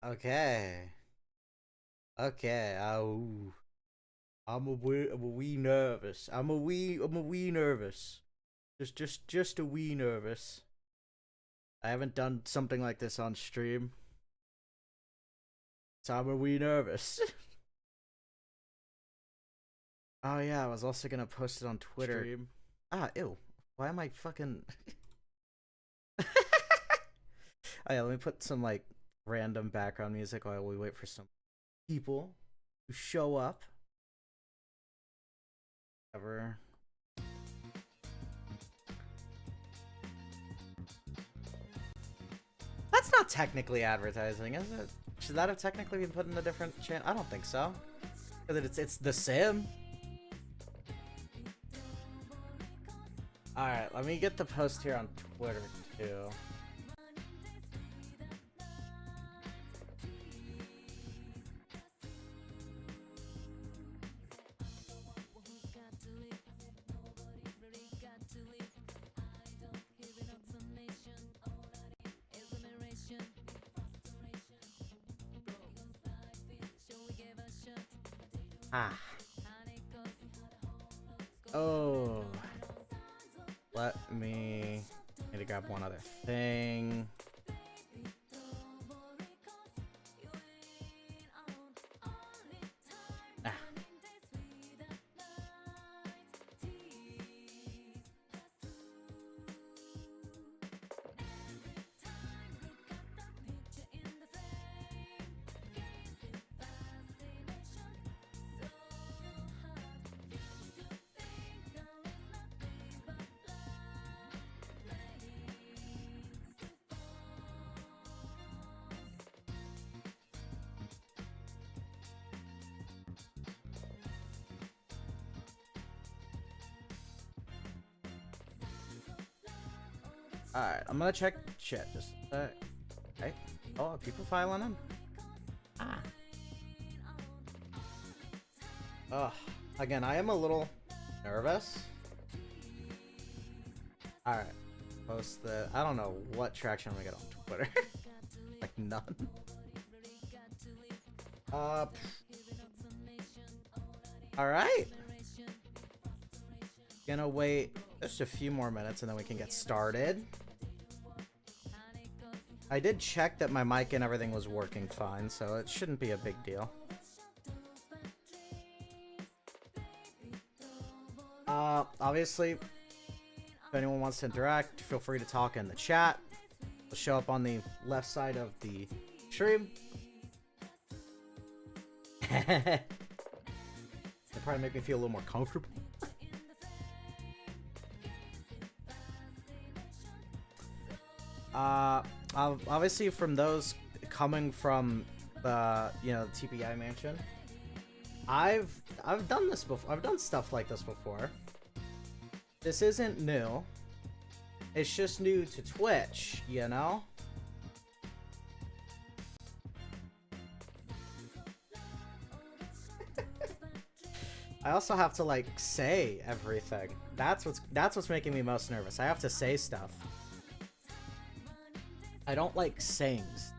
Okay. Okay. Oh, I'm a wee nervous. I'm a wee nervous. Just a wee nervous. I haven't done something like this on stream, so I'm a wee nervous. Oh yeah, I was also gonna post it on Twitter. Stream. Ah, ew. Why am I fucking? Oh yeah, let me put some like random background music while we wait for some people to show up. Ever. That's not technically advertising, is it? Should that have technically been put in a different channel? I don't think so. Because it's the sim. Alright, let me get the post here on Twitter too. Ah. Oh. Let me... Need to grab one other thing. Ah. Alright, I'm gonna check chat just okay. Oh, are people filing in? Ah. Ugh. Again, I am a little nervous. Alright. Post the... I don't know what traction I'm gonna get on Twitter. Like, none. Alright. Gonna wait just a few more minutes and then we can get started. I did check that my mic and everything was working fine, so it shouldn't be a big deal. Obviously, if anyone wants to interact, feel free to talk in the chat. It'll show up on the left side of the stream. It'll probably make me feel a little more comfortable. Obviously from those coming from the, you know, the TPI mansion, I've done this before. I've done stuff like this before. This isn't new. It's just new to Twitch, you know? I also have to like say everything. That's what's making me most nervous. I have to say stuff. I don't like sayings.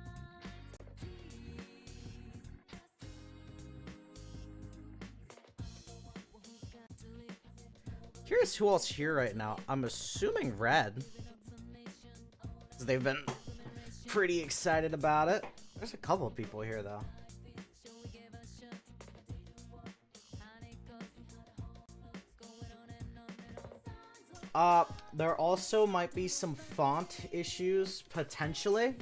Curious who else here right now. I'm assuming Red. They've been pretty excited about it. There's a couple of people here though. There also might be some font issues, potentially.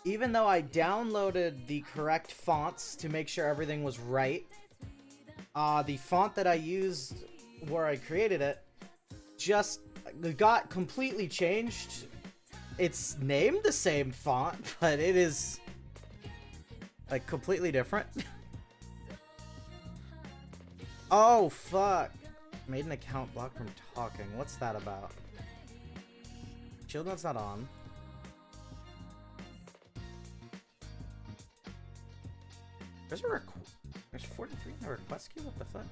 Even though I downloaded the correct fonts to make sure everything was right, the font that I used where I created it just got completely changed. It's named the same font, but it is like completely different. Oh, fuck. Made an account blocked from talking. What's that about? Shield mode's not on. There's 43 in the request queue? What the fuck?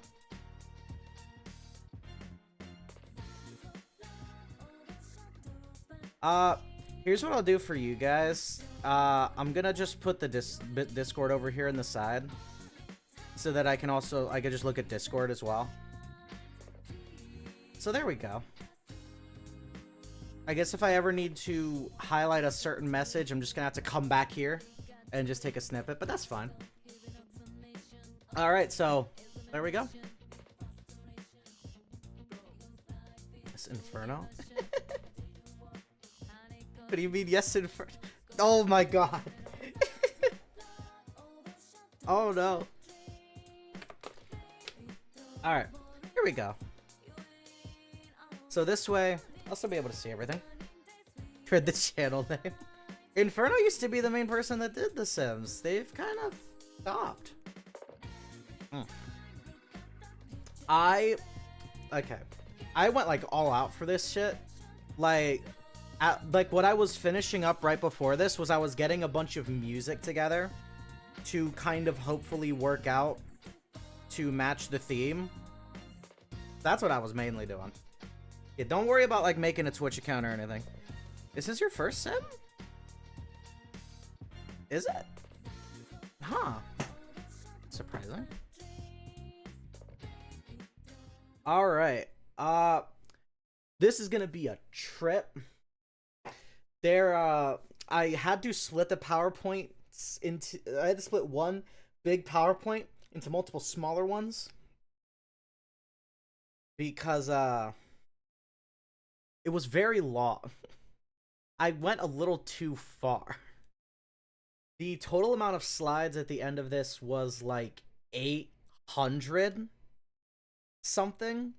Here's what I'll do for you guys. I'm gonna just put the Discord over here in the side, so that I can just look at Discord as well. So there we go. I guess if I ever need to highlight a certain message, I'm just gonna have to come back here and just take a snippet, but that's fine. Alright, so there we go. This Inferno? What do you mean, yes, Inferno? Oh my god. Oh no. Alright, here we go. So this way, I'll still be able to see everything. Read the channel name. Inferno used to be the main person that did The Sims. They've kind of stopped. Okay. I went like all out for this shit. Like what I was finishing up right before this was I was getting a bunch of music together to kind of hopefully work out to match the theme. That's what I was mainly doing. Yeah, don't worry about like making a Twitch account or anything. Is this your first sim? Is it? Huh. Surprising. Alright. This is gonna be a trip. I had to split the PowerPoints into... I had to split one big PowerPoint into multiple smaller ones. Because, it was very long. I went a little too far. The total amount of slides at the end of this was like 800 something.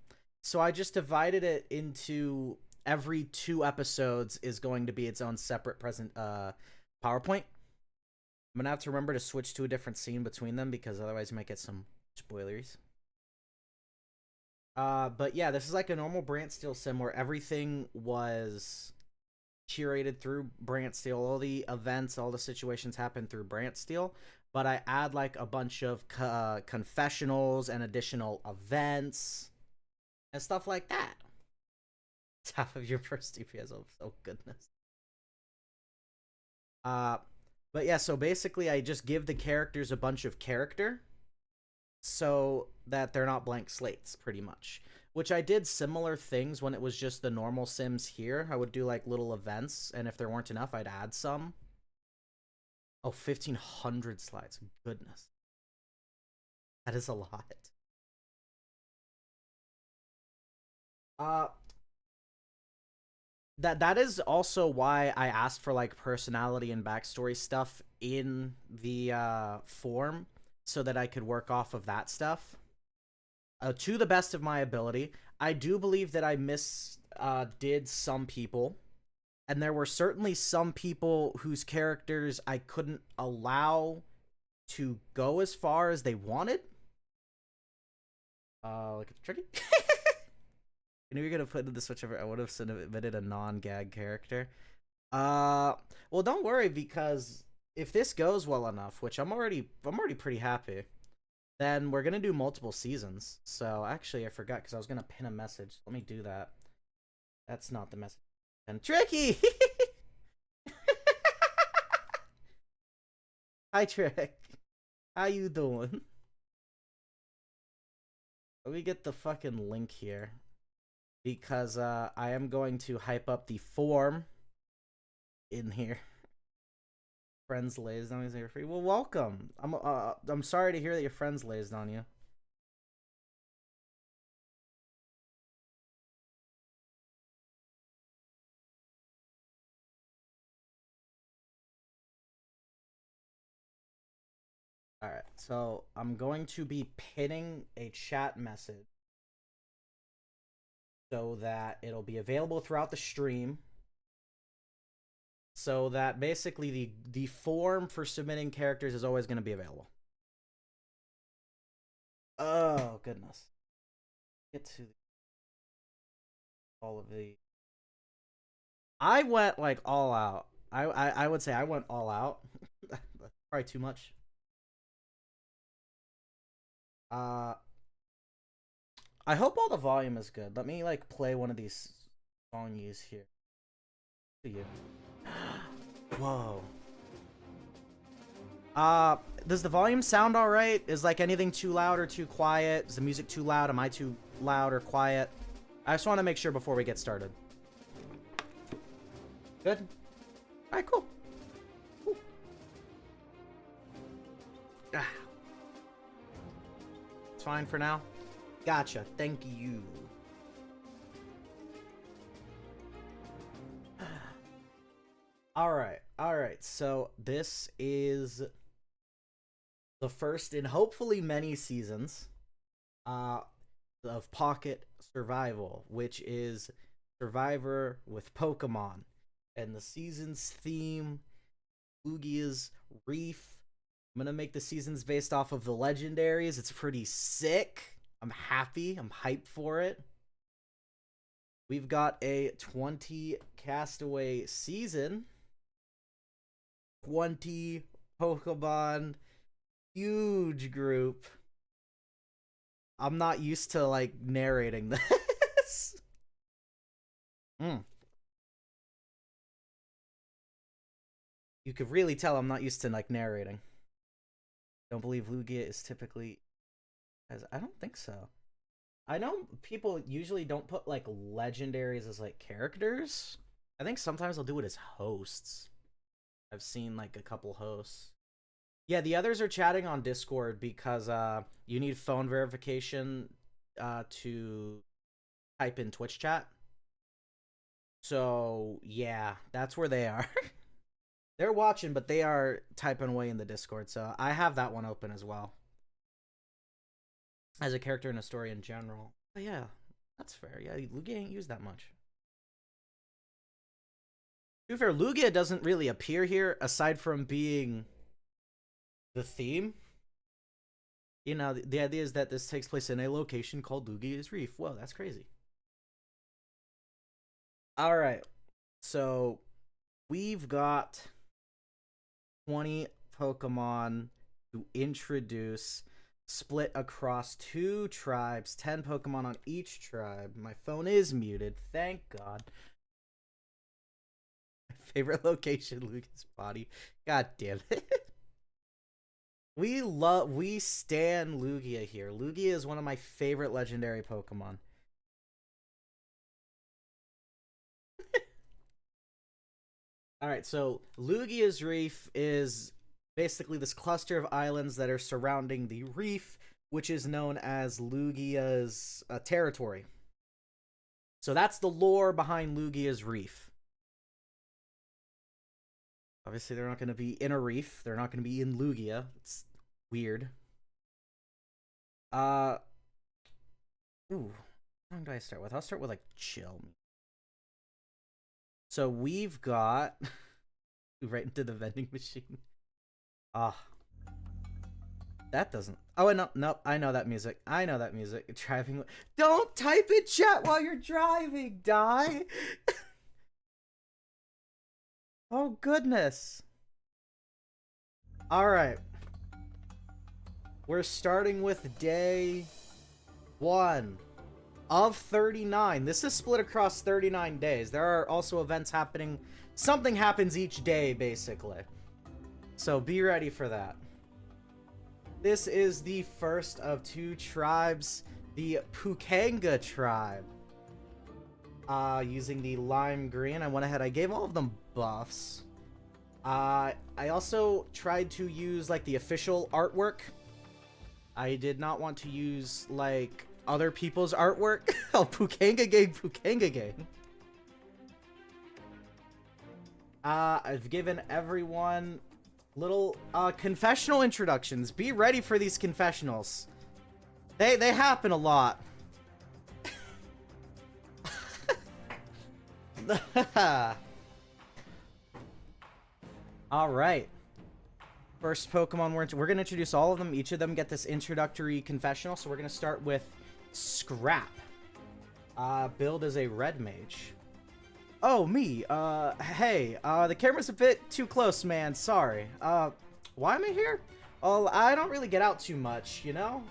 So I just divided it into every 2 episodes is going to be its own separate PowerPoint. I'm gonna have to remember to switch to a different scene between them because otherwise you might get some spoilers. But yeah, this is like a normal Brantsteele sim where everything was curated through Brantsteele. All the events, all the situations happen through Brantsteele, but I add like a bunch of confessionals and additional events and stuff like that. It's half of your first DPS. Oh goodness. But yeah, so basically I just give the characters a bunch of character so that they're not blank slates, pretty much. Which I did similar things when it was just the normal Sims here. I would do like little events, and if there weren't enough, I'd add some. Oh, 1,500 slides. Goodness. That is a lot. That is also why I asked for like personality and backstory stuff in the form so that I could work off of that stuff. To the best of my ability, I do believe that I did some people, and there were certainly some people whose characters I couldn't allow to go as far as they wanted. Look at the tricky. I knew you were gonna put in the switchover. I would have submitted a non-gag character. Well, don't worry, because if this goes well enough, which I'm already pretty happy, then we're gonna do multiple seasons. So actually, I forgot because I was gonna pin a message. Let me do that. That's not the message. And Tricky. Hi, Trick. How you doing? Let me get the fucking link here. Because I am going to hype up the form in here. Friends lazed on you. Free. Well, welcome. I'm sorry to hear that your friends lazed on you. All right, so I'm going to be pinning a chat message so that it'll be available throughout the stream. So that basically the form for submitting characters is always going to be available. Oh, goodness. Get to all of the... I went, like, all out. I would say I went all out. Probably too much. I hope all the volume is good. Let me, like, play one of these songs here. To you. Whoa. Does the volume sound alright? Is like anything too loud or too quiet? Is the music too loud? Am I too loud or quiet? I just want to make sure before we get started. Good? Alright, cool. Ah. It's fine for now. Gotcha. Thank you. Alright. So this is the first in hopefully many seasons of Pocket Survival, which is Survivor with Pokemon. And the season's theme, Lugia's Reef. I'm gonna make the seasons based off of the legendaries. It's pretty sick. I'm happy. I'm hyped for it. We've got a 20 castaway season. 20 Pokemon. Huge group. I'm not used to, like, narrating this. You could really tell I'm not used to, like, narrating. Don't believe Lugia is typically... I don't think so. I know people usually don't put, like, legendaries as, like, characters. I think sometimes they'll do it as hosts. I've seen, like, a couple hosts. Yeah, the others are chatting on Discord because you need phone verification to type in Twitch chat. So, yeah, that's where they are. They're watching, but they are typing away in the Discord, so I have that one open as well. As a character in a story in general. But yeah, that's fair. Yeah, Lugia ain't used that much. To be fair, Lugia doesn't really appear here, aside from being the theme. You know, the idea is that this takes place in a location called Lugia's Reef. Whoa, that's crazy. Alright, so we've got 20 Pokemon to introduce, split across 2 tribes, 10 Pokemon on each tribe. My phone is muted, thank God. My favorite location, Lugia's body. God damn it. We stan Lugia here. Lugia is one of my favorite legendary Pokemon. Alright, so Lugia's Reef is basically this cluster of islands that are surrounding the reef, which is known as Lugia's territory. So that's the lore behind Lugia's Reef. Obviously, they're not going to be in a reef. They're not going to be in Lugia. It's weird. Ooh. What do I start with? I'll start with, like, chill. So we've got... right into the vending machine. Ah. That doesn't... Oh, no, I know that music. I know that music. Driving... Don't type in chat while you're driving, die! Oh, goodness. Alright. We're starting with day 1 of 39. This is split across 39 days. There are also events happening. Something happens each day, basically. So be ready for that. This is the first of 2 tribes. The Pukanga tribe. Using the lime green. I went ahead. I gave all of them buffs. I also tried to use, like, the official artwork. I did not want to use, like, other people's artwork. Oh, Pukanga gang. I've given everyone little confessional introductions. Be ready for these confessionals. They happen a lot. All right. First Pokemon we're going to introduce all of them. Each of them get this introductory confessional. So we're going to start with Scrap. Build as a red mage. Oh, me. Hey. The camera's a bit too close, man. Sorry. Why am I here? Well, I don't really get out too much, you know?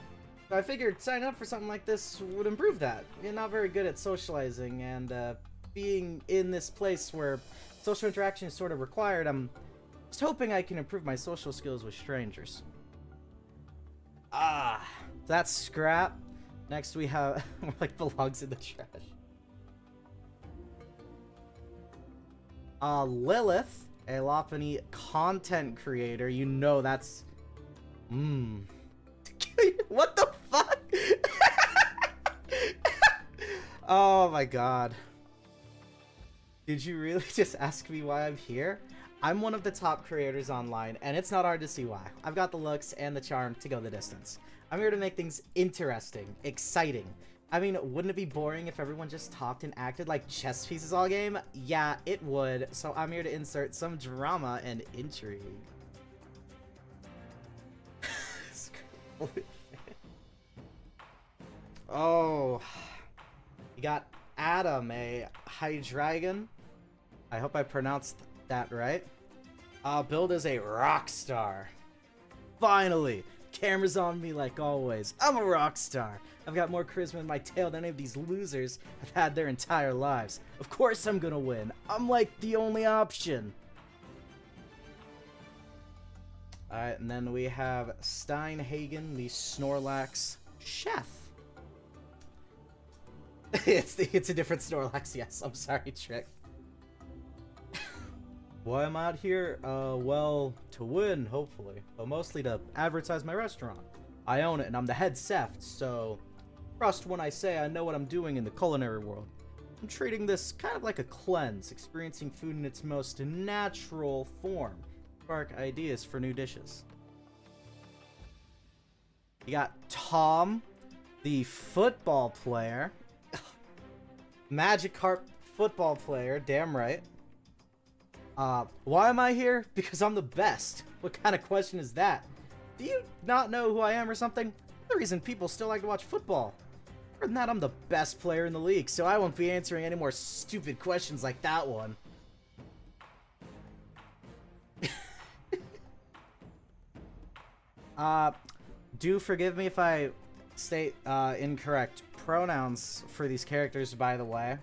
So I figured signing up for something like this would improve that. You're not very good at socializing and, being in this place where social interaction is sort of required. I'm just hoping I can improve my social skills with strangers. Ah, that's scrap. Next we have more like belongs in the trash. Lilith, a Lopunny content creator. You know that's what the fuck? Oh my god. Did you really just ask me why I'm here? I'm one of the top creators online, and it's not hard to see why. I've got the looks and the charm to go the distance. I'm here to make things interesting, exciting. I mean, wouldn't it be boring if everyone just talked and acted like chess pieces all game? Yeah, it would. So I'm here to insert some drama and intrigue. Oh, you got Adam, a Hydreigon. I hope I pronounced that right. Billed as a rock star. Finally, camera's on me like always. I'm a rock star. I've got more charisma in my tail than any of these losers have had their entire lives. Of course I'm gonna win. I'm like the only option. Alright, and then we have Steinhagen, the Snorlax chef. it's a different Snorlax, yes. I'm sorry, Trick. Why am I out here? Well, to win, hopefully. But mostly to advertise my restaurant. I own it, and I'm the head chef, so trust when I say I know what I'm doing in the culinary world. I'm treating this kind of like a cleanse, experiencing food in its most natural form. Spark ideas for new dishes. You got Tom, the football player. Magikarp football player, damn right. Why am I here? Because I'm the best. What kind of question is that? Do you not know who I am or something? The reason people still like to watch football. Other than that, I'm the best player in the league, so I won't be answering any more stupid questions like that one. Do forgive me if I state incorrect pronouns for these characters, by the way.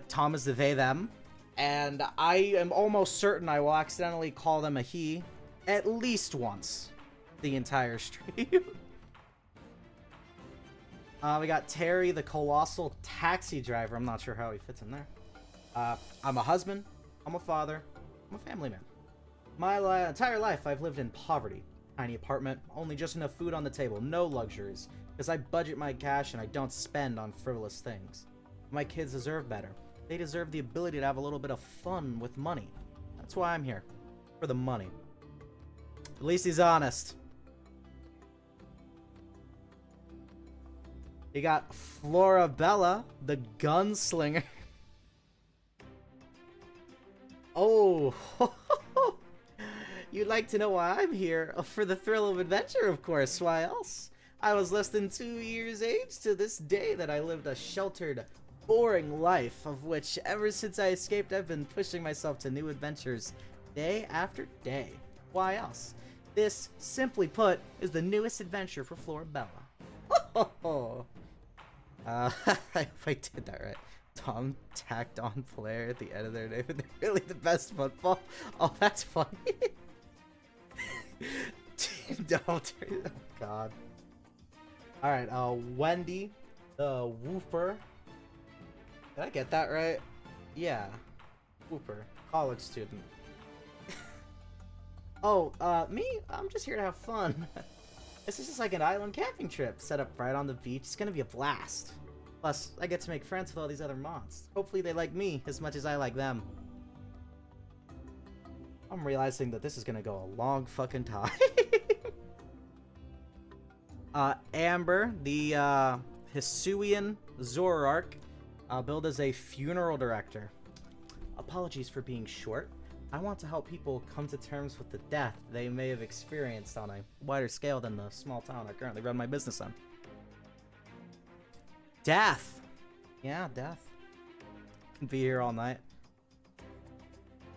Tom is the they, them. And I am almost certain I will accidentally call them a he at least once the entire stream. We got Terry, the colossal taxi driver. I'm not sure how he fits in there. I'm a husband. I'm a father. I'm a family man. My entire life I've lived in poverty. Tiny apartment, only just enough food on the table, no luxuries. Because I budget my cash and I don't spend on frivolous things. My kids deserve better. They deserve the ability to have a little bit of fun with money. That's why I'm here. For the money. At least he's honest. You got Florabella, the gunslinger. Oh. You'd like to know why I'm here? For the thrill of adventure, of course. Why else? I was less than 2 years age to this day that I lived a sheltered, boring life, of which ever since I escaped I've been pushing myself to new adventures day after day. Why else? This, simply put, is the newest adventure for Florabella. I hope I did that right. Tom tacked on player at the end of their name, and they're really the best football. Oh, that's funny. Don't. Oh, God. Alright, Wendy, the Wooper. Did I get that right? Yeah. Wooper. College student. Oh, me? I'm just here to have fun. This is just like an island camping trip set up right on the beach. It's gonna be a blast. Plus, I get to make friends with all these other mons. Hopefully they like me as much as I like them. I'm realizing that this is gonna go a long fucking time. Amber, the Hisuian Zoroark, billed as a funeral director. Apologies for being short. I want to help people come to terms with the death they may have experienced on a wider scale than the small town I currently run my business on. Death! Yeah, death. Can be here all night.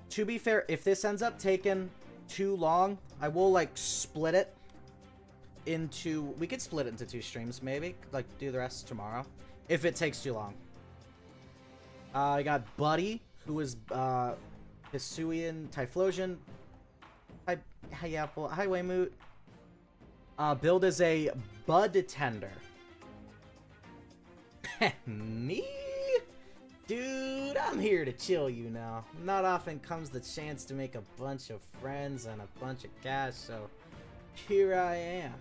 To be fair, if this ends up taking too long, I will, like, split it into... We could split it into 2 streams, maybe. Like, do the rest tomorrow. If it takes too long. I got Buddy, who is Hisuian, Typhlosion, Apple, Highway Moot. Build as a bud tender. Me? Dude, I'm here to chill, you know. Not often comes the chance to make a bunch of friends and a bunch of cash, so here I am.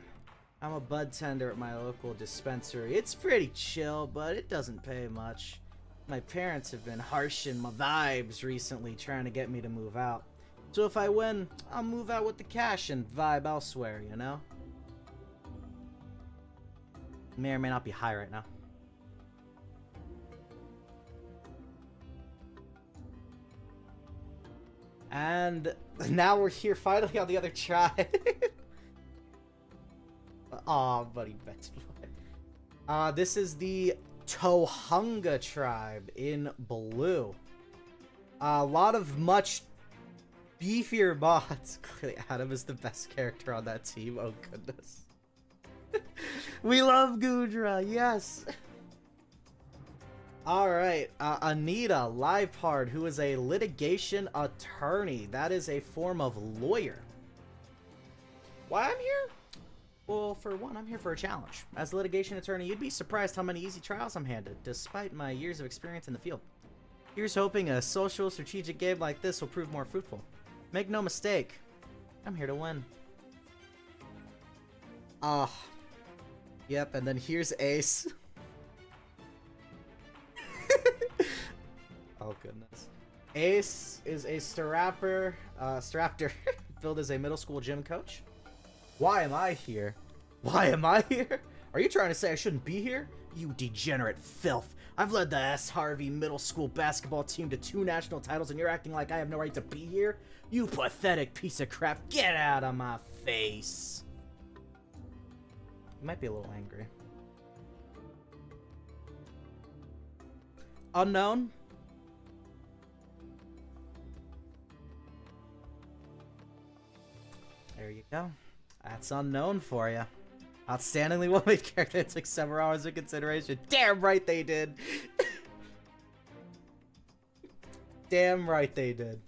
I'm a bud tender at my local dispensary. It's pretty chill, but it doesn't pay much. My parents have been harshing my vibes recently, trying to get me to move out. So if I win, I'll move out with the cash and vibe elsewhere, you know? May or may not be high right now. And now we're here finally on the other tribe. Aw, buddy, best boy. This is the Tohunga tribe in blue. A lot of much beefier mods. Clearly, Adam is the best character on that team. Oh, goodness. We love Gudra, yes. Alright, Anita Livepard, who is a litigation attorney. That is a form of lawyer. Why I'm here? Well, for one, I'm here for a challenge. As a litigation attorney, you'd be surprised how many easy trials I'm handed, despite my years of experience in the field. Here's hoping a social, strategic game like this will prove more fruitful. Make no mistake, I'm here to win. Yep, and then here's Ace. Oh, goodness. Ace is a Staraptor, billed as a middle school gym coach. Why am I here? Why am I here? Are you trying to say I shouldn't be here? You degenerate filth. I've led the S. Harvey middle school basketball team to 2 national titles and you're acting like I have no right to be here? You pathetic piece of crap. Get out of my face. You might be a little angry. Unknown? There you go. That's unknown for you. Outstandingly well-made character that took several hours of consideration. Damn right they did. Damn right they did.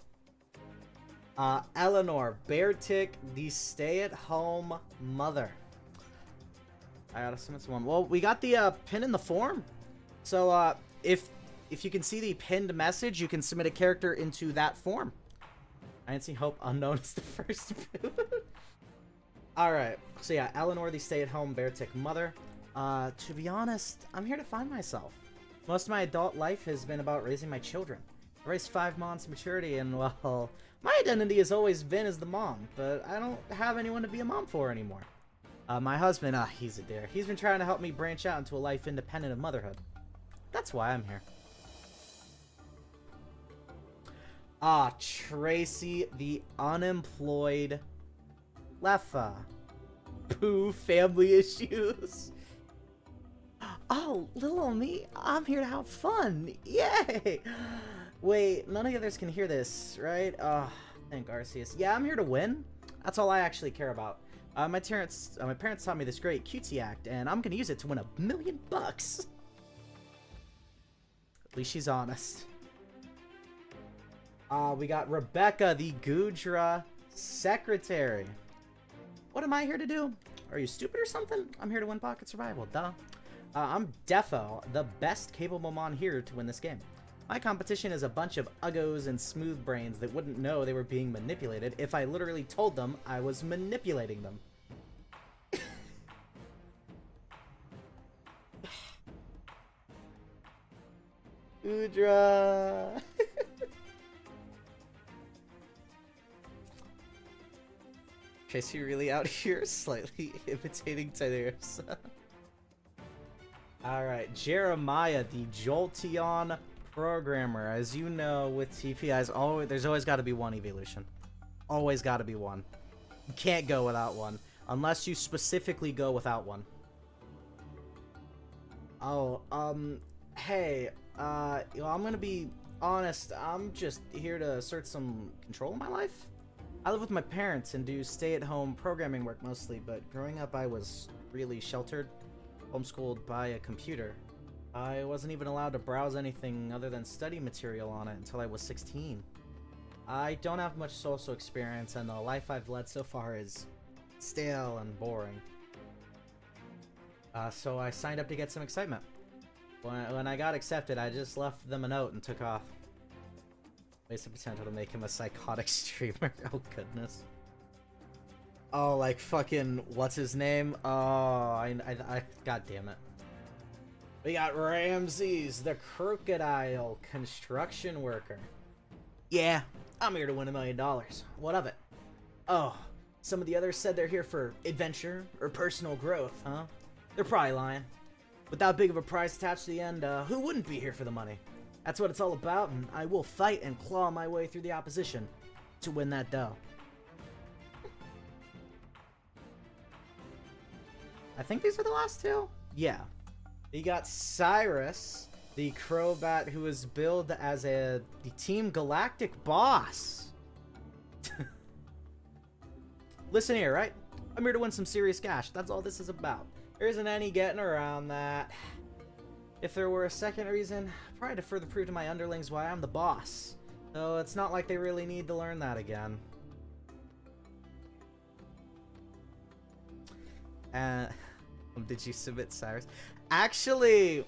Eleanor Beartick, the stay-at-home mother. I gotta assume it's one. Well, we got the pin in the form. So if you can see the pinned message, you can submit a character into that form. I didn't see Hope Unknown is the first. Alright, so yeah, Eleanor, the stay-at-home Beartick mother. To be honest, I'm here to find myself. Most of my adult life has been about raising my children. I raised 5 months maturity, and well, my identity has always been as the mom, but I don't have anyone to be a mom for anymore. My husband, he's a dare. He's been trying to help me branch out into a life independent of motherhood. That's why I'm here. Tracy, the unemployed Leffa. Pooh, family issues. Oh, little old me, I'm here to have fun. Yay! Wait, none of the others can hear this, right? Thank Arceus. Yeah, I'm here to win. That's all I actually care about. My parents taught me this great cutesy act, and I'm gonna use it to win $1 million. At least she's honest. We got Rebecca, the Gudra secretary. What am I here to do? Are you stupid or something? I'm here to win Pocket Survival, duh. I'm Defo, the best capable mon here to win this game. My competition is a bunch of uggos and smooth brains that wouldn't know they were being manipulated if I literally told them I was manipulating them. Gudra! Tracy really out here, slightly imitating Tylerus. Alright, Jeremiah, the Jolteon programmer. As you know, with TPIs, there's always got to be one evolution. Always got to be one. You can't go without one. Unless you specifically go without one. Oh, hey, I'm gonna be honest, I'm just here to assert some control in my life. I live with my parents and do stay-at-home programming work mostly, but growing up I was really sheltered, homeschooled by a computer. I wasn't even allowed to browse anything other than study material on it until I was 16. I don't have much social experience, and the life I've led so far is stale and boring. So I signed up to get some excitement. When I got accepted, I just left them a note and took off. Wasted potential to make him a psychotic streamer. Oh, goodness. Oh, like fucking, what's his name? Oh, I god damn it. We got Ramses, the crocodile construction worker. Yeah, I'm here to win $1 million. What of it? Oh, some of the others said they're here for adventure or personal growth, huh? They're probably lying. With that big of a prize attached to the end, who wouldn't be here for the money? That's what it's all about, and I will fight and claw my way through the opposition to win that dough. I think these are the last two? Yeah. You got Cyrus, the Crobat who was billed as the Team Galactic boss. Listen here, right? I'm here to win some serious cash. That's all this is about. There isn't any getting around that. If there were a second reason, I'd probably to further prove to my underlings why I'm the boss. Though it's not like they really need to learn that again. Did you submit Cyrus? Actually,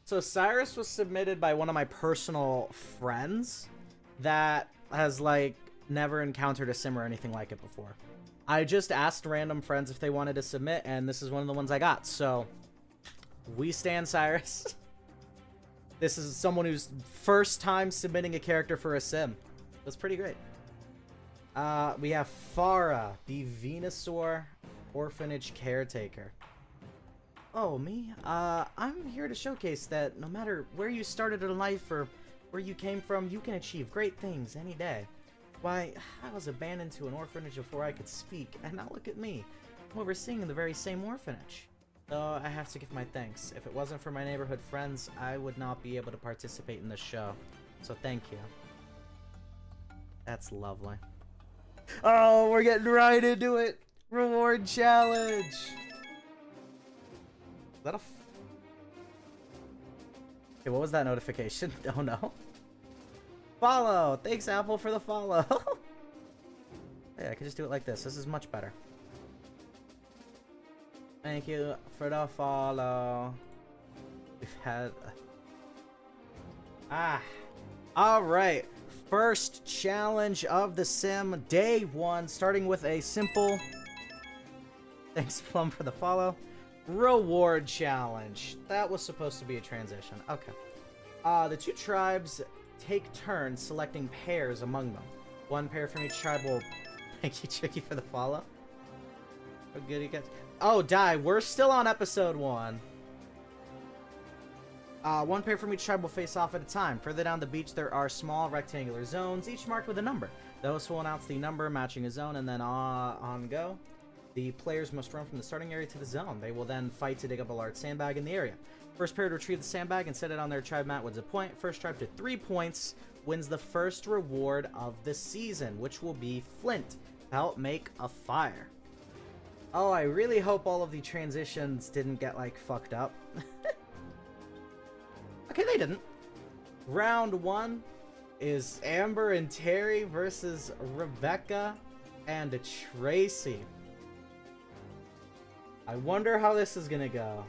so Cyrus was submitted by one of my personal friends that has, like, never encountered a sim or anything like it before. I just asked random friends if they wanted to submit, and this is one of the ones I got. So, we stand Cyrus. This is someone who's first time submitting a character for a sim. That's pretty great. We have Farah, the Venusaur orphanage caretaker. Oh, me? I'm here to showcase that no matter where you started in life or where you came from, you can achieve great things any day. Why, I was abandoned to an orphanage before I could speak, and now look at me. I'm overseeing the very same orphanage. Though I have to give my thanks. If it wasn't for my neighborhood friends, I would not be able to participate in this show. So thank you. That's lovely. Oh, we're getting right into it! Reward challenge! Is that a okay, what was that notification? Oh no. Follow! Thanks, Apple, for the follow. Hey, I can just do it like this. This is much better. Thank you for the follow. We've had... Alright. First challenge of the sim. Day 1. Starting with a simple... Thanks, Plum, for the follow. Reward challenge. That was supposed to be a transition. Okay. The two tribes take turns selecting pairs among them. One pair from each tribe will... Thank you, Chicky, for the follow. How good he gets. Oh, die. We're still on episode 1. One pair from each tribe will face off at a time. Further down the beach, there are small rectangular zones, each marked with a number. The host will announce the number matching a zone, and then on go. The players must run from the starting area to the zone. They will then fight to dig up a large sandbag in the area. First pair to retrieve the sandbag and set it on their tribe mat wins a point. First tribe to 3 points wins the first reward of the season, which will be flint to help make a fire. Oh, I really hope all of the transitions didn't get, like, fucked up. Okay, they didn't. Round 1 is Amber and Terry versus Rebecca and Tracy. I wonder how this is gonna go.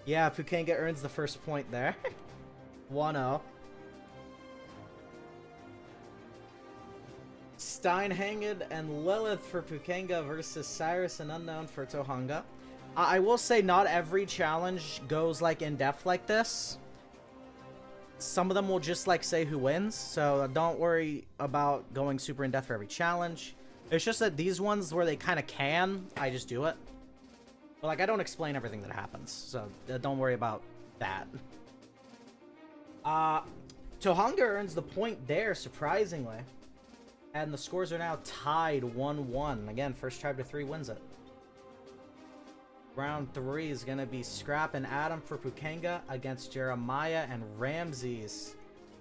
Yeah, Pukanga earns the first point there. 1-0. Steinhanged and Lilith for Pukanga versus Cyrus and Unknown for Tohunga. I will say not every challenge goes like in depth like this. Some of them will just like say who wins, so don't worry about going super in depth for every challenge. It's just that these ones where they kind of can, I just do it. But like I don't explain everything that happens, so don't worry about that. Tohunga earns the point there, surprisingly. And the scores are now tied 1-1. Again, first tribe to 3 wins it. Round 3 is going to be Scrap and Adam for Pukanga against Jeremiah and Ramses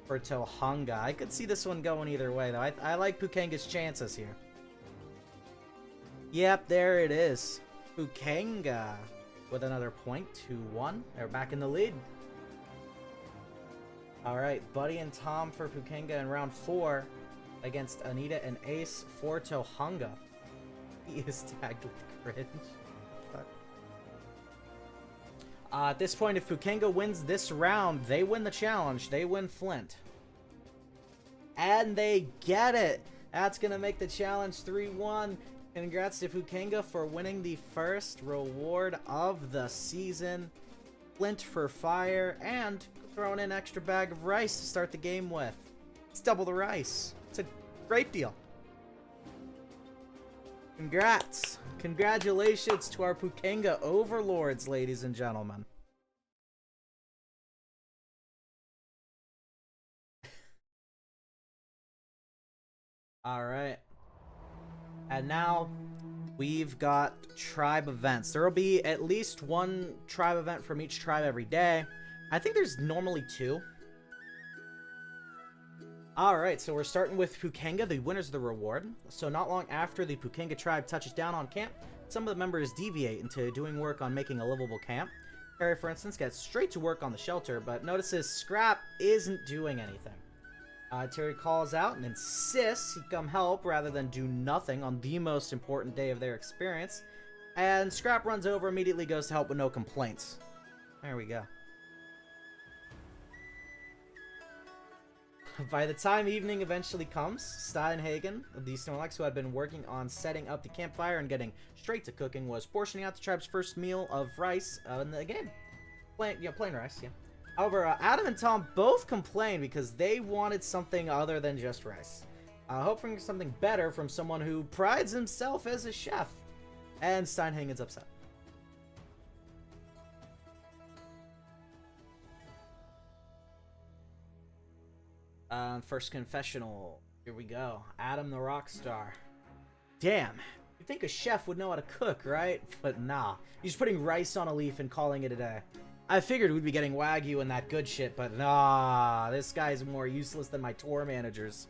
for Tohunga. I could see this one going either way, though. I like Pukanga's chances here. Yep, there it is. Pukanga with another point, 2-1. They're back in the lead. Alright, Buddy and Tom for Pukanga in round 4. against Anita and Ace for Tohunga. He is tagged with cringe. At this point, if Pukenga wins this round, they win the challenge. They win Flint. And they get it! That's gonna make the challenge 3-1. Congrats to Pukenga for winning the first reward of the season. Flint for fire, and throwing in an extra bag of rice to start the game with. It's double the rice. It's a great deal. Congrats. Congratulations to our Pukenga overlords, ladies and gentlemen. Alright. And now, we've got tribe events. There will be at least one tribe event from each tribe every day. I think there's normally 2. Alright, so we're starting with Pukenga, the winners of the reward. So not long after the Pukenga tribe touches down on camp, some of the members deviate into doing work on making a livable camp. Harry, for instance, gets straight to work on the shelter, but notices Scrap isn't doing anything. Terry calls out and insists he come help rather than do nothing on the most important day of their experience. And Scrap runs over, immediately goes to help with no complaints. There we go. By the time evening eventually comes, Steinhagen, the Snorlax who had been working on setting up the campfire and getting straight to cooking, was portioning out the tribe's first meal of rice in the game. Plain rice, yeah. However, Adam and Tom both complained because they wanted something other than just rice. Hoping for something better from someone who prides himself as a chef. And Steinhagen's upset. First confessional. Here we go. Adam the Rockstar. Damn. You'd think a chef would know how to cook, right? But nah. He's putting rice on a leaf and calling it a day. I figured we'd be getting Wagyu and that good shit, but nah. This guy's more useless than my tour managers.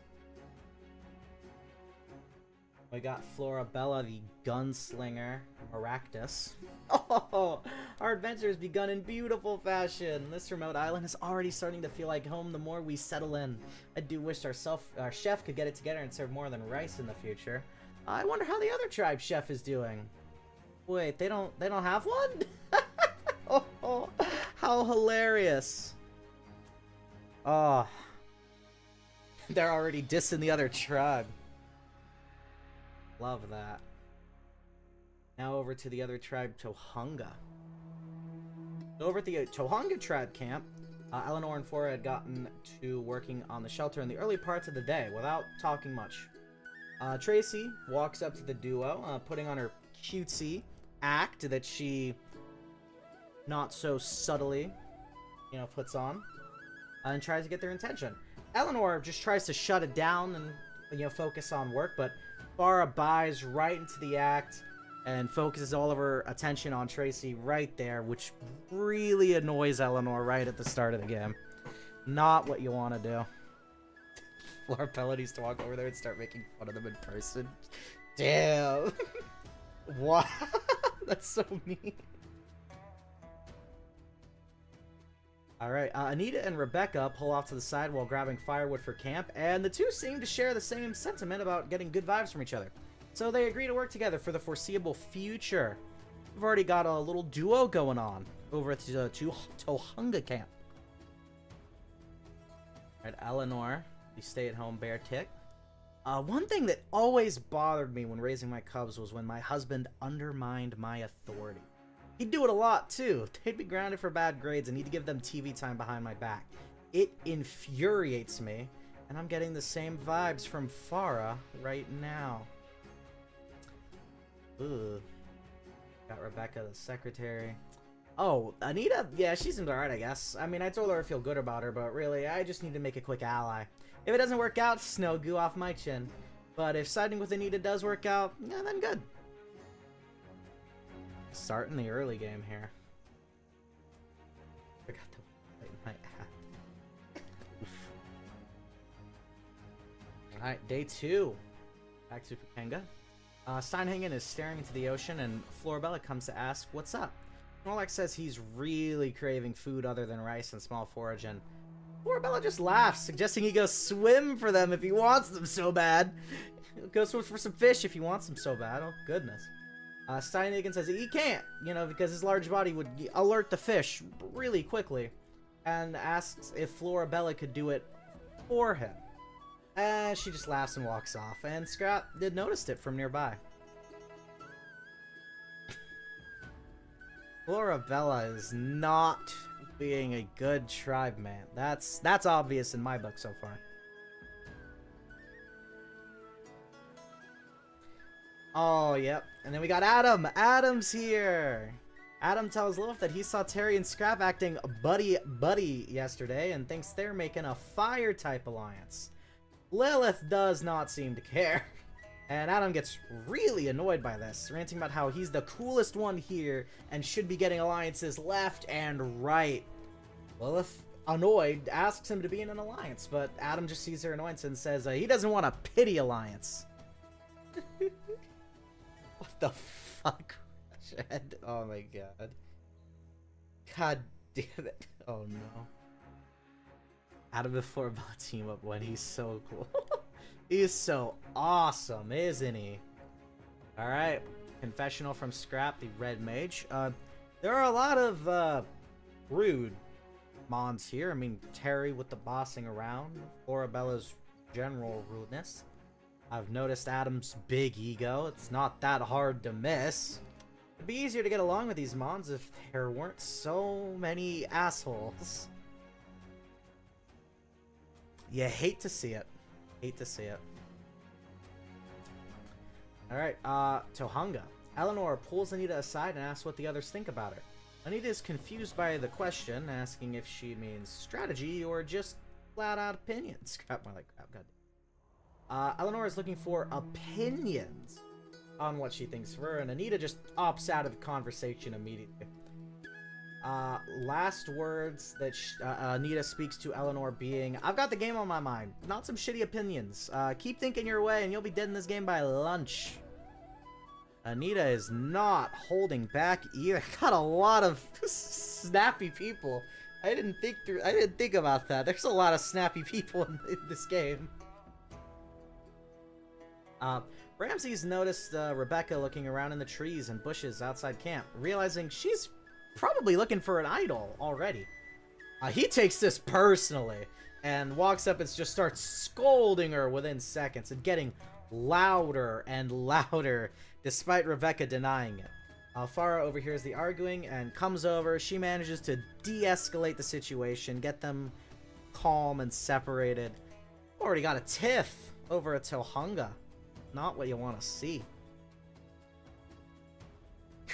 We got Florabella, the gunslinger, Maractus. Oh, our adventure has begun in beautiful fashion. This remote island is already starting to feel like home the more we settle in. I do wish our chef could get it together and serve more than rice in the future. I wonder how the other tribe chef is doing. Wait, they don't have one? Oh, how hilarious. Oh. They're already dissing the other tribe. Love that. Now over to the other tribe, Tohunga. Over at the Tohunga tribe camp, Eleanor and Flora had gotten to working on the shelter in the early parts of the day without talking much. Tracy walks up to the duo, putting on her cutesy act that she not so subtly, puts on, and tries to get their attention. Eleanor just tries to shut it down and, focus on work, but Farah buys right into the act and focuses all of her attention on Tracy right there, which really annoys Eleanor right at the start of the game. Not what you want to do. Laura Pella needs to walk over there and start making fun of them in person. Damn. What? That's so mean. Alright, Anita and Rebecca pull off to the side while grabbing firewood for camp, and the two seem to share the same sentiment about getting good vibes from each other. So they agree to work together for the foreseeable future. We've already got a little duo going on over at the Tohunga camp. Alright, Eleanor, the stay-at-home bear tick. One thing that always bothered me when raising my cubs was when my husband undermined my authority. He'd do it a lot, too. They'd be grounded for bad grades and need to give them TV time behind my back. It infuriates me, and I'm getting the same vibes from Farah right now. Ugh. Got Rebecca, the secretary. Oh, Anita? Yeah, she seems alright, I guess. I mean, I told her I feel good about her, but really, I just need to make a quick ally. If it doesn't work out, snow goo off my chin. But if siding with Anita does work out, yeah, then good. Starting the early game here. Forgot to light my app. Alright, day 2. Back to Pukenga. Steinhagen is staring into the ocean, and Florabella comes to ask, what's up? Snorlax says he's really craving food other than rice and small forage, and Florabella just laughs, suggesting he goes swim for them if he wants them so bad. Go swim for some fish if he wants them so bad. Oh, goodness. Steinhagen says he can't, you know, because his large body would alert the fish really quickly. And asks if Florabella could do it for him. And she just laughs and walks off. And Scrap did notice it from nearby. Florabella is not being a good tribe man. That's obvious in my book so far. Oh, yep. And then we got Adam. Adam's here. Adam tells Lilith that he saw Terry and Scrap acting buddy yesterday and thinks they're making a fire-type alliance. Lilith does not seem to care. And Adam gets really annoyed by this, ranting about how he's the coolest one here and should be getting alliances left and right. Lilith, annoyed, asks him to be in an alliance, but Adam just sees her annoyance and says he doesn't want a pity alliance. What the fuck? Oh my god. God damn it. Oh no. Adam and Florabella team up when he's so cool. He's so awesome, isn't he? Alright. Confessional from Scrap, the Red Mage. There are a lot of rude mons here. I mean, Terry with the bossing around. Florabella's general rudeness. I've noticed Adam's big ego. It's not that hard to miss. It'd be easier to get along with these mons if there weren't so many assholes. You hate to see it. Hate to see it. Alright, Tohunga. Eleanor pulls Anita aside and asks what the others think about her. Anita is confused by the question, asking if she means strategy or just flat-out opinions. Crap, more like crap, god. Eleanor is looking for opinions on what she thinks of her, and Anita just opts out of the conversation immediately. Last words that Anita speaks to Eleanor being, I've got the game on my mind, not some shitty opinions. Keep thinking your way and you'll be dead in this game by lunch. Anita is not holding back either. Got a lot of snappy people. I didn't think about that. There's a lot of snappy people in this game. Ramses noticed Rebecca looking around in the trees and bushes outside camp, realizing she's probably looking for an idol already. He takes this personally and walks up and just starts scolding her within seconds and getting louder and louder despite Rebecca denying it. Farah overhears the arguing and comes over. She manages to de-escalate the situation, get them calm and separated. Already got a tiff over a Tohunga. Not what you want to see.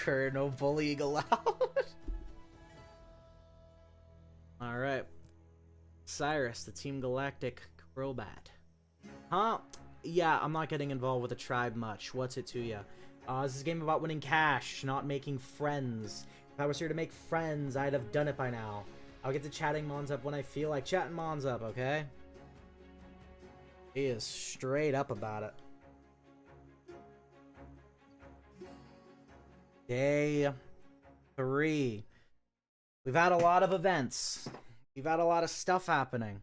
No bullying allowed. Alright. Cyrus, the Team Galactic Crobat. Huh? Yeah, I'm not getting involved with the tribe much. What's it to ya? This is a game about winning cash, not making friends. If I was here to make friends, I'd have done it by now. I'll get to chatting Mons up when I feel like chatting Mons up, okay? He is straight up about it. Day 3. We've had a lot of events. We've had a lot of stuff happening.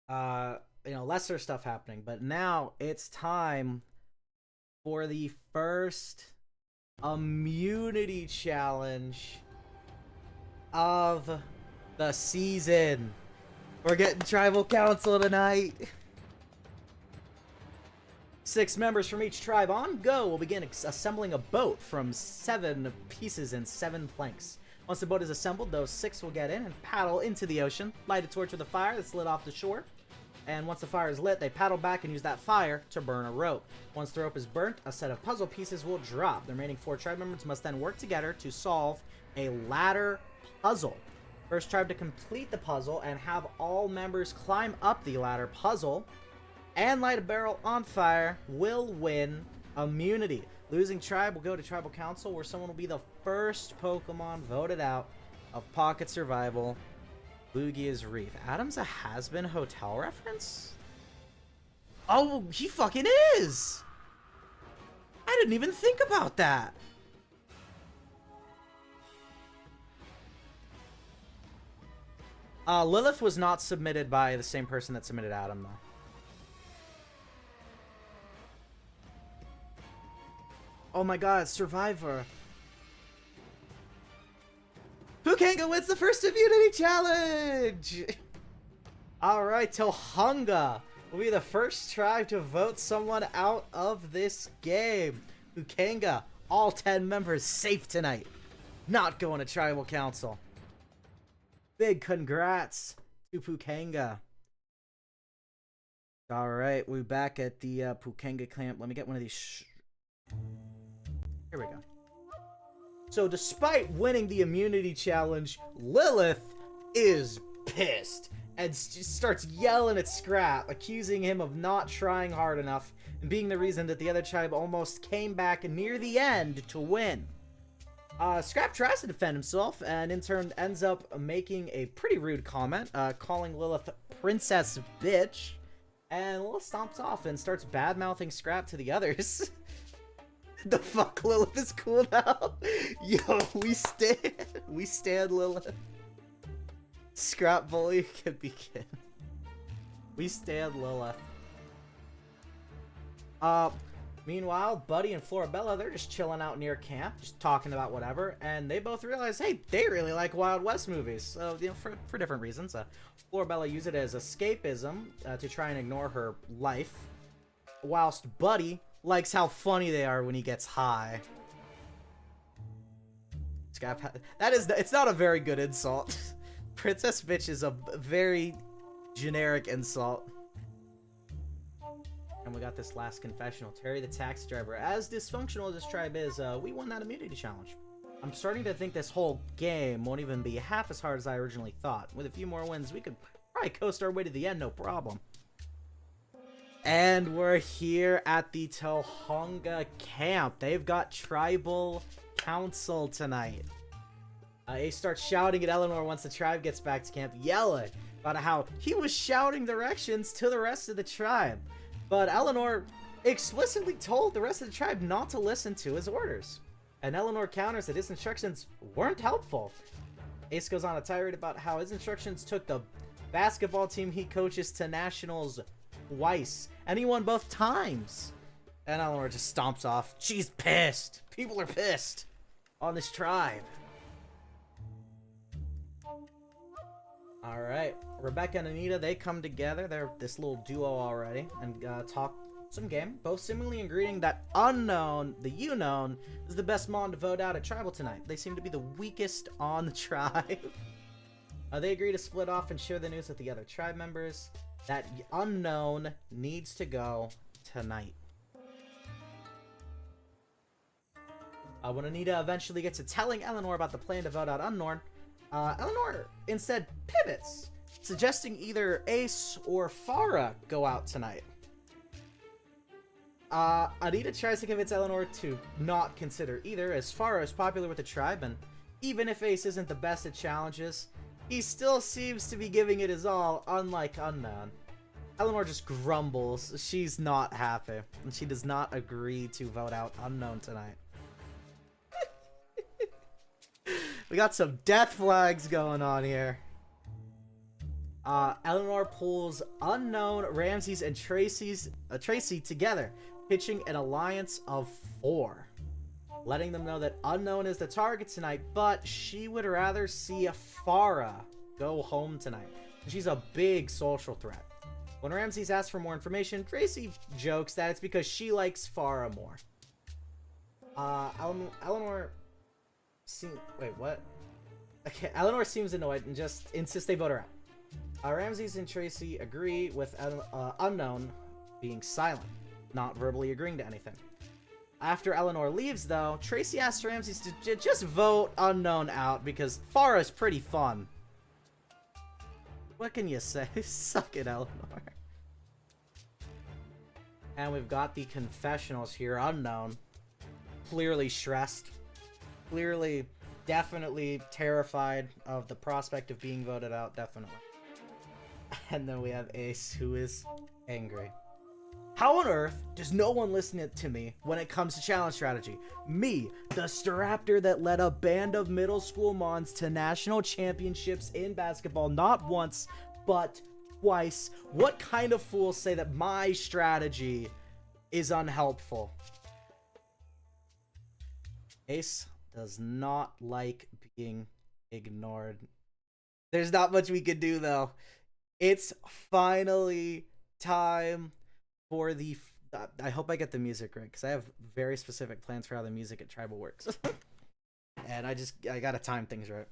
Lesser stuff happening. But now it's time for the first immunity challenge of the season. We're getting tribal council tonight. 6 members from each tribe on go will begin assembling a boat from 7 pieces and 7 planks. Once the boat is assembled, those 6 will get in and paddle into the ocean, light a torch with a fire that's lit off the shore, and once the fire is lit, they paddle back and use that fire to burn a rope. Once the rope is burnt, a set of puzzle pieces will drop. The remaining 4 tribe members must then work together to solve a ladder puzzle. First tribe to complete the puzzle and have all members climb up the ladder puzzle and light a barrel on fire will win immunity. Losing tribe will go to tribal council, where someone will be the first Pokemon voted out of Pocket Survival, Lugia's Reef. Adam's a has-been hotel reference? Oh, he fucking is! I didn't even think about that. Lilith was not submitted by the same person that submitted Adam, though. Oh my god, Survivor. Pukanga wins the first immunity challenge! Alright, Tohunga will be the first tribe to vote someone out of this game. Pukanga, all 10 members safe tonight. Not going to tribal council. Big congrats to Pukanga. Alright, we're back at the Pukanga camp. Let me get one of these. Here we go. So despite winning the immunity challenge, Lilith is pissed and just starts yelling at Scrap, accusing him of not trying hard enough and being the reason that the other tribe almost came back near the end to win. Scrap tries to defend himself and in turn ends up making a pretty rude comment, calling Lilith princess bitch, and Lilith stomps off and starts bad-mouthing Scrap to the others. The fuck, Lilith is cool now? Yo, we stand Lilith. Scrap bully can begin. We stand Lilith. Meanwhile, Buddy and Florabella, they're just chilling out near camp, just talking about whatever, and they both realize, hey, they really like Wild West movies, so, you know, for different reasons. Florabella uses it as escapism to try and ignore her life, whilst Buddy likes how funny they are when he gets high. It's not a very good insult. Princess bitch is a very generic insult. And we got this last confessional. Terry the taxi driver. As dysfunctional as this tribe is, we won that immunity challenge. I'm starting to think this whole game won't even be half as hard as I originally thought. With a few more wins, we could probably coast our way to the end, no problem. And we're here at the Tohunga camp. They've got tribal council tonight. Ace starts shouting at Eleanor once the tribe gets back to camp, yelling about how he was shouting directions to the rest of the tribe. But Eleanor explicitly told the rest of the tribe not to listen to his orders. And Eleanor counters that his instructions weren't helpful. Ace goes on a tirade about how his instructions took the basketball team he coaches to nationals twice, and he won both times. And Eleanor just stomps off. She's pissed. People are pissed on this tribe. Alright, Rebecca and Anita, they come together. They're this little duo already, and talk some game. Both seemingly agreeing that Unknown, the Unknown, is the best Mon to vote out at Tribal tonight. They seem to be the weakest on the tribe. They agree to split off and share the news with the other tribe members. That Unknown needs to go tonight. When Anita eventually gets to telling Eleanor about the plan to vote out Unknown, Eleanor instead pivots, suggesting either Ace or Farah go out tonight. Anita tries to convince Eleanor to not consider either, as Farah is popular with the tribe, and even if Ace isn't the best at challenges, he still seems to be giving it his all, unlike Unknown. Eleanor just grumbles. She's not happy, and she does not agree to vote out Unknown tonight. We got some death flags going on here. Eleanor pulls Unknown, Ramses, and Tracy together, pitching an alliance of 4. Letting them know that Unknown is the target tonight, but she would rather see Farah go home tonight. She's a big social threat. When Ramses asks for more information, Tracy jokes that it's because she likes Farah more. Eleanor... Wait, what? Okay, Eleanor seems annoyed and just insists they vote her out. Ramses and Tracy agree with Unknown being silent, not verbally agreeing to anything. After Eleanor leaves, though, Tracy asks Ramses to just vote Unknown out because Farah is pretty fun. What can you say? Suck it, Eleanor. And we've got the confessionals here. Unknown. Clearly stressed. Clearly, definitely terrified of the prospect of being voted out, definitely. And then we have Ace, who is angry. How on earth does no one listen to me when it comes to challenge strategy? Me, the Staraptor that led a band of middle school mons to national championships in basketball not once, but twice. What kind of fools say that my strategy is unhelpful? Ace does not like being ignored. There's not much we could do, though. It's finally time for the... I hope I get the music right, because I have very specific plans for how the music at Tribal works. And I gotta time things right.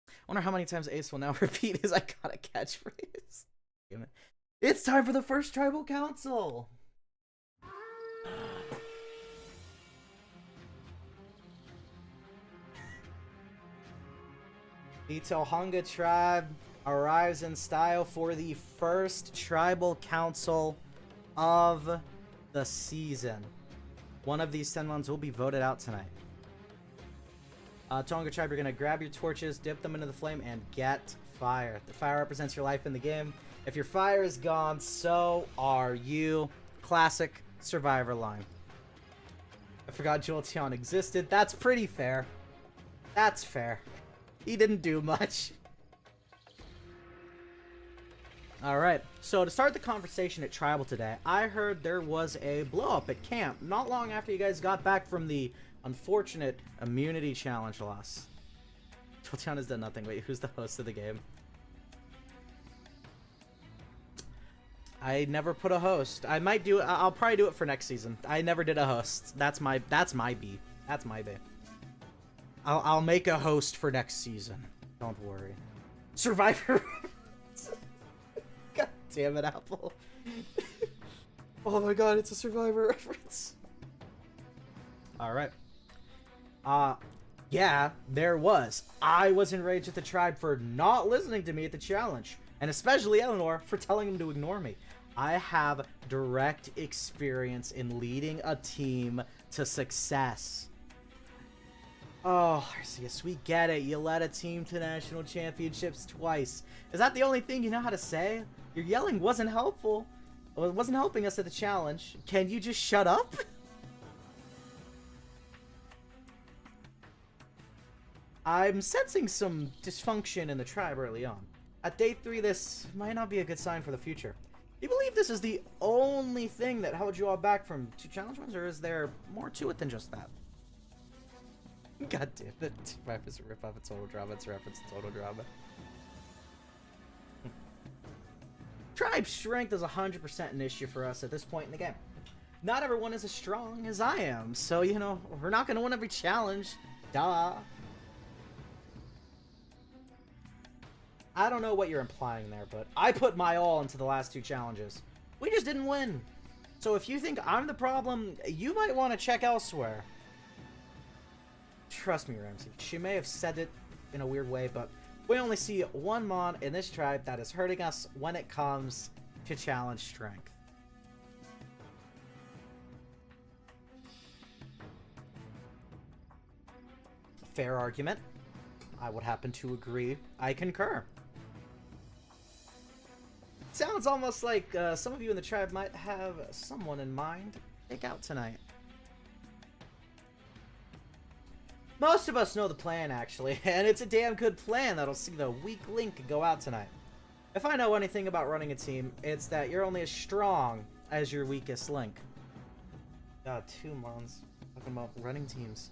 I wonder how many times Ace will now repeat his iconic catchphrase. It's time for the first Tribal Council! The Tohunga tribe arrives in style for the first Tribal Council of the season. One of these 10 ones will be voted out tonight. Tohunga tribe, you're going to grab your torches, dip them into the flame, and get fire. The fire represents your life in the game. If your fire is gone, so are you. Classic Survivor line. I forgot Jolteon existed. That's pretty fair. That's fair. He didn't do much. Alright, so to start the conversation at Tribal today, I heard there was a blow-up at camp not long after you guys got back from the unfortunate immunity challenge loss. Jolteon has done nothing. Wait, who's the host of the game? I never put a host. I might do it. I'll probably do it for next season. I never did a host. That's my B. That's my B. I'll make a host for next season. Don't worry. Survivor. God damn it, Apple. Oh my god, it's a Survivor reference. Alright. Yeah, there was. I was enraged at the tribe for not listening to me at the challenge. And especially Eleanor for telling him to ignore me. I have direct experience in leading a team to success. Oh, Arceus, we get it. You led a team to national championships twice. Is that the only thing you know how to say? Your yelling wasn't helpful. Well, it wasn't helping us at the challenge. Can you just shut up? I'm sensing some dysfunction in the tribe early on. At day 3, this might not be a good sign for the future. Do you believe this is the only thing that held you all back from 2 challenge runs, or is there more to it than just that? God damn it. T5 is a rip-off of Total Drama. It's a reference to Total Drama. Tribe strength is 100% an issue for us at this point in the game. Not everyone is as strong as I am, so, you know, we're not going to win every challenge. Duh. I don't know what you're implying there, but I put my all into the last 2 challenges. We just didn't win. So if you think I'm the problem, you might want to check elsewhere. Trust me, Ramsey. She may have said it in a weird way, but we only see one mon in this tribe that is hurting us when it comes to challenge strength. Fair argument. I would happen to agree. I concur. Sounds almost like some of you in the tribe might have someone in mind to take out tonight. Most of us know the plan, actually, and it's a damn good plan that'll see the weak link go out tonight. If I know anything about running a team, it's that you're only as strong as your weakest link. God, 2 months talking about running teams.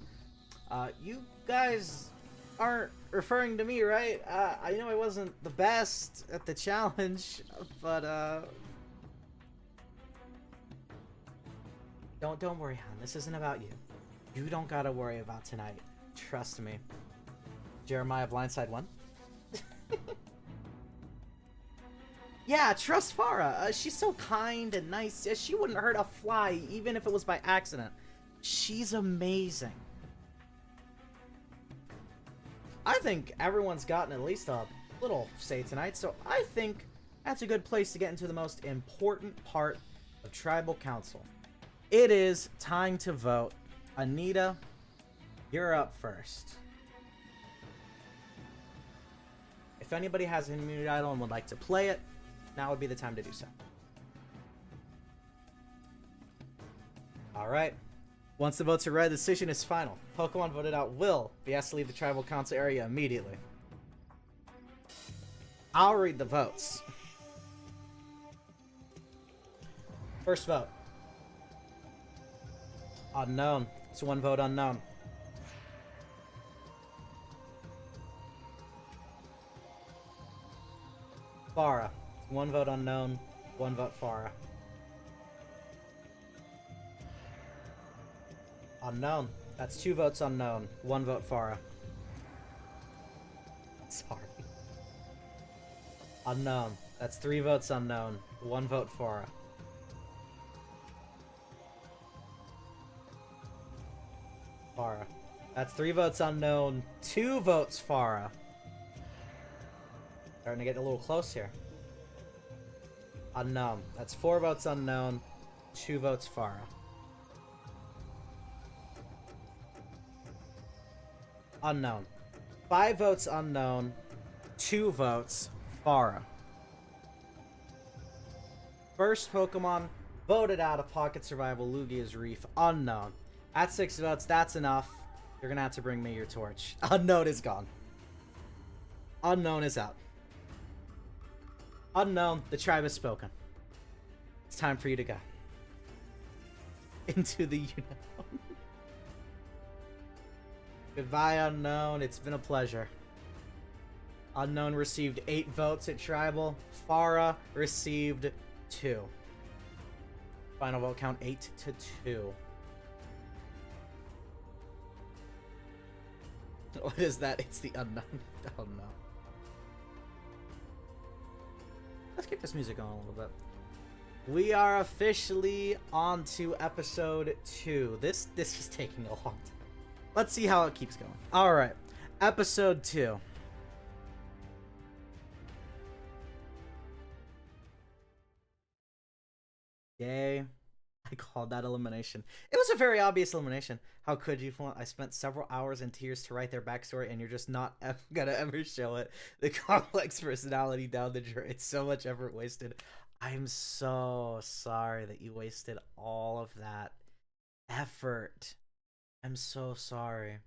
You guys aren't referring to me, right? I know I wasn't the best at the challenge, but don't worry, hon. This isn't about you. You don't gotta worry about tonight. Trust me. Jeremiah Blindside 1. Yeah, trust Farah. She's so kind and nice. She wouldn't hurt a fly, even if it was by accident. She's amazing. I think everyone's gotten at least a little say tonight, so I think that's a good place to get into the most important part of Tribal Council. It is time to vote. Anita, you're up first. If anybody has an immunity idol and would like to play it, now would be the time to do so. Alright. Once the votes are read, the decision is final. Pokemon voted out will be asked to leave the tribal council area immediately. I'll read the votes. First vote. Unknown. It's one vote unknown. Farah. One vote unknown. One vote Farah. Unknown. That's two votes unknown. One vote Farah. Sorry. Unknown. That's three votes unknown. One vote Farah. Farah. That's three votes unknown. Two votes Farah. Starting to get a little close here. Unknown. That's four votes unknown. Two votes Farah. Unknown. Five votes unknown. Two votes Farah. First Pokemon voted out of Pocket Survival, Lugia's Reef. Unknown. At 6 votes, that's enough. You're gonna have to bring me your torch. Unknown is gone. Unknown is out. Unknown, the tribe has spoken. It's time for you to go. Into the unknown. Goodbye, Unknown. It's been a pleasure. Unknown received 8 votes at Tribal. Farah received 2. Final vote count 8-2. What is that? It's the Unknown. Oh no. Let's keep this music on a little bit. We are officially on to episode 2. This is taking a long time. Let's see how it keeps going. Alright. Episode 2. Yay. I called that elimination. It was a very obvious elimination. How could you? I spent several hours in tears to write their backstory, and you're just not gonna ever show it. The complex personality down the drain. It's so much effort wasted. I'm so sorry that you wasted all of that effort. I'm so sorry.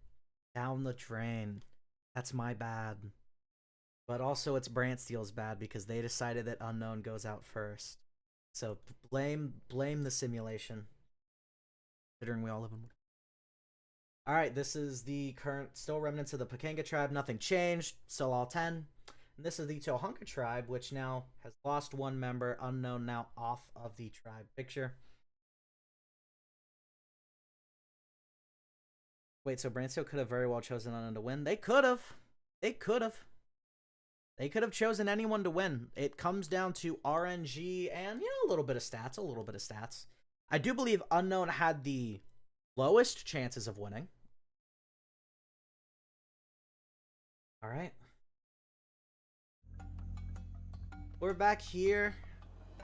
Down the drain. That's my bad. But also it's Brantsteele's bad because they decided that Unknown goes out first. So blame the simulation. Considering we all live in. Alright, this is the current still remnants of the Pakanga tribe. Nothing changed. Still all 10. And this is the Tohunka tribe, which now has lost one member. Unknown now off of the tribe picture. Wait, so Brantsteele could have very well chosen Unknown to win. They could have. They could have. They could have chosen anyone to win. It comes down to RNG and, you know, a little bit of stats. A little bit of stats. I do believe Unknown had the lowest chances of winning. Alright. We're back here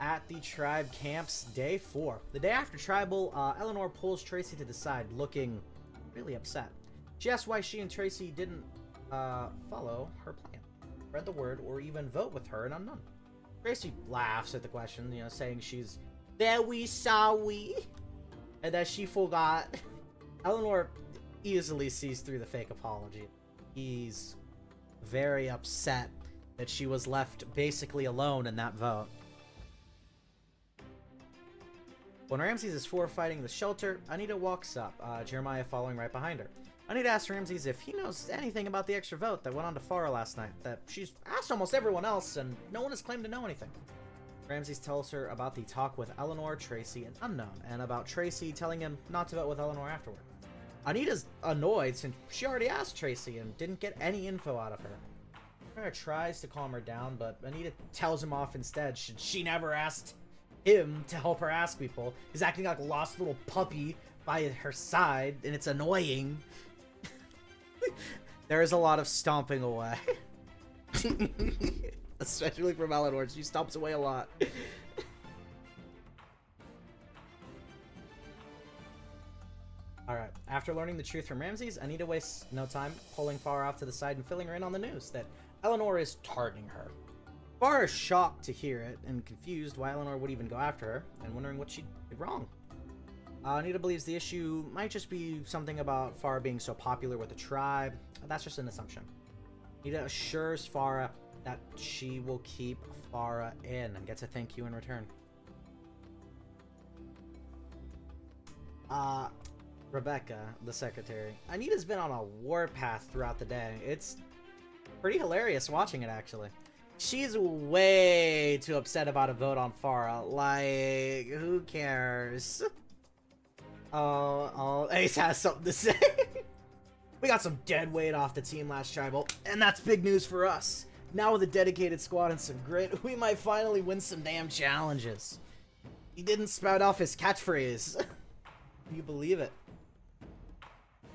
at the tribe camps, day 4. The day after tribal, Eleanor pulls Tracy to the side, looking really upset. She asks why she and Tracy didn't follow her plan, spread the word, or even vote with her and Unknown. Tracy laughs at the question, you know, saying she's very sorry and that she forgot. Eleanor easily sees through the fake apology. He's very upset that she was left basically alone in that vote. When Ramses is fighting the shelter, Anita walks up, Jeremiah following right behind her. Anita asks Ramses if he knows anything about the extra vote that went on to Farah last night, that she's asked almost everyone else and no one has claimed to know anything. Ramses tells her about the talk with Eleanor, Tracy, and Unknown, and about Tracy telling him not to vote with Eleanor afterward. Anita's annoyed since she already asked Tracy and didn't get any info out of her. Farah tries to calm her down, but Anita tells him off instead. She never asked him to help her ask people. He's acting like a lost little puppy by her side, and it's annoying. There is a lot of stomping away. Especially from Eleanor. She stomps away a lot. Alright, after learning the truth from Ramses, Anita wastes no time pulling Farah off to the side and filling her in on the news that Eleanor is targeting her. Farah is shocked to hear it and confused why Eleanor would even go after her and wondering what she did wrong. Anita believes the issue might just be something about Farah being so popular with the tribe. That's just an assumption. Anita assures Farah that she will keep Farah in and gets a thank you in return. Rebecca, the secretary. Anita's been on a warpath throughout the day. It's pretty hilarious watching it, actually. She's way too upset about a vote on Farah. Like, who cares? Oh, Ace has something to say. We got some dead weight off the team last tribal, and that's big news for us. Now with a dedicated squad and some grit, we might finally win some damn challenges. He didn't spout off his catchphrase. Can you believe it?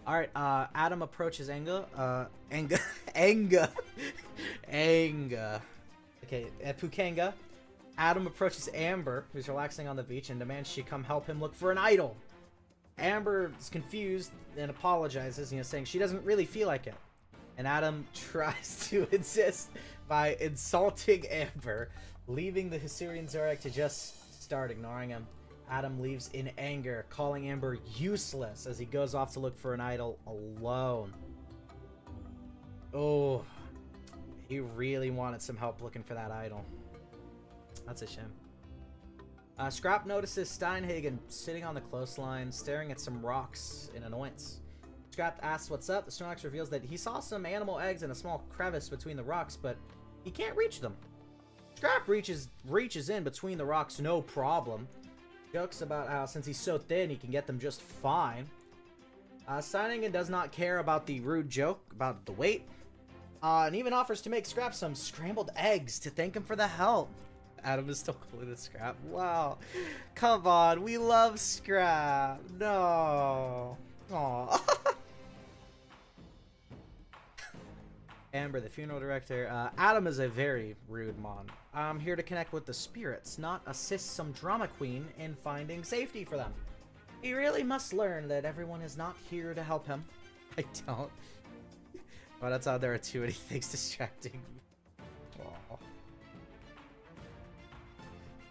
Alright, Adam approaches Anga. Anga. Okay, at Pukanga, Adam approaches Amber, who's relaxing on the beach, and demands she come help him look for an idol. Amber is confused and apologizes, saying she doesn't really feel like it. And Adam tries to insist by insulting Amber, leaving the Hyserian Zorak to just start ignoring him. Adam leaves in anger, calling Amber useless as he goes off to look for an idol alone. Oh, he really wanted some help looking for that idol. That's a shame. Scrap notices Steinhagen sitting on the coastline, staring at some rocks in annoyance. Scrap asks what's up. The Snorlax reveals that he saw some animal eggs in a small crevice between the rocks, but he can't reach them. Scrap reaches in between the rocks, no problem. Jokes about how since he's so thin, he can get them just fine. Steinhagen does not care about the rude joke about the weight, and even offers to make Scrap some scrambled eggs to thank him for the help. Adam is still calling it Scrap. Wow. Come on. We love Scrap. No. Aww. Amber, the funeral director. Adam is a very rude mon. I'm here to connect with the spirits, not assist some drama queen in finding safety for them. He really must learn that everyone is not here to help him. I don't. But that's how there are too many things distracting me. Aww.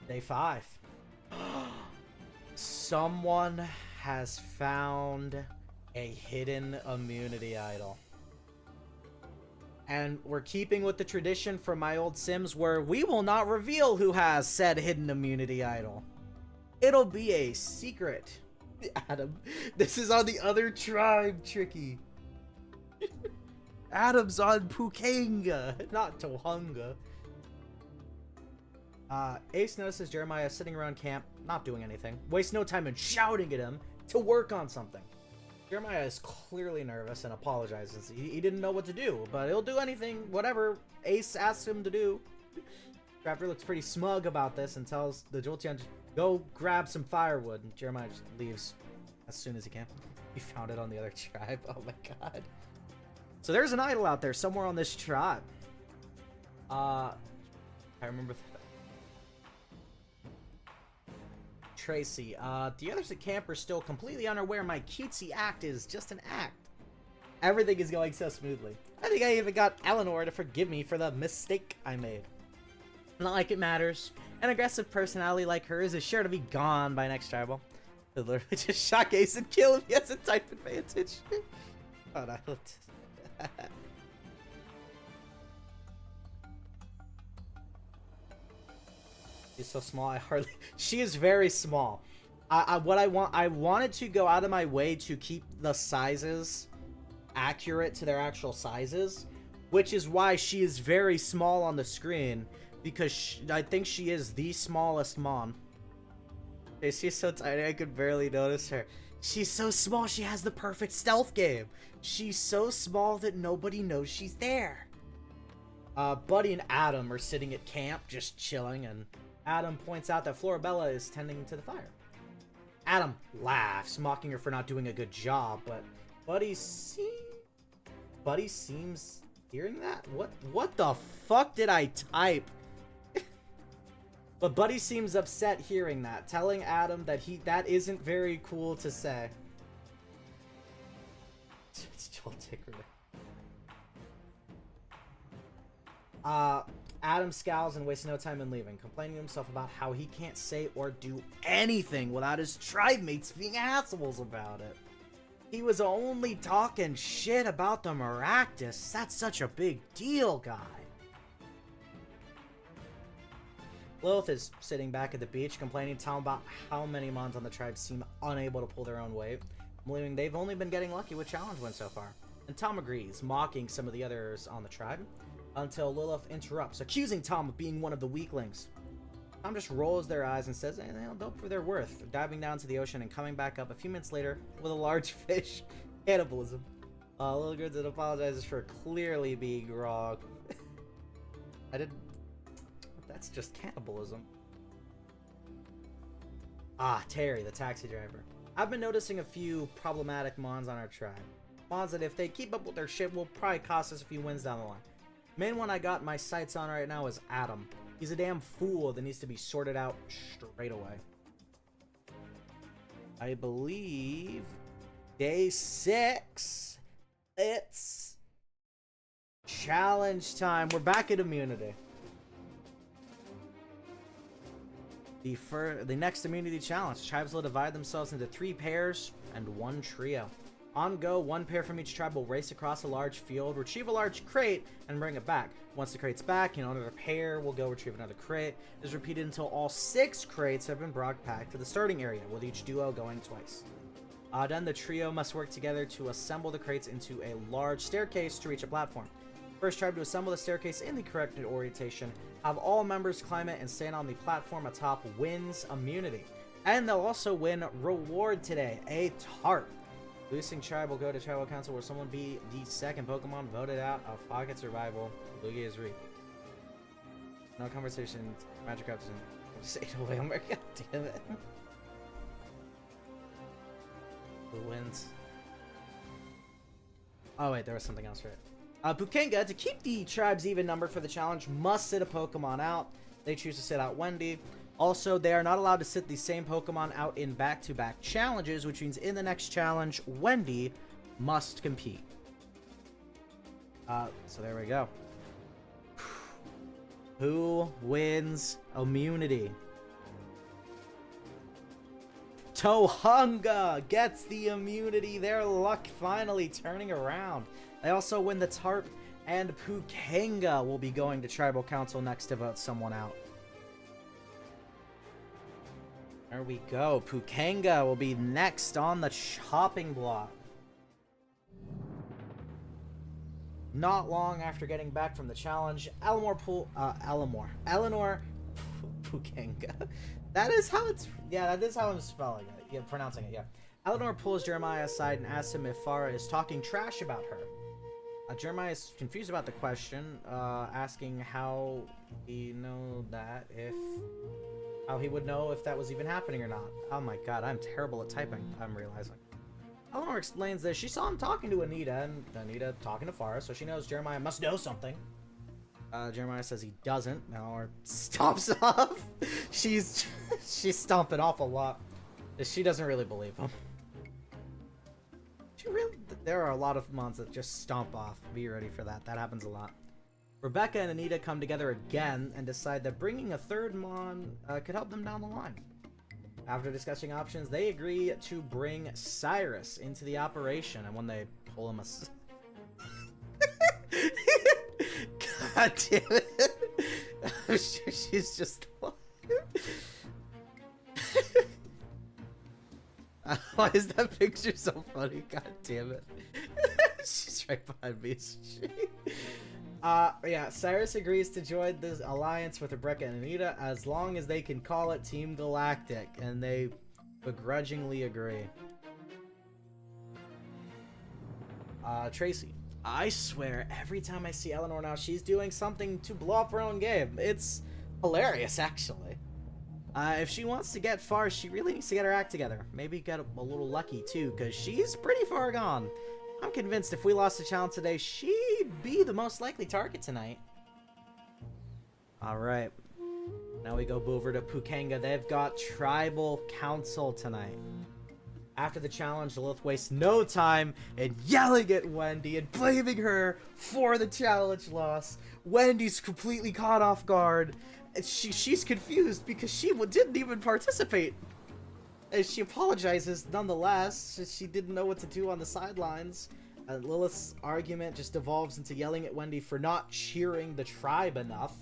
Day 5. Someone has found a hidden immunity idol. And we're keeping with the tradition from my old Sims where we will not reveal who has said hidden immunity idol. It'll be a secret. Adam, this is on the other tribe, Tricky. Adam's on Pukanga, not Tohunga. Ace notices Jeremiah sitting around camp, not doing anything. Wastes no time in shouting at him to work on something. Jeremiah is clearly nervous and apologizes. He didn't know what to do, but he'll do anything, whatever Ace asks him to do. Raptor looks pretty smug about this and tells the Jolteon to go grab some firewood. And Jeremiah just leaves as soon as he can. He found it on the other tribe. Oh my god. So there's an idol out there somewhere on this tribe. I remember Tracy. The others at camp are still completely unaware my cutesy act is just an act. Everything is going so smoothly. I think I even got Eleanor to forgive me for the mistake I made. Not like it matters. An aggressive personality like hers is sure to be gone by next tribal. He'll literally just shock Ace and kill him. He has a type advantage. Oh no. She's so small. I hardly. She is very small. I wanted to go out of my way to keep the sizes accurate to their actual sizes, which is why she is very small on the screen, because I think she is the smallest mon. Okay, she's so tiny I could barely notice her. She's so small, she has the perfect stealth game. She's so small that nobody knows she's there. Buddy and Adam are sitting at camp, just chilling, and Adam points out that Florabella is tending to the fire. Adam laughs, mocking her for not doing a good job, but Buddy seems hearing that? What the fuck did I type? But Buddy seems upset hearing that, telling Adam that that isn't very cool to say. It's Joel Ticker. Adam scowls and wastes no time in leaving, complaining to himself about how he can't say or do anything without his tribe mates being assholes about it. He was only talking shit about the Maractus. That's such a big deal, guy. Lilith is sitting back at the beach, complaining to Tom about how many Mons on the tribe seem unable to pull their own weight, believing they've only been getting lucky with challenge wins so far. And Tom agrees, mocking some of the others on the tribe, until Lilith interrupts, accusing Tom of being one of the weaklings. Tom just rolls their eyes and says, they'll prove their worth, diving down to the ocean and coming back up a few minutes later with a large fish. Cannibalism. Little Grizzard apologizes for clearly being wrong. That's just cannibalism. Terry, the taxi driver. I've been noticing a few problematic Mons on our tribe. Mons that if they keep up with their shit will probably cost us a few wins down the line. Main one I got my sights on right now is Adam. He's a damn fool that needs to be sorted out straight away. I believe day 6. It's challenge time. We're back at immunity. The next immunity challenge. Tribes will divide themselves into 3 pairs and 1 trio. On go, 1 pair from each tribe will race across a large field, retrieve a large crate, and bring it back. Once the crate's back, another pair will go retrieve another crate. This is repeated until all 6 crates have been brought back to the starting area, with each duo going twice. Then the trio must work together to assemble the crates into a large staircase to reach a platform. First tribe to assemble the staircase in the correct orientation, have all members climb it and stand on the platform atop wins immunity. And they'll also win reward today, a tarp. Losing tribe will go to tribal council where someone be the second Pokemon voted out of Pocket Survival, Lugia's Reef. No conversations, Magic Up say to win. God damn it. Who wins? Oh wait, there was something else, right? Pukenga, to keep the tribes even numbered for the challenge, must sit a Pokemon out. They choose to sit out Wendy. Also, they are not allowed to sit the same Pokemon out in back-to-back challenges, which means in the next challenge, Wendy must compete. So there we go. Who wins immunity? Tohunga gets the immunity. Their luck finally turning around. They also win the tarp, and Pukenga will be going to Tribal Council next to vote someone out. There we go. Pukenga will be next on the chopping block. Not long after getting back from the challenge, Eleanor Pukenga. That is how it's, yeah, that is how I'm spelling it. Yeah, pronouncing it, yeah. Eleanor pulls Jeremiah aside and asks him if Farah is talking trash about her. Jeremiah is confused about the question, asking how he know that how he would know if that was even happening or not. Oh my god, I'm terrible at typing, I'm realizing. Eleanor explains that she saw him talking to Anita, and Anita talking to Farah, so she knows Jeremiah must know something. Jeremiah says he doesn't, or stomps off. She's stomping off a lot. She doesn't really believe him. There are a lot of Mons that just stomp off. Be ready for that. That happens a lot. Rebecca and Anita come together again and decide that bringing a third Mon could help them down the line. After discussing options, they agree to bring Cyrus into the operation, and when they pull him God damn it. I'm sure she's just why is that picture so funny? God damn it. She's right behind me, isn't she? Yeah, Cyrus agrees to join this alliance with Rebecca and Anita as long as they can call it Team Galactic, and they begrudgingly agree. Tracy. I swear, every time I see Eleanor now, she's doing something to blow up her own game. It's hilarious, actually. If she wants to get far, she really needs to get her act together. Maybe get a little lucky, too, because she's pretty far gone. I'm convinced if we lost the challenge today, she'd be the most likely target tonight. Alright. Now we go over to Pukenga. They've got Tribal Council tonight. After the challenge, Lilith wastes no time in yelling at Wendy and blaming her for the challenge loss. Wendy's completely caught off guard. And she's confused because she didn't even participate. And she apologizes nonetheless. She didn't know what to do on the sidelines. And Lilith's argument just devolves into yelling at Wendy for not cheering the tribe enough.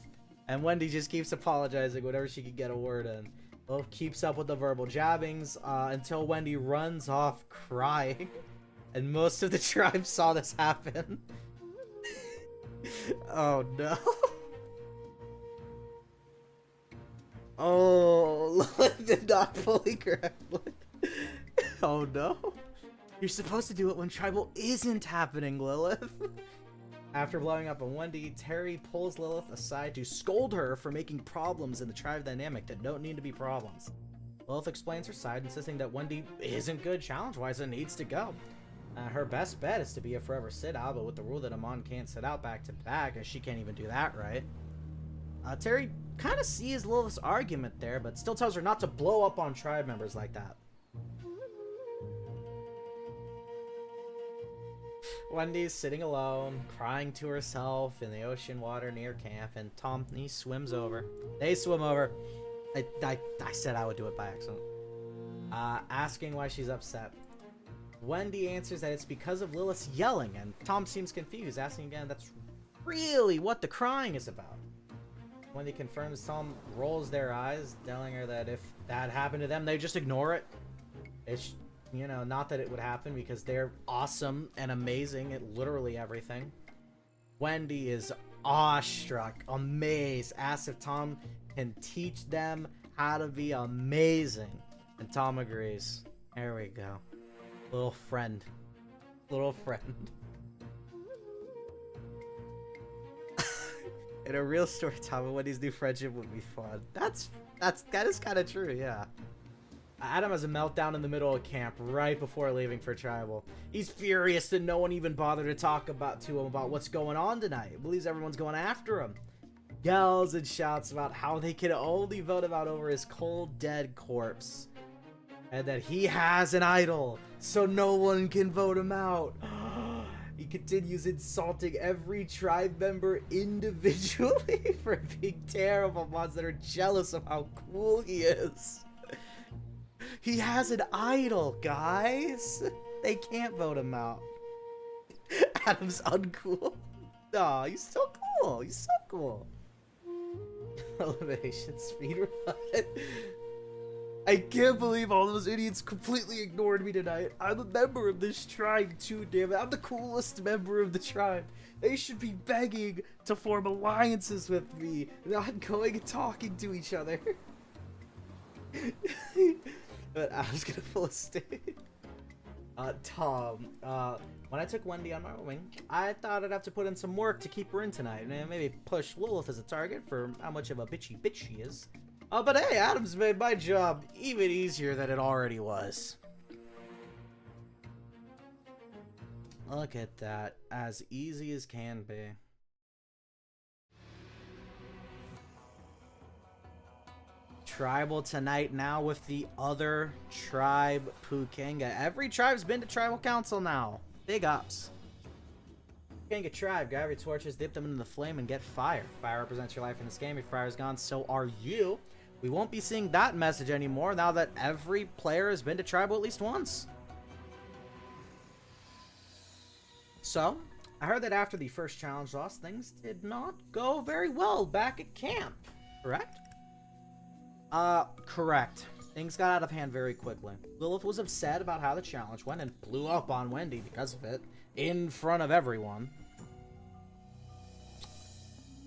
And Wendy just keeps apologizing whenever she can get a word in. Lilith keeps up with the verbal jabbings until Wendy runs off crying. And most of the tribe saw this happen. Oh no. Oh, Lilith did not fully correctly. Oh no. You're supposed to do it when tribal isn't happening, Lilith. After blowing up on Wendy, Terry pulls Lilith aside to scold her for making problems in the tribe dynamic that don't need to be problems. Lilith explains her side, insisting that Wendy isn't good challenge-wise and needs to go. Her best bet is to be a forever sit-out, but with the rule that Amon can't sit out back-to-back, and she can't even do that right. Terry kind of sees Lilith's argument there, but still tells her not to blow up on tribe members like that. Wendy's sitting alone, crying to herself in the ocean water near camp, and Tom, he swims over. They swim over. I said I would do it by accident. Asking why she's upset. Wendy answers that it's because of Lilith's yelling, and Tom seems confused, asking again that's really what the crying is about. Wendy confirms. Tom rolls their eyes, telling her that if that happened to them, they just ignore it. It's, you know, not that it would happen because they're awesome and amazing at literally everything. Wendy is awestruck, amazed, asks if Tom can teach them how to be amazing. And Tom agrees. There we go. Little friend. Little friend. In a real story, Tom and Wendy's new friendship would be fun. That is kind of true, yeah. Adam has a meltdown in the middle of camp right before leaving for tribal. He's furious that no one even bothered to talk to him about what's going on tonight. He believes everyone's going after him. Yells and shouts about how they can only vote him out over his cold, dead corpse. And that he has an idol, so no one can vote him out. He continues insulting every tribe member individually for being terrible ones that are jealous of how cool he is. He has an idol, guys. They can't vote him out. Adam's uncool. No, he's still cool. He's so cool. Elimination speedrun. I can't believe all those idiots completely ignored me tonight. I'm a member of this tribe too, damn it. I'm the coolest member of the tribe. They should be begging to form alliances with me, not going and talking to each other. But I was gonna pull a stick. Tom, when I took Wendy on my wing, I thought I'd have to put in some work to keep her in tonight, and maybe push Lilith as a target for how much of a bitchy bitch she is. But hey, Adam's made my job even easier than it already was. Look at that. As easy as can be. Tribal tonight now with the other tribe, Pukanga. Every tribe's been to tribal council now. Big ups. Pukanga tribe, grab your torches, dip them into the flame, and get fire. Fire represents your life in this game. If fire is gone, so are you. We won't be seeing that message anymore now that every player has been to tribal at least once. So, I heard that after the first challenge loss, things did not go very well back at camp. Correct? Correct. Things got out of hand very quickly. Lilith was upset about how the challenge went and blew up on Wendy because of it, in front of everyone.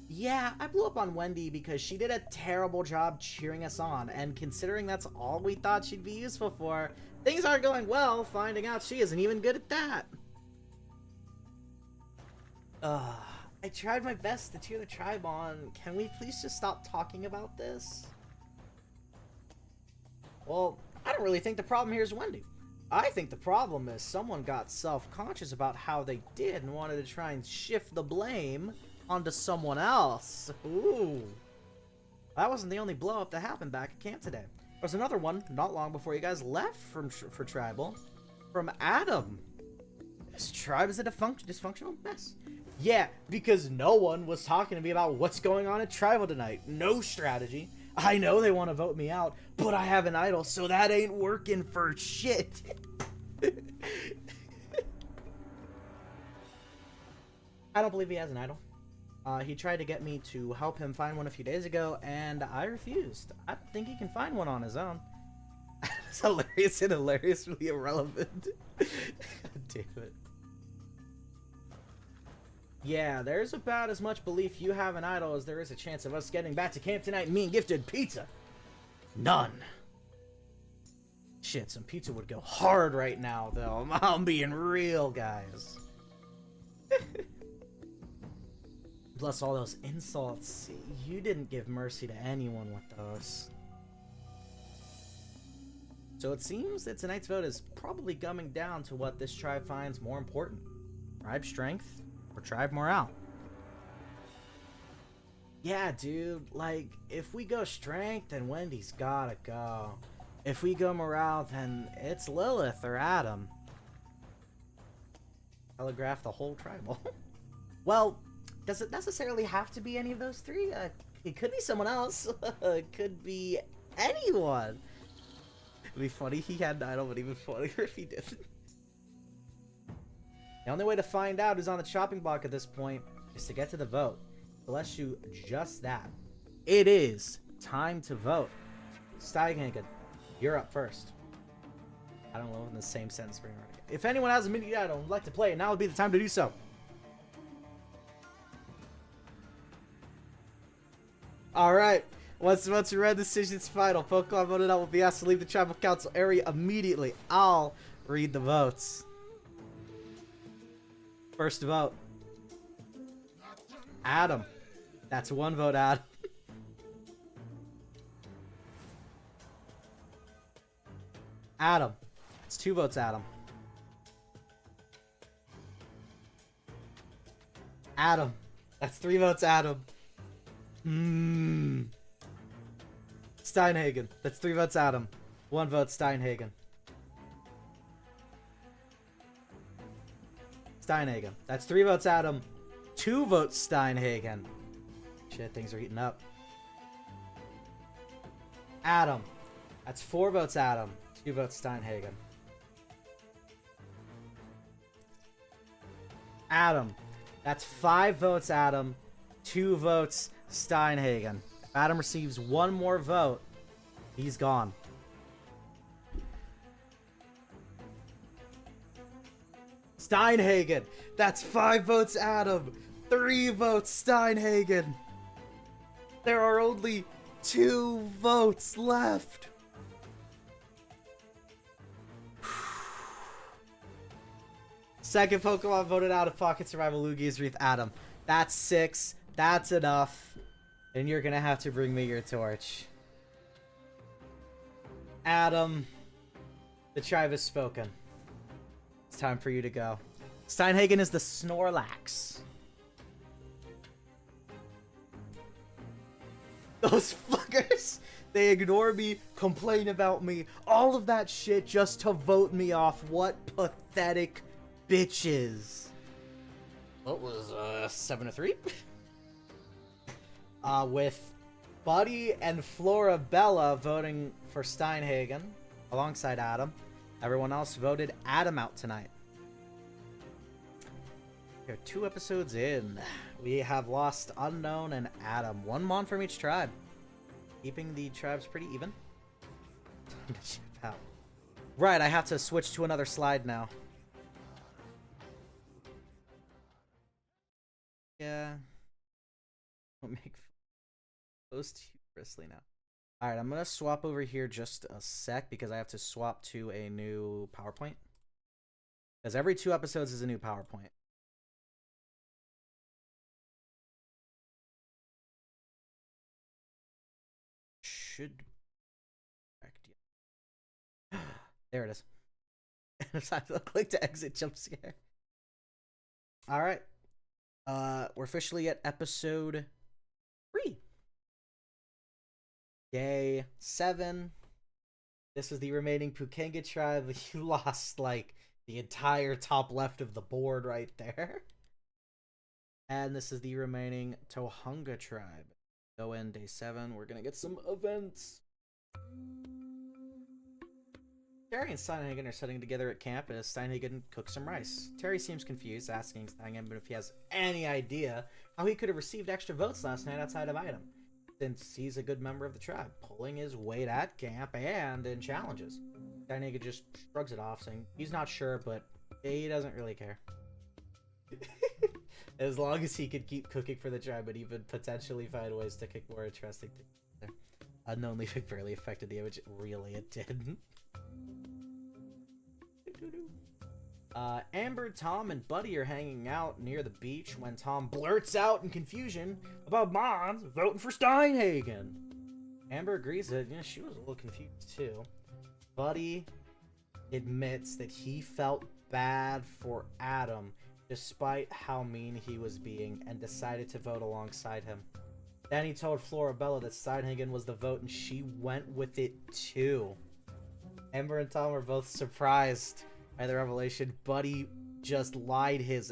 Yeah, I blew up on Wendy because she did a terrible job cheering us on, and considering that's all we thought she'd be useful for, things aren't going well, finding out she isn't even good at that. I tried my best to cheer the tribe on. Can we please just stop talking about this? Well, I don't really think the problem here is Wendy. I think the problem is someone got self-conscious about how they did and wanted to try and shift the blame onto someone else. Ooh. That wasn't the only blow-up that happened back at camp today. was another one not long before you guys left for tribal, from Adam. This tribe is a dysfunctional mess. Yeah, because no one was talking to me about what's going on at tribal tonight. No strategy. I know they want to vote me out, but I have an idol, so that ain't working for shit. I don't believe he has an idol. He tried to get me to help him find one a few days ago, and I refused. I don't think he can find one on his own. It's hilarious and hilariously irrelevant. God damn it. Yeah, there's about as much belief you have an idol as there is a chance of us getting back to camp tonight and me and Gifted pizza. None. Shit, some pizza would go hard right now, though. I'm being real, guys. Plus all those insults. You didn't give mercy to anyone with those. So it seems that tonight's vote is probably coming down to what this tribe finds more important. Tribe strength or tribe morale. Yeah, dude, like, if we go strength, then Wendy's gotta go. If we go morale, then it's Lilith or Adam. Telegraph the whole tribal. Well, does it necessarily have to be any of those three? It could be someone else. It could be anyone. It'd be funny he had an idol, but even funnier if he didn't. The only way to find out who's on the chopping block at this point is to get to the vote. Bless you, just that. It is time to vote. Steigenhagen, you're up first. I don't know in the same sentence. If anyone has a mini idol and would like to play, now would be the time to do so. Alright, once your red decision's final, Pokemon voted out will be asked to leave the tribal council area immediately. I'll read the votes. First vote. Adam. That's one vote, Adam. Adam. That's two votes, Adam. Adam. That's three votes, Adam. Steinhagen. That's three votes, Adam. One vote, Steinhagen. Steinhagen. That's three votes, Adam. Two votes, Steinhagen. Shit, things are heating up. Adam. That's four votes, Adam. Two votes, Steinhagen. Adam. That's five votes, Adam. Two votes, Steinhagen. If Adam receives one more vote, he's gone. Steinhagen. That's five votes, Adam. Three votes, Steinhagen. There are only two votes left. Second Pokemon voted out of Pocket Survival Lugia's Wreath, Adam. That's six. That's enough. And you're gonna have to bring me your torch. Adam, the tribe has spoken. It's time for you to go. Steinhagen is the Snorlax. Those fuckers, they ignore me, complain about me, all of that shit just to vote me off. What pathetic bitches. What was 7-3? With Buddy and Florabella voting for Steinhagen alongside Adam. Everyone else voted Adam out tonight. We're 2 episodes in. We have lost Unknown and Adam. One mon from each tribe. Keeping the tribes pretty even. Right, I have to switch to another slide now. Yeah. Don't make close too bristly now. Alright, I'm gonna swap over here just a sec because I have to swap to a new PowerPoint. Because every 2 episodes is a new PowerPoint. Should there it is. It's time to click to exit jump scare. Alright. We're officially at episode 3. Day 7. This is the remaining Pukenga tribe. You lost, like, the entire top left of the board right there. And this is the remaining Tohunga tribe. Go in day 7. We're gonna get some events. Terry and Steinhagen are sitting together at camp as Steinhagen cooks some rice. Terry seems confused, asking Steinhagen if he has any idea how he could have received extra votes last night outside of Item, since he's a good member of the tribe, pulling his weight at camp and in challenges. Steinhagen just shrugs it off, saying he's not sure, but he doesn't really care. As long as he could keep cooking for the tribe and even potentially find ways to cook more interesting things. Unknown leaving barely affected the image. Really, it didn't. Amber, Tom, and Buddy are hanging out near the beach when Tom blurts out in confusion about Mons voting for Steinhagen. Amber agrees that she was a little confused too. Buddy admits that he felt bad for Adam despite how mean he was being and decided to vote alongside him. Then he told Florabella that Steinhagen was the vote and she went with it too. Amber and Tom were both surprised by the revelation. Buddy just lied his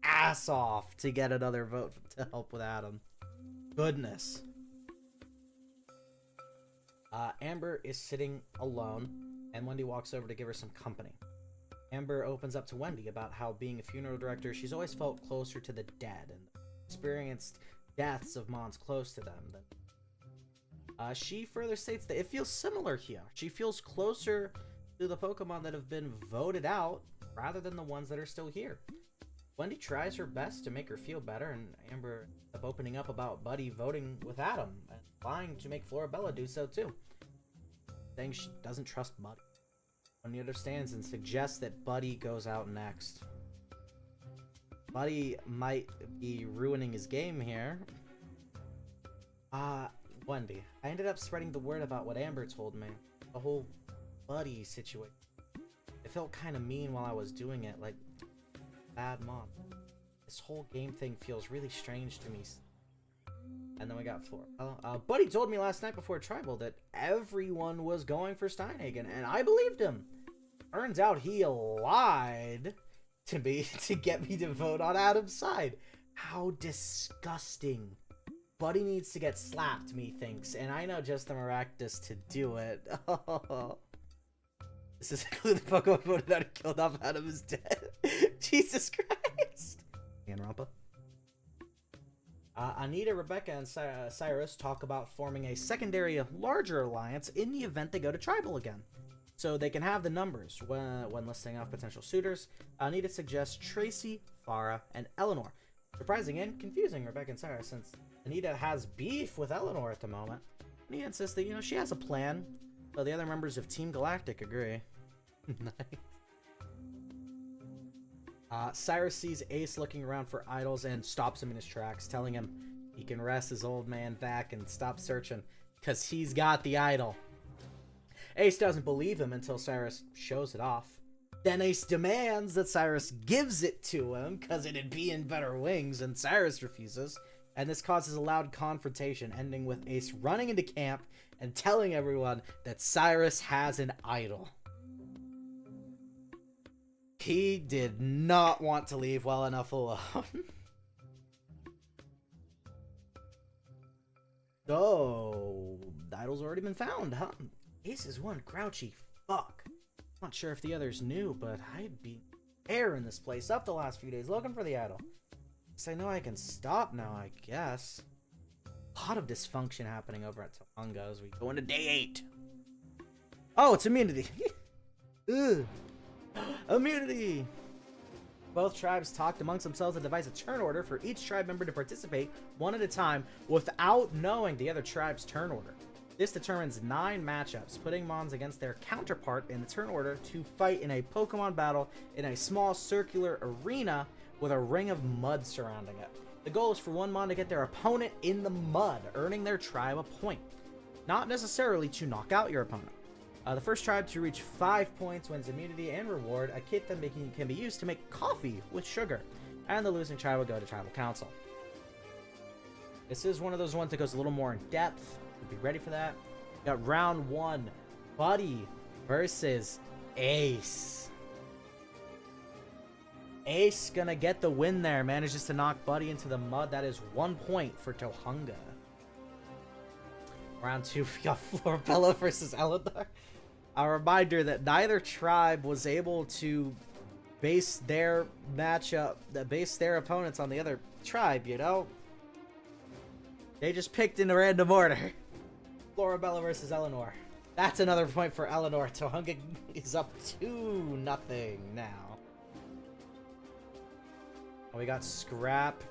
ass off to get another vote to help with Adam. Goodness. Amber is sitting alone, and Wendy walks over to give her some company. Amber opens up to Wendy about how, being a funeral director, she's always felt closer to the dead and experienced deaths of Mons close to them. She further states that it feels similar here. She feels closer to the Pokemon that have been voted out rather than the ones that are still here. Wendy tries her best to make her feel better, and Amber ends up opening up about Buddy voting with Adam and trying to make Florabella do so too, saying she doesn't trust Buddy. Wendy understands and suggests that Buddy goes out next. Buddy might be ruining his game here. Wendy, I ended up spreading the word about what Amber told me. The whole Buddy situation. It felt kind of mean while I was doing it, like bad mom. This whole game thing feels really strange to me. And then we got Flora. Buddy told me last night before Tribal that everyone was going for Steinhagen, and I believed him. Turns out he lied to me to get me to vote on Adam's side. How disgusting. Buddy needs to get slapped, methinks, and I know just the Maractus to do it. This is clearly the Pokemon voted out and killed off Adam is dead. Jesus Christ. And Rampa. Anita, Rebecca, and Cyrus talk about forming a secondary, larger alliance in the event they go to Tribal again, so they can have the numbers when listing off potential suitors. Anita suggests Tracy, Farah, and Eleanor. Surprising and confusing Rebecca and Cyrus, since Anita has beef with Eleanor at the moment. Anita insists that, she has a plan, so the other members of Team Galactic agree. Nice. Cyrus sees Ace looking around for idols and stops him in his tracks, telling him he can rest his old man back and stop searching, because he's got the idol. Ace doesn't believe him until Cyrus shows it off. Then Ace demands that Cyrus gives it to him, because it'd be in better wings, and Cyrus refuses, and this causes a loud confrontation, ending with Ace running into camp and telling everyone that Cyrus has an idol. He did not want to leave well enough alone. So, the idol's already been found, huh? Ace is one grouchy fuck. Not sure if the others knew, but I'd be tearing this place up the last few days looking for the idol. So I know I can stop now, I guess. A lot of dysfunction happening over at Tohunga as we go into day 8. Oh, it's immunity. Ugh. Immunity! Both tribes talked amongst themselves to devise a turn order for each tribe member to participate one at a time without knowing the other tribe's turn order. This determines 9 matchups, putting Mons against their counterpart in the turn order to fight in a Pokemon battle in a small circular arena with a ring of mud surrounding it. The goal is for one Mon to get their opponent in the mud, earning their tribe a point. Not necessarily to knock out your opponent. The first tribe to reach 5 points wins immunity and reward, a kit that can be used to make coffee with sugar. And the losing tribe will go to Tribal Council. This is one of those ones that goes a little more in depth. Be ready for that. Got round 1. Buddy versus Ace. Ace gonna get the win there. Manages to knock Buddy into the mud. That is 1 point for Tohunga. Round 2, we got Florabella versus Eleanor. A reminder that neither tribe was able to base their matchup, base their opponents on the other tribe, you know? They just picked in a random order. Florabella versus Eleanor. That's another point for Eleanor. Tohunga is up 2-0 now. We got Scrap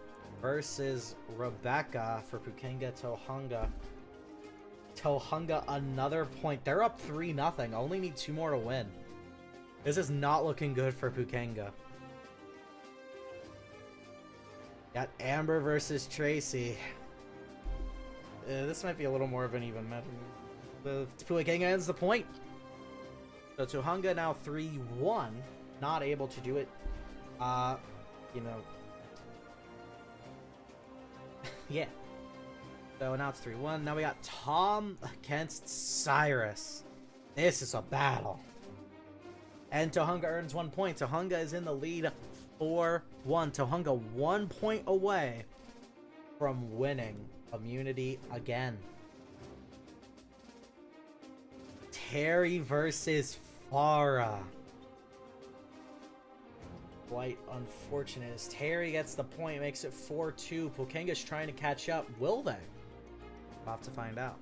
versus Rebecca for Pukenga Tohunga. Tohunga another point. They're up 3-0. Only need 2 more to win. This is not looking good for Pukenga. Got Amber versus Tracy. This might be a little more of an even match. The Pukenga ends the point. So Tohunga now 3-1. Not able to do it. You know. Yeah. So now it's 3-1. Now we got Tom against Cyrus. This is a battle. And Tohunga earns 1 point. Tohunga is in the lead 4-1. Tohunga 1 point away from winning immunity again. Terry versus Farah. Quite unfortunate as Terry gets the point, makes it 4-2. Pukenga's trying to catch up. Will they? We'll have to find out.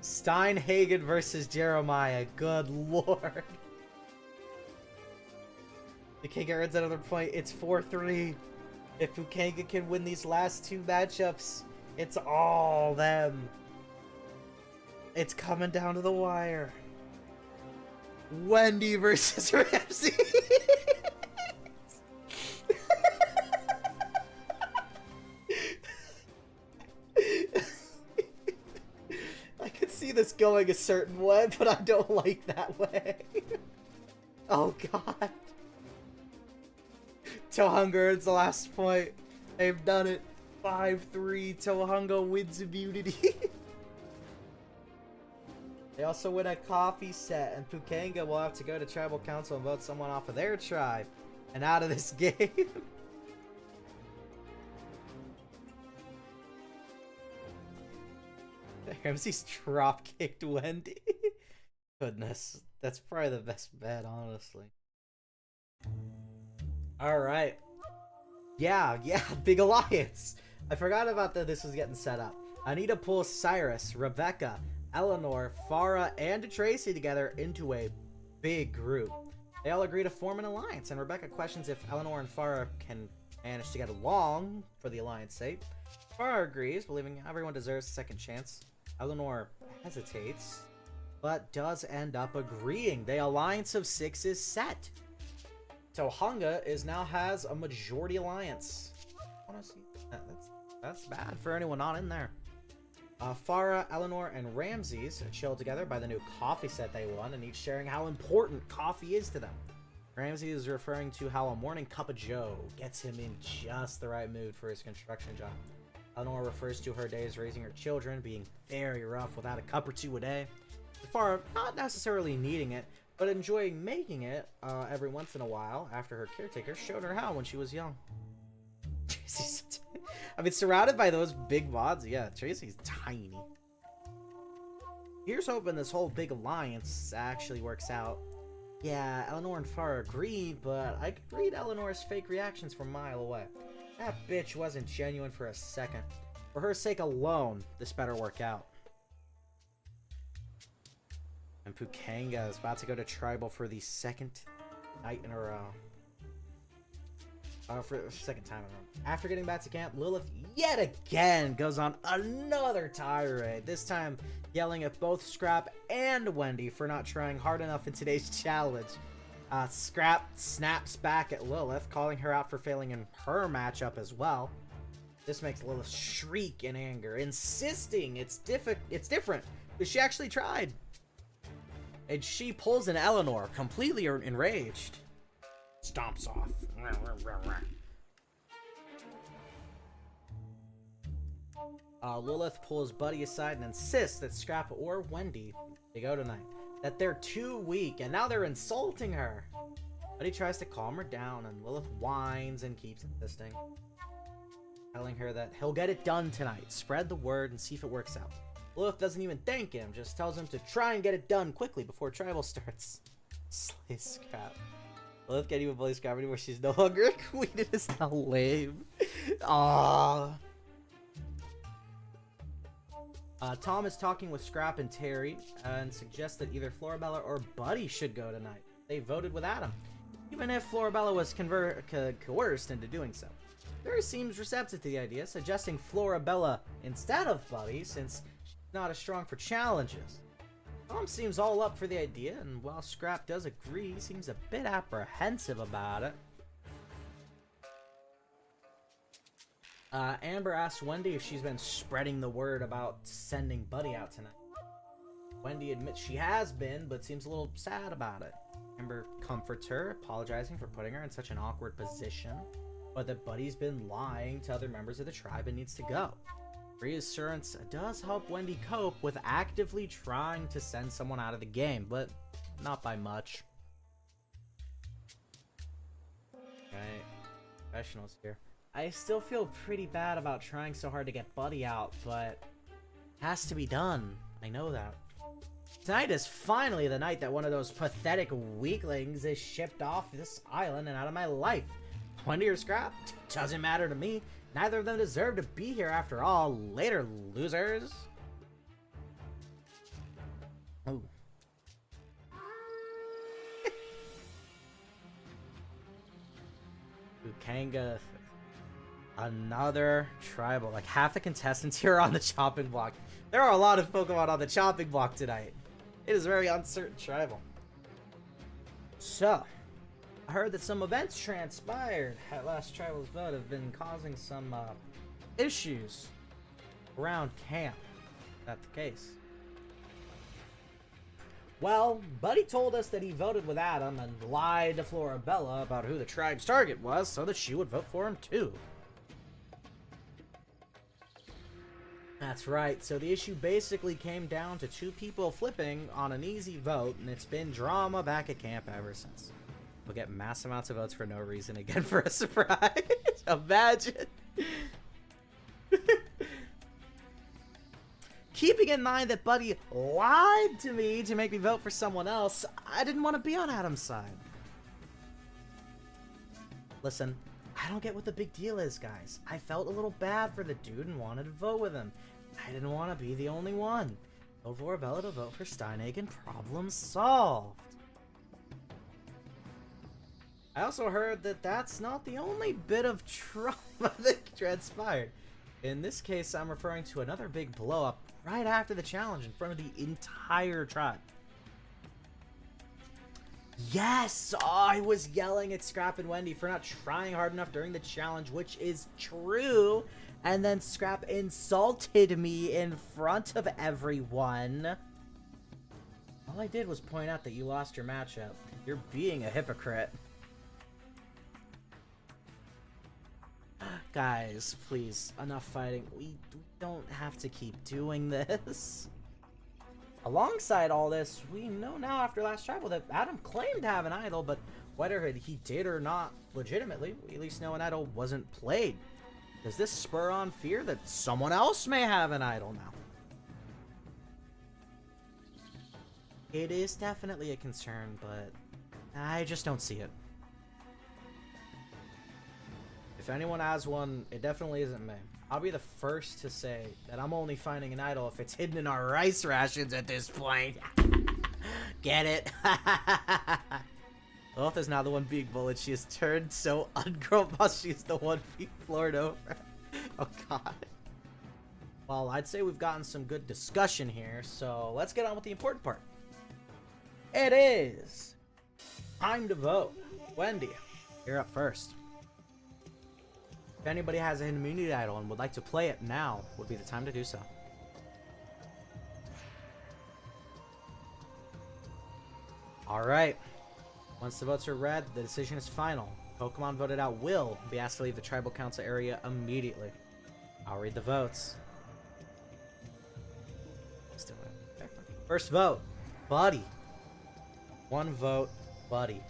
Steinhagen versus Jeremiah. Good lord. Pukenga earns another point. It's 4-3. If Pukenga can win these last 2 matchups, it's all them. It's coming down to the wire. Wendy versus Ramsey. I could see this going a certain way, but I don't like that way. Oh god. Tohunga earns the last point. They've done it. 5-3. Tohunga wins immunity. They also win a coffee set, and Pukenga will have to go to tribal council and vote someone off of their tribe and out of this game. Ramsey's drop kicked Wendy. Goodness, that's probably the best bet, honestly. Alright. Yeah, big alliance. I forgot about that this was getting set up. I need to pull Cyrus, Rebecca, Eleanor, Farah, and Tracy together into a big group. They all agree to form an alliance, and Rebecca questions if Eleanor and Farah can manage to get along for the alliance's sake. Farah agrees, believing everyone deserves a second chance. Eleanor hesitates, but does end up agreeing. The alliance of 6 is set. Tohunga now has a majority alliance. I want to see that's bad for anyone not in there. Farah, Eleanor, and Ramses are chilled together by the new coffee set they won, and each sharing how important coffee is to them. Ramses is referring to how a morning cup of joe gets him in just the right mood for his construction job. Eleanor refers to her days raising her children being very rough without a cup or 2 a day. Farah not necessarily needing it, but enjoying making it every once in a while after her caretaker showed her how when she was young. I mean, surrounded by those big mods, yeah, Tracy's tiny. Here's hoping this whole big alliance actually works out. Yeah, Eleanor and Farah agreed, but I could read Eleanor's fake reactions from a mile away. That bitch wasn't genuine for a second. For her sake alone, this better work out. And Pukenga is about to go to tribal for the 2nd night in a row. For the 2nd time in a row. After getting back to camp, Lilith yet again goes on another tirade. This time yelling at both Scrap and Wendy for not trying hard enough in today's challenge. Scrap snaps back at Lilith, calling her out for failing in her matchup as well. This makes Lilith shriek in anger, insisting it's different, but she actually tried. And she pulls an Eleanor, completely enraged. Stomps off. Lilith pulls Buddy aside and insists that Scrap or Wendy they go tonight. that they're too weak, and now they're insulting her. But he tries to calm her down, and Lilith whines and keeps insisting, telling her that he'll get it done tonight. Spread the word and see if it works out. Lilith doesn't even thank him, just tells him to try and get it done quickly before tribal starts. Slay Scrap. Lilith can't even bully Scrap anymore. She's no longer a queen. It is now lame. Aww. Tom is talking with Scrap and Terry and suggests that either Florabella or Buddy should go tonight. They voted with Adam, even if Florabella was coerced into doing so. Terry seems receptive to the idea, suggesting Florabella instead of Buddy since she's not as strong for challenges. Tom seems all up for the idea, and while Scrap does agree, he seems a bit apprehensive about it. Amber asks Wendy if she's been spreading the word about sending Buddy out tonight. Wendy admits she has been, but seems a little sad about it. Amber comforts her, apologizing for putting her in such an awkward position, but that Buddy's been lying to other members of the tribe and needs to go. Reassurance does help Wendy cope with actively trying to send someone out of the game, but not by much. Okay, professionals here. I still feel pretty bad about trying so hard to get Buddy out, but it has to be done. I know that. Tonight is finally the night that one of those pathetic weaklings is shipped off this island and out of my life. Wendy or Scrap? Doesn't matter to me. Neither of them deserve to be here after all. Later, losers. Ooh. Ukanga. Another tribal. Like, half the contestants here are on the chopping block. There are a lot of Pokemon on the chopping block tonight. It is a very uncertain tribal. So, I heard that some events transpired at last tribal's vote have been causing some issues around camp. Is that the case? Well, Buddy told us that he voted with Adam and lied to Florabella about who the tribe's target was so that she would vote for him too. That's right, so the issue basically came down to two people flipping on an easy vote, and it's been drama back at camp ever since. We'll get mass amounts of votes for no reason again for a surprise. Imagine. Keeping in mind that Buddy lied to me to make me vote for someone else, I didn't want to be on Adam's side. Listen, I don't get what the big deal is, guys. I felt a little bad for the dude and wanted to vote with him. I didn't want to be the only one. Told Florabella to vote for Steinhagen. Problem solved. I also heard that that's not the only bit of trauma that transpired. In this case, I'm referring to another big blow-up right after the challenge in front of the entire tribe. Yes! Oh, I was yelling at Scrap and Wendy for not trying hard enough during the challenge, which is true. And then Scrap insulted me in front of everyone. All I did was point out that you lost your matchup. You're being a hypocrite. Guys, please, enough fighting. We don't have to keep doing this. Alongside all this, we know now after last tribal that Adam claimed to have an idol, but whether he did or not legitimately, we at least know an idol wasn't played. Does this spur on fear that someone else may have an idol now? It is definitely a concern, but I just don't see it. If anyone has one, it definitely isn't me. I'll be the first to say that I'm only finding an idol if it's hidden in our rice rations at this point. Get it? Lilith is now the one being bullied. She has turned so ungirl-boss. She's the one being floored over. Oh god. Well, I'd say we've gotten some good discussion here, so let's get on with the important part. It is time to vote. Wendy, you're up first. If anybody has an immunity idol and would like to play it now, would be the time to do so. Alright. Once the votes are read, the decision is final. Pokemon voted out will be asked to leave the tribal council area immediately. I'll read the votes. Let's do it. First vote, Buddy. 1 vote, Buddy.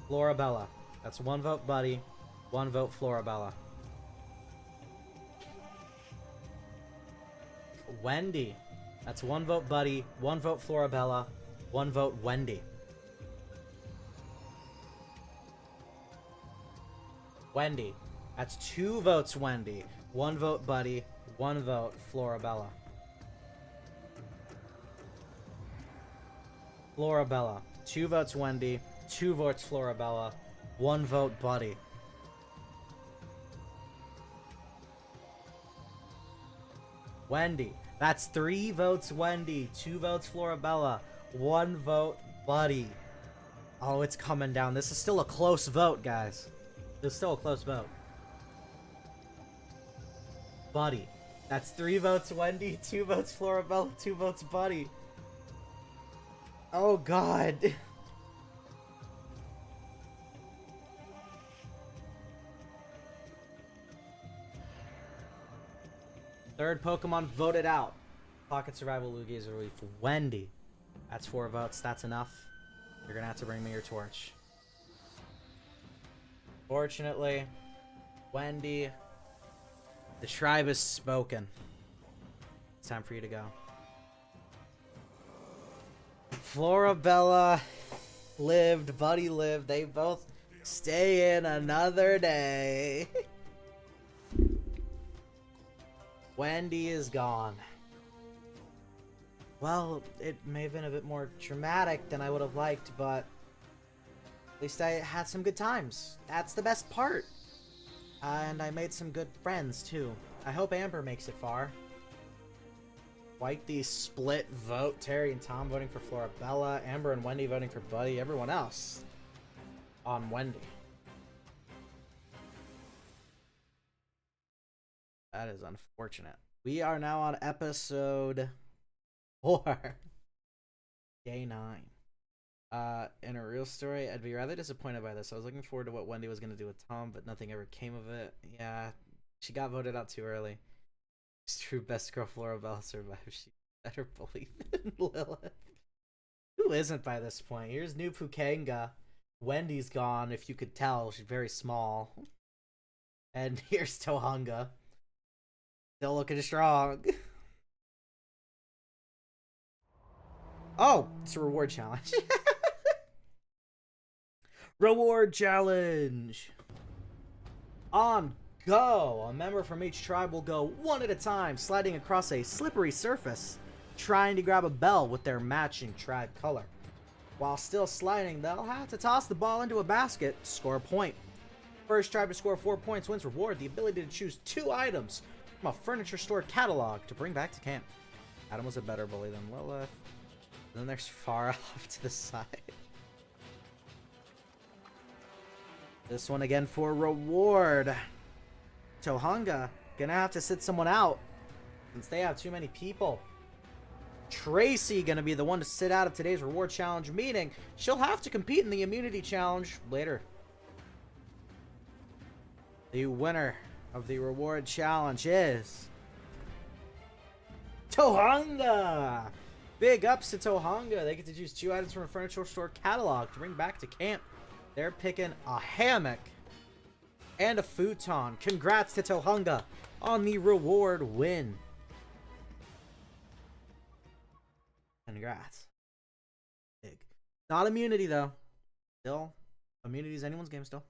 Florabella. That's 1 vote, Buddy. 1 vote, Florabella. Wendy. That's 1 vote, Buddy. 1 vote, Florabella. 1 vote, Wendy. Wendy. That's 2 votes, Wendy. 1 vote, Buddy. 1 vote, Florabella. Florabella. 2 votes, Wendy. 2 votes, Florabella. 1 vote, Buddy. Wendy. That's 3 votes, Wendy. 2 votes, Florabella. 1 vote, Buddy. Oh, it's coming down. This is still a close vote, guys. This is still a close vote. Buddy. That's 3 votes, Wendy. 2 votes, Florabella. 2 votes, Buddy. Oh, God. Third Pokemon voted out. Pocket Survival Lugia is relief. Wendy. That's 4 votes. That's enough. You're gonna have to bring me your torch. Fortunately, Wendy, the tribe has spoken. It's time for you to go. Florabella lived, Buddy lived. They both stay in another day. Wendy is gone. Well, it may have been a bit more dramatic than I would have liked, but at least I had some good times. That's the best part. And I made some good friends, too. I hope Amber makes it far. Quite the split vote. Terry and Tom voting for Florabella. Amber and Wendy voting for Buddy. Everyone else on Wendy. That is unfortunate. We are now on episode 4. Day 9. In a real story, I'd be rather disappointed by this. I was looking forward to what Wendy was going to do with Tom, but nothing ever came of it. Yeah, she got voted out too early. It's true, best girl Florabella survived. She's better bully than Lilith. Who isn't by this point? Here's new Pukanga. Wendy's gone, if you could tell. She's very small. And here's Tohunga. Still looking strong. Oh, it's a reward challenge. Reward challenge. On go. A member from each tribe will go one at a time, sliding across a slippery surface, trying to grab a bell with their matching tribe color. While still sliding, they'll have to toss the ball into a basket to score a point. First tribe to score 4 points wins reward the ability to choose 2 items from a furniture store catalog to bring back to camp. Adam was a better bully than Lilith. Then there's far off to the side. This one again for reward. Tohunga gonna have to sit someone out since they have too many people. Tracy gonna be the one to sit out of today's reward challenge meeting. She'll have to compete in the immunity challenge later. The winner of the reward challenge is Tohunga. Big ups to Tohunga. They get to choose 2 items from a furniture store catalog to bring back to camp. They're picking a hammock and a futon. Congrats to Tohunga on the reward win. Congrats. Big. Not immunity, though. Still, immunity is anyone's game still.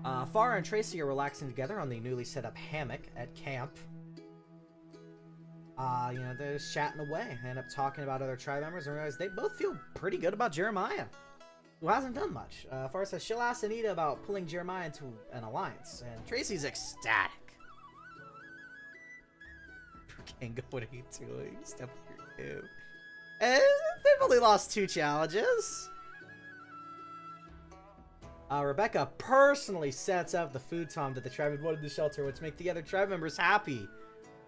Farah and Tracy are relaxing together on the newly set up hammock at camp. You know, they're just chatting away. They end up talking about other tribe members and realize they both feel pretty good about Jeremiah, who hasn't done much. Farah says she'll ask Anita about pulling Jeremiah into an alliance, and Tracy's ecstatic. Kango, what are you doing? Step 2. And they've only lost 2 challenges. Rebecca personally sets up the futon that the tribe had wanted in the shelter, which make the other tribe members happy.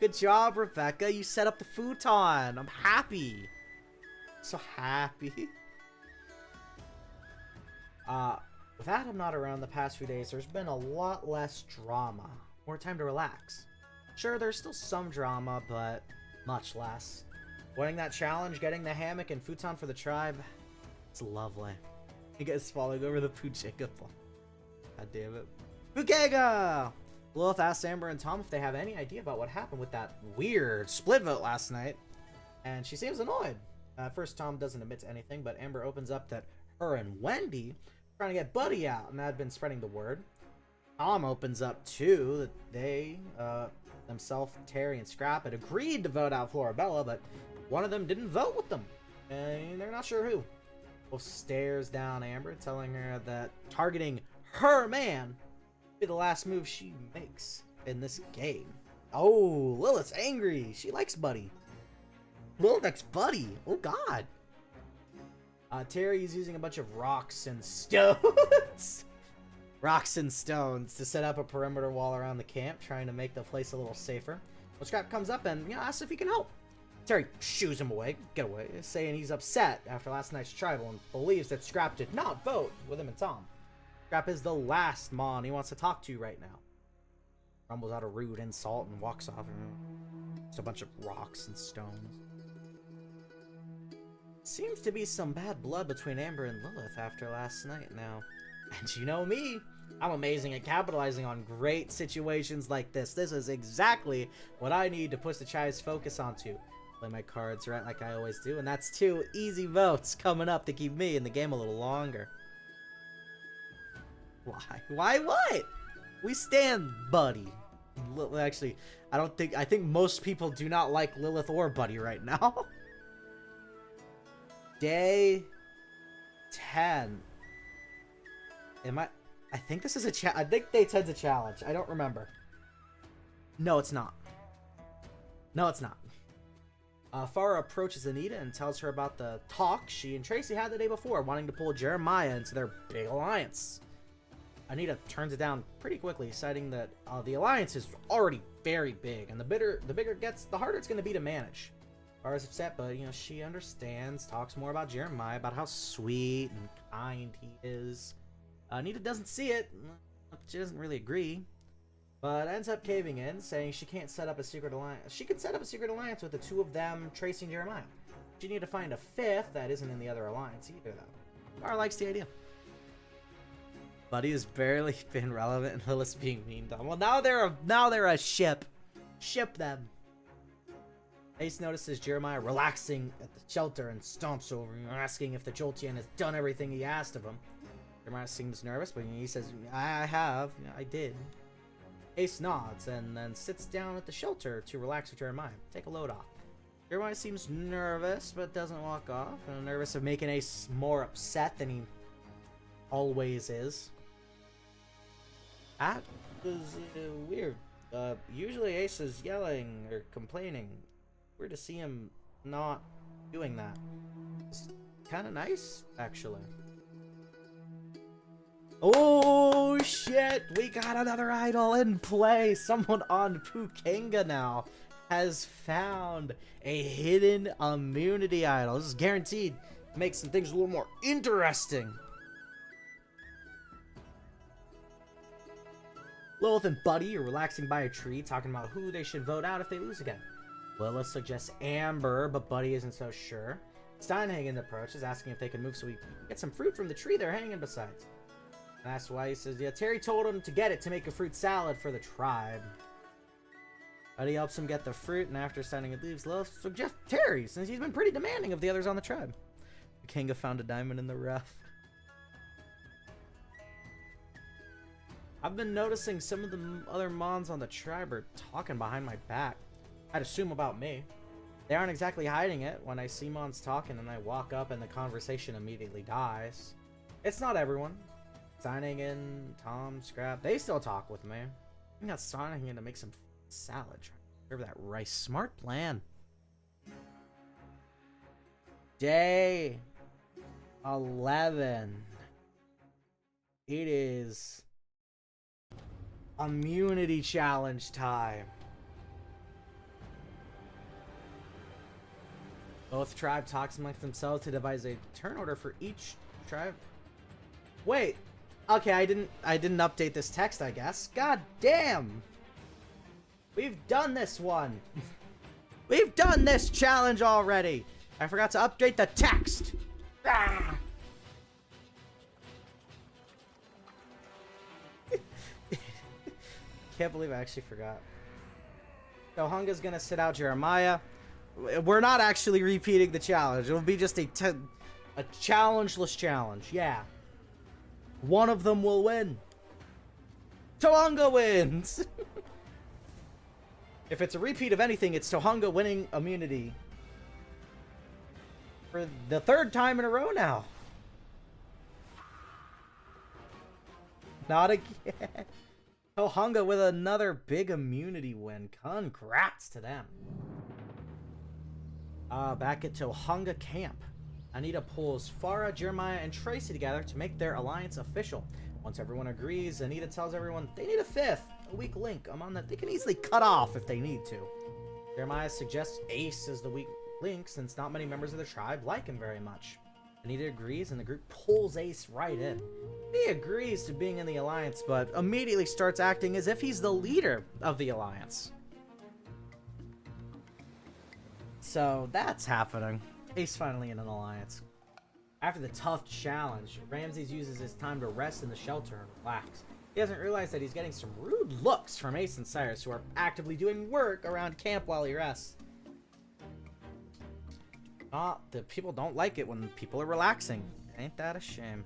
Good job, Rebecca. You set up the futon. I'm happy. So happy. With Adam not around the past few days, there's been a lot less drama. More time to relax. Sure, there's still some drama, but much less. Winning that challenge, getting the hammock and futon for the tribe, it's lovely. You guys falling over the Poochega ball. God damn it. Pukega! Lilith asks Amber and Tom if they have any idea about what happened with that weird split vote last night, and she seems annoyed. At first, Tom doesn't admit to anything, but Amber opens up that her and Wendy are trying to get Buddy out, and that had been spreading the word. Tom opens up, too, that they, themselves, Terry and Scrap, had agreed to vote out Florabella, but one of them didn't vote with them, and they're not sure who. Wolf stares down Amber, telling her that targeting her man will be the last move she makes in this game. Oh, Lilith's angry. She likes Buddy. Lilith likes Buddy. Oh, God. Terry is using a bunch of rocks and stones. Rocks and stones to set up a perimeter wall around the camp, trying to make the place a little safer. Well, Scrap comes up and asks if he can help. Terry shoos him away, get away, saying he's upset after last night's tribal and believes that Scrap did not vote with him and Tom. Scrap is the last Mon he wants to talk to right now. Rumbles out a rude insult and walks off. Just a bunch of rocks and stones. Seems to be some bad blood between Amber and Lilith after last night now. And you know me, I'm amazing at capitalizing on great situations like this. This is exactly what I need to push the tribe's focus onto. Play my cards right like I always do, and that's 2 easy votes coming up to keep me in the game a little longer. Why? Why what? We stand Buddy. Actually, I think most people do not like Lilith or Buddy right now. Day 10. I think this is I think day 10's a challenge. I don't remember. No, it's not. No, it's not. Farah approaches Anita and tells her about the talk she and Tracy had the day before, wanting to pull Jeremiah into their big alliance. Anita turns it down pretty quickly, citing that the alliance is already very big, and the bigger it gets, the harder it's going to be to manage. Farah's upset, but she understands, talks more about Jeremiah, about how sweet and kind he is. Anita doesn't see it. She doesn't really agree, but ends up caving in, saying she can't set up a secret alliance. She can set up a secret alliance with the 2 of them, Tracy and Jeremiah. She need to find a 5th that isn't in the other alliance either, though. Farah likes the idea. Buddy has barely been relevant, and Lilith's being mean to him. Well, now they're a ship. Ship them. Ace notices Jeremiah relaxing at the shelter and stomps over him, asking if the Jolteon has done everything he asked of him. Jeremiah seems nervous, but he says, I did. Ace nods and then sits down at the shelter to relax with Jeremiah. Take a load off. Jeremiah seems nervous, but doesn't walk off. Nervous of making Ace more upset than he always is. That was weird. Usually Ace is yelling or complaining. Weird to see him not doing that. It's kind of nice, actually. Oh shit! We got another idol in play! Someone on Pukanga now has found a hidden immunity idol. This is guaranteed to make some things a little more interesting. Lilith and Buddy are relaxing by a tree, talking about who they should vote out if they lose again. Lilith suggests Amber, but Buddy isn't so sure. Steinhagen approaches, asking if they can move so we can get some fruit from the tree they're hanging beside. And that's why he says, Terry told him to get it to make a fruit salad for the tribe. Buddy helps him get the fruit, and after signing it leaves, Lilith suggests Terry, since he's been pretty demanding of the others on the tribe. The king found a diamond in the rough. I've been noticing some of the other Mons on the tribe are talking behind my back. I'd assume about me. They aren't exactly hiding it. When I see Mons talking and I walk up and the conversation immediately dies. It's not everyone. Signing in, Tom, Scrap, they still talk with me. I'm not signing in to make some salad. Serve that rice. Smart plan. Day 11. It is immunity challenge time. Both tribe talks amongst themselves to devise a turn order for each tribe. Wait. Okay, I didn't update this text, I guess. God damn. We've done this one. We've done this challenge already. I forgot to update the text. Ah! Can't believe I actually forgot. So Hunga's gonna sit out Jeremiah. We're not actually repeating the challenge. It'll be just a challengeless challenge. Yeah. One of them will win. Tohunga wins. If it's a repeat of anything, it's Tohunga winning immunity. For the 3rd time in a row now. Not again. Tohunga with another big immunity win. Congrats to them. Back at Tohunga camp. Anita pulls Farah, Jeremiah, and Tracy together to make their alliance official. Once everyone agrees, Anita tells everyone they need a 5th, a weak link among that they can easily cut off if they need to. Jeremiah suggests Ace as the weak link since not many members of the tribe like him very much. Anita agrees and the group pulls Ace right in. He agrees to being in the alliance, but immediately starts acting as if he's the leader of the alliance. So that's happening. Ace finally in an alliance. After the tough challenge, Ramses uses his time to rest in the shelter and relax. He doesn't realize that he's getting some rude looks from Ace and Cyrus, who are actively doing work around camp while he rests. The people don't like it when people are relaxing. Ain't that a shame?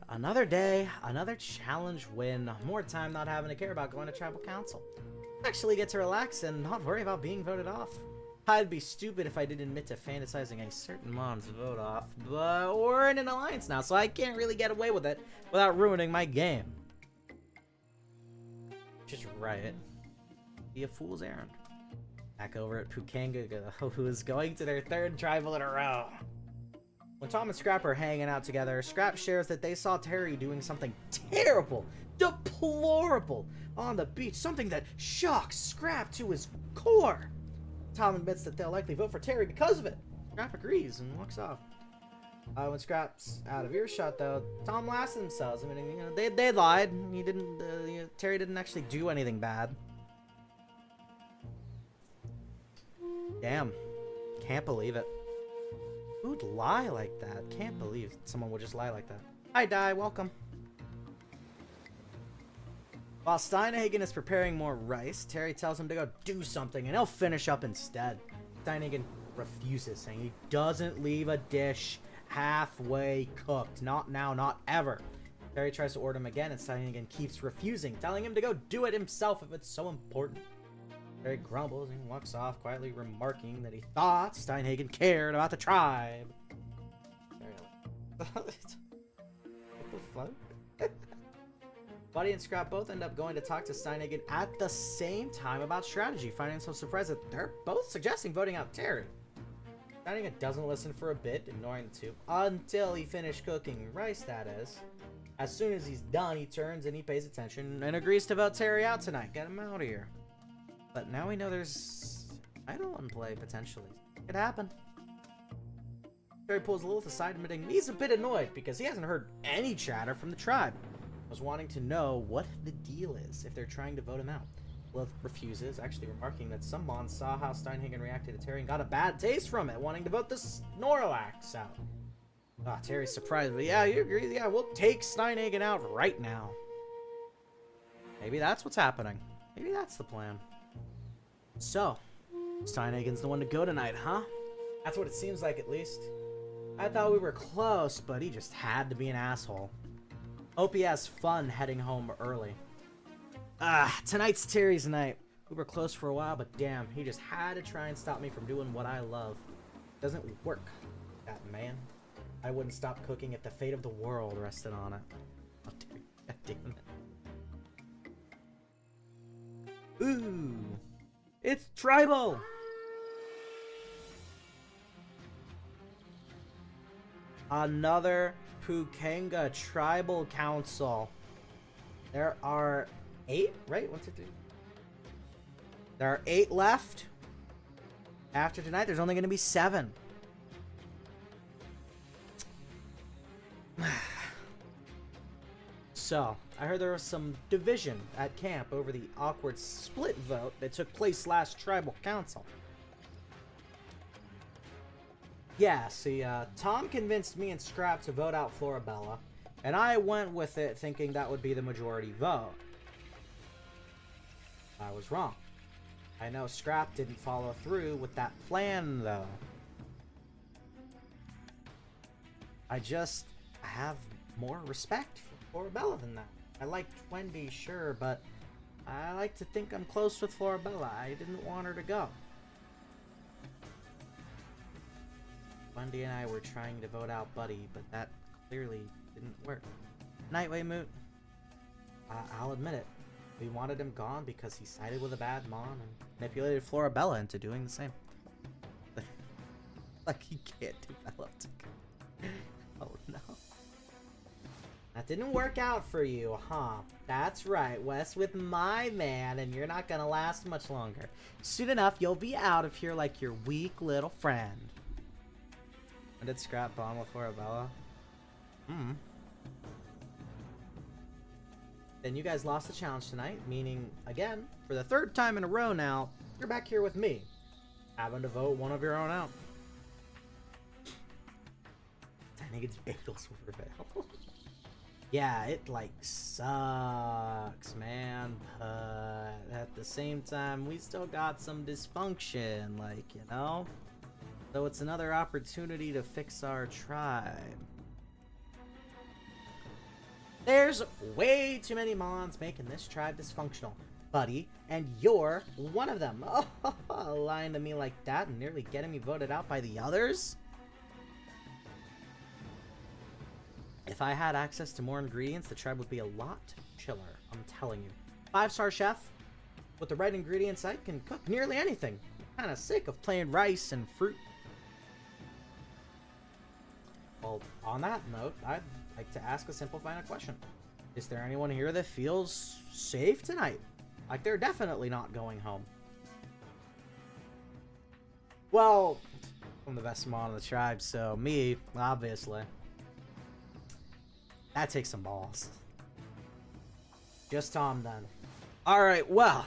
Another day, another challenge win. More time not having to care about going to tribal council. Actually get to relax and not worry about being voted off. I'd be stupid if I didn't admit to fantasizing a certain mom's vote off, but we're in an alliance now, so I can't really get away with it without ruining my game. Just right. Be a fool's errand. Back over at Pukanga, who is going to their 3rd tribal in a row. When Tom and Scrap are hanging out together, Scrap shares that they saw Terry doing something terrible, deplorable, on the beach, something that shocks Scrap to his core. Tom admits that they'll likely vote for Terry because of it. Scrap agrees and walks off. When Scrap's out of earshot, though, Tom laughs at themselves. I mean, they lied. He didn't. Terry didn't actually do anything bad. Damn, can't believe it. Who'd lie like that? Can't believe someone would just lie like that. Hi, Di. Welcome. While Steinhagen is preparing more rice, Terry tells him to go do something, and he'll finish up instead. Steinhagen refuses, saying he doesn't leave a dish halfway cooked. Not now, not ever. Terry tries to order him again, and Steinhagen keeps refusing, telling him to go do it himself if it's so important. Terry grumbles and walks off, quietly remarking that he thought Steinhagen cared about the tribe. What the fuck? Buddy and Scrap both end up going to talk to Steinhagen at the same time about strategy, finding himself surprised that they're both suggesting voting out Terry. Steinhagen doesn't listen for a bit, ignoring the two, until he finished cooking rice, that is. As soon as he's done, he turns and he pays attention and agrees to vote Terry out tonight. Get him out of here. But now we know there's idol in play, potentially. It could happen. Terry pulls Lilith aside, admitting he's a bit annoyed because he hasn't heard any chatter from the tribe. Was wanting to know what the deal is if they're trying to vote him out. Lilith refuses, actually remarking that some Mons saw how Steinhagen reacted to Terry and got a bad taste from it, wanting to vote the Snorlax out. Terry's surprised, but yeah, you agree? Yeah, we'll take Steinhagen out right now. Maybe that's what's happening. Maybe that's the plan. So, Steinhagen's the one to go tonight, huh? That's what it seems like, at least. I thought we were close, but he just had to be an asshole. Hope he has fun heading home early. Tonight's Terry's night. We were close for a while, but damn, he just had to try and stop me from doing what I love. Doesn't work, that man. I wouldn't stop cooking if the fate of the world rested on it. Oh, Terry, God damn it. Ooh, it's tribal! Another Pukanga Tribal Council. There are 8, right? 1, 2, 3. There are 8 left. After tonight, there's only going to be 7. So, I heard there was some division at camp over the awkward split vote that took place last tribal council. Yeah, see, Tom convinced me and Scrap to vote out Florabella, and I went with it thinking that would be the majority vote. I was wrong. I know Scrap didn't follow through with that plan, though. I have more respect for Florabella than that. I like Wendy, sure, but I like to think I'm close with Florabella. I didn't want her to go. Wendy and I were trying to vote out Buddy, but that clearly didn't work. Nightway Moot. I'll admit it. We wanted him gone because he sided with a bad mom and manipulated Florabella into doing the same. Like he can't develop to go. Oh no. That didn't work out for you, huh? That's right, Wes with my man, and you're not gonna last much longer. Soon enough, you'll be out of here like your weak little friend. When did Scrap bond with Florabella? Then you guys lost the challenge tonight, meaning, again, for the third time in a row now, you're back here with me, having to vote one of your own out. I think it's Bagels will prevail. Yeah, it, like, sucks, man, but at the same time, we still got some dysfunction, like, you know? So it's another opportunity to fix our tribe. There's way too many Mons making this tribe dysfunctional, buddy, and you're one of them. Oh, lying to me like that and nearly getting me voted out by the others? If I had access to more ingredients, the tribe would be a lot chiller, I'm telling you. 5-star chef, with the right ingredients, I can cook nearly anything. I'm kind of sick of plain rice and fruit. Well, on that note, I'd like to ask a simple final question. Is there anyone here that feels safe tonight? Like they're definitely not going home. Well, I'm the best Mon of the tribe, so me, obviously. That takes some balls. Just Tom, then. Alright, well,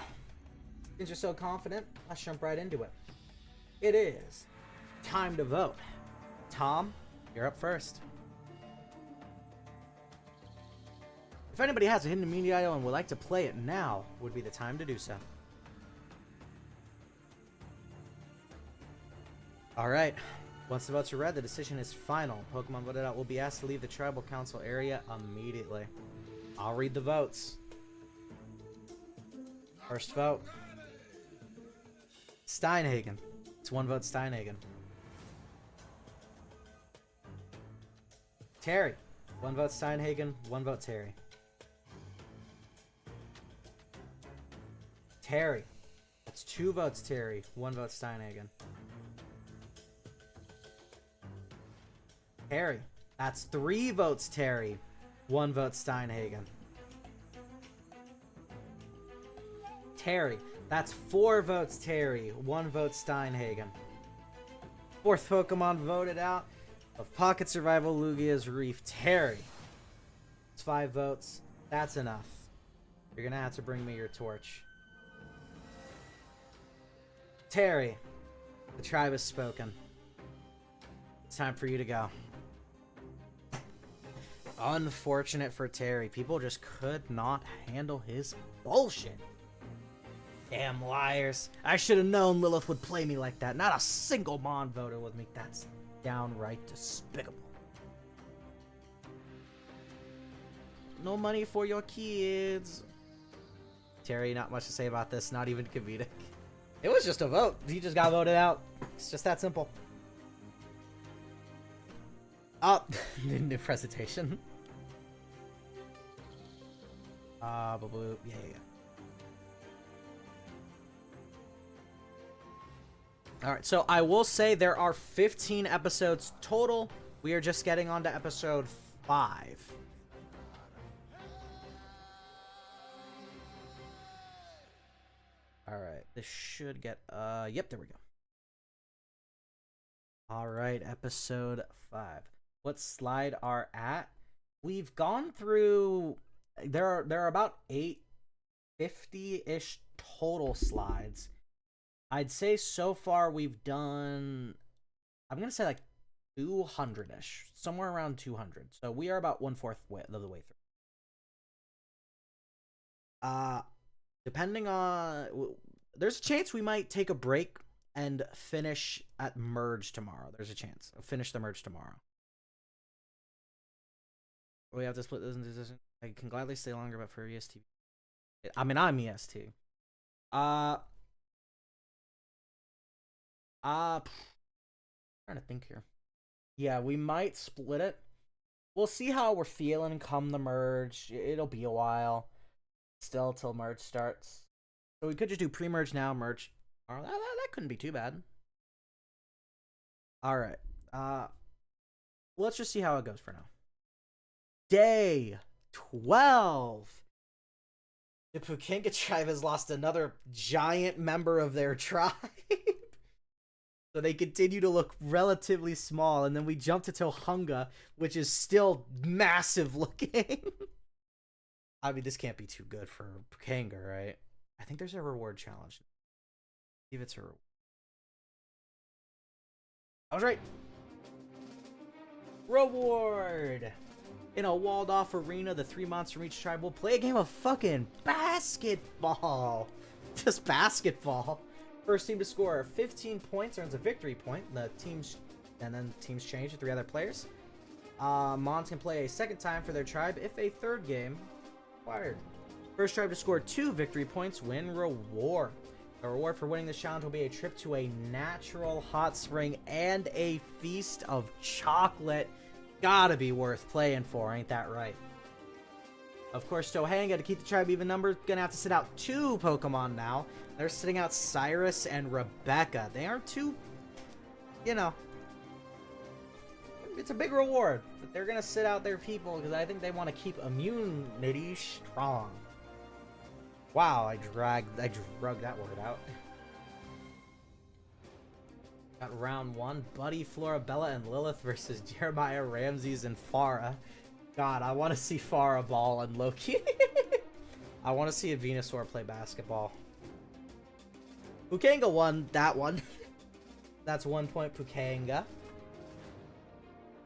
since you're so confident, let's jump right into it. It is time to vote. Tom, you're up first. If anybody has a hidden immunity idol and would like to play it now, would be the time to do so. Alright, once the votes are read, the decision is final. Pokemon voted out will be asked to leave the Tribal Council area immediately. I'll read the votes. First vote. Steinhagen. It's 1 vote Steinhagen. Terry. 1 vote Steinhagen, 1 vote Terry. Terry. That's 2 votes Terry, 1 vote Steinhagen. Terry. That's 3 votes Terry, 1 vote Steinhagen. Terry. That's 4 votes Terry, 1 vote Steinhagen. 4th Pokemon voted out of Pocket Survival Lugia's Reef, Terry. It's 5 votes. That's enough. You're gonna have to bring me your torch. Terry, the tribe has spoken. It's time for you to go. Unfortunate for Terry. People just could not handle his bullshit. Damn liars. I should have known Lilith would play me like that. Not a single Mon voter with me. That's downright despicable. No money for your kids. Terry, not much to say about this. Not even comedic. It was just a vote. He just got voted out. It's just that simple. Oh, new presentation. Blue. Yeah. Alright, so I will say there are 15 episodes total. We are just getting on to episode 5. Alright, this should get, yep, there we go. Alright, episode 5. What slide are at? We've gone through There are about 850-ish total slides. I'd say so far we've done, I'm gonna say like 200-ish, somewhere around 200. So we are about 1/4 of the way through. Depending on, there's a chance we might take a break and finish at merge tomorrow. There's a chance. Finish the merge tomorrow. We have to split this into decisions. I can gladly stay longer, but for EST, I mean, I'm EST. Trying to think here. Yeah, we might split it. We'll see how we're feeling come the merge. It'll be a while still till merge starts. So we could just do pre-merge now, merge. That couldn't be too bad. All right. Let's just see how it goes for now. Day 12. The Pukenga tribe has lost another giant member of their tribe. So they continue to look relatively small. And then we jump to Tohunga, which is still massive looking. I mean, this can't be too good for Pukenga, right? I think there's a reward challenge. See if it's a reward. I was right. Reward! In a walled off arena, the 3 monsters from each tribe will play a game of fucking basketball. Just basketball. First team to score 15 points earns a victory point. Teams change to 3 other players. Mons can play a second time for their tribe if a third game required. First tribe to score 2 victory points win reward. The reward for winning this challenge will be a trip to a natural hot spring and a feast of chocolate. Gotta be worth playing for, ain't that right? Of course, Tohanga, to keep the tribe even numbered, gonna have to sit out 2 Pokemon now. They're sitting out Cyrus and Rebecca. They aren't too, you know, it's a big reward, but they're gonna sit out their people because I think they want to keep immunity strong. Wow, I drug that word out. Got round 1, Buddy, Florabella, and Lilith versus Jeremiah, Ramses, and Farah. God, I want to see Farah ball and Loki. I want to see a Venusaur play basketball. Pukenga won that one. That's 1 point Pukenga.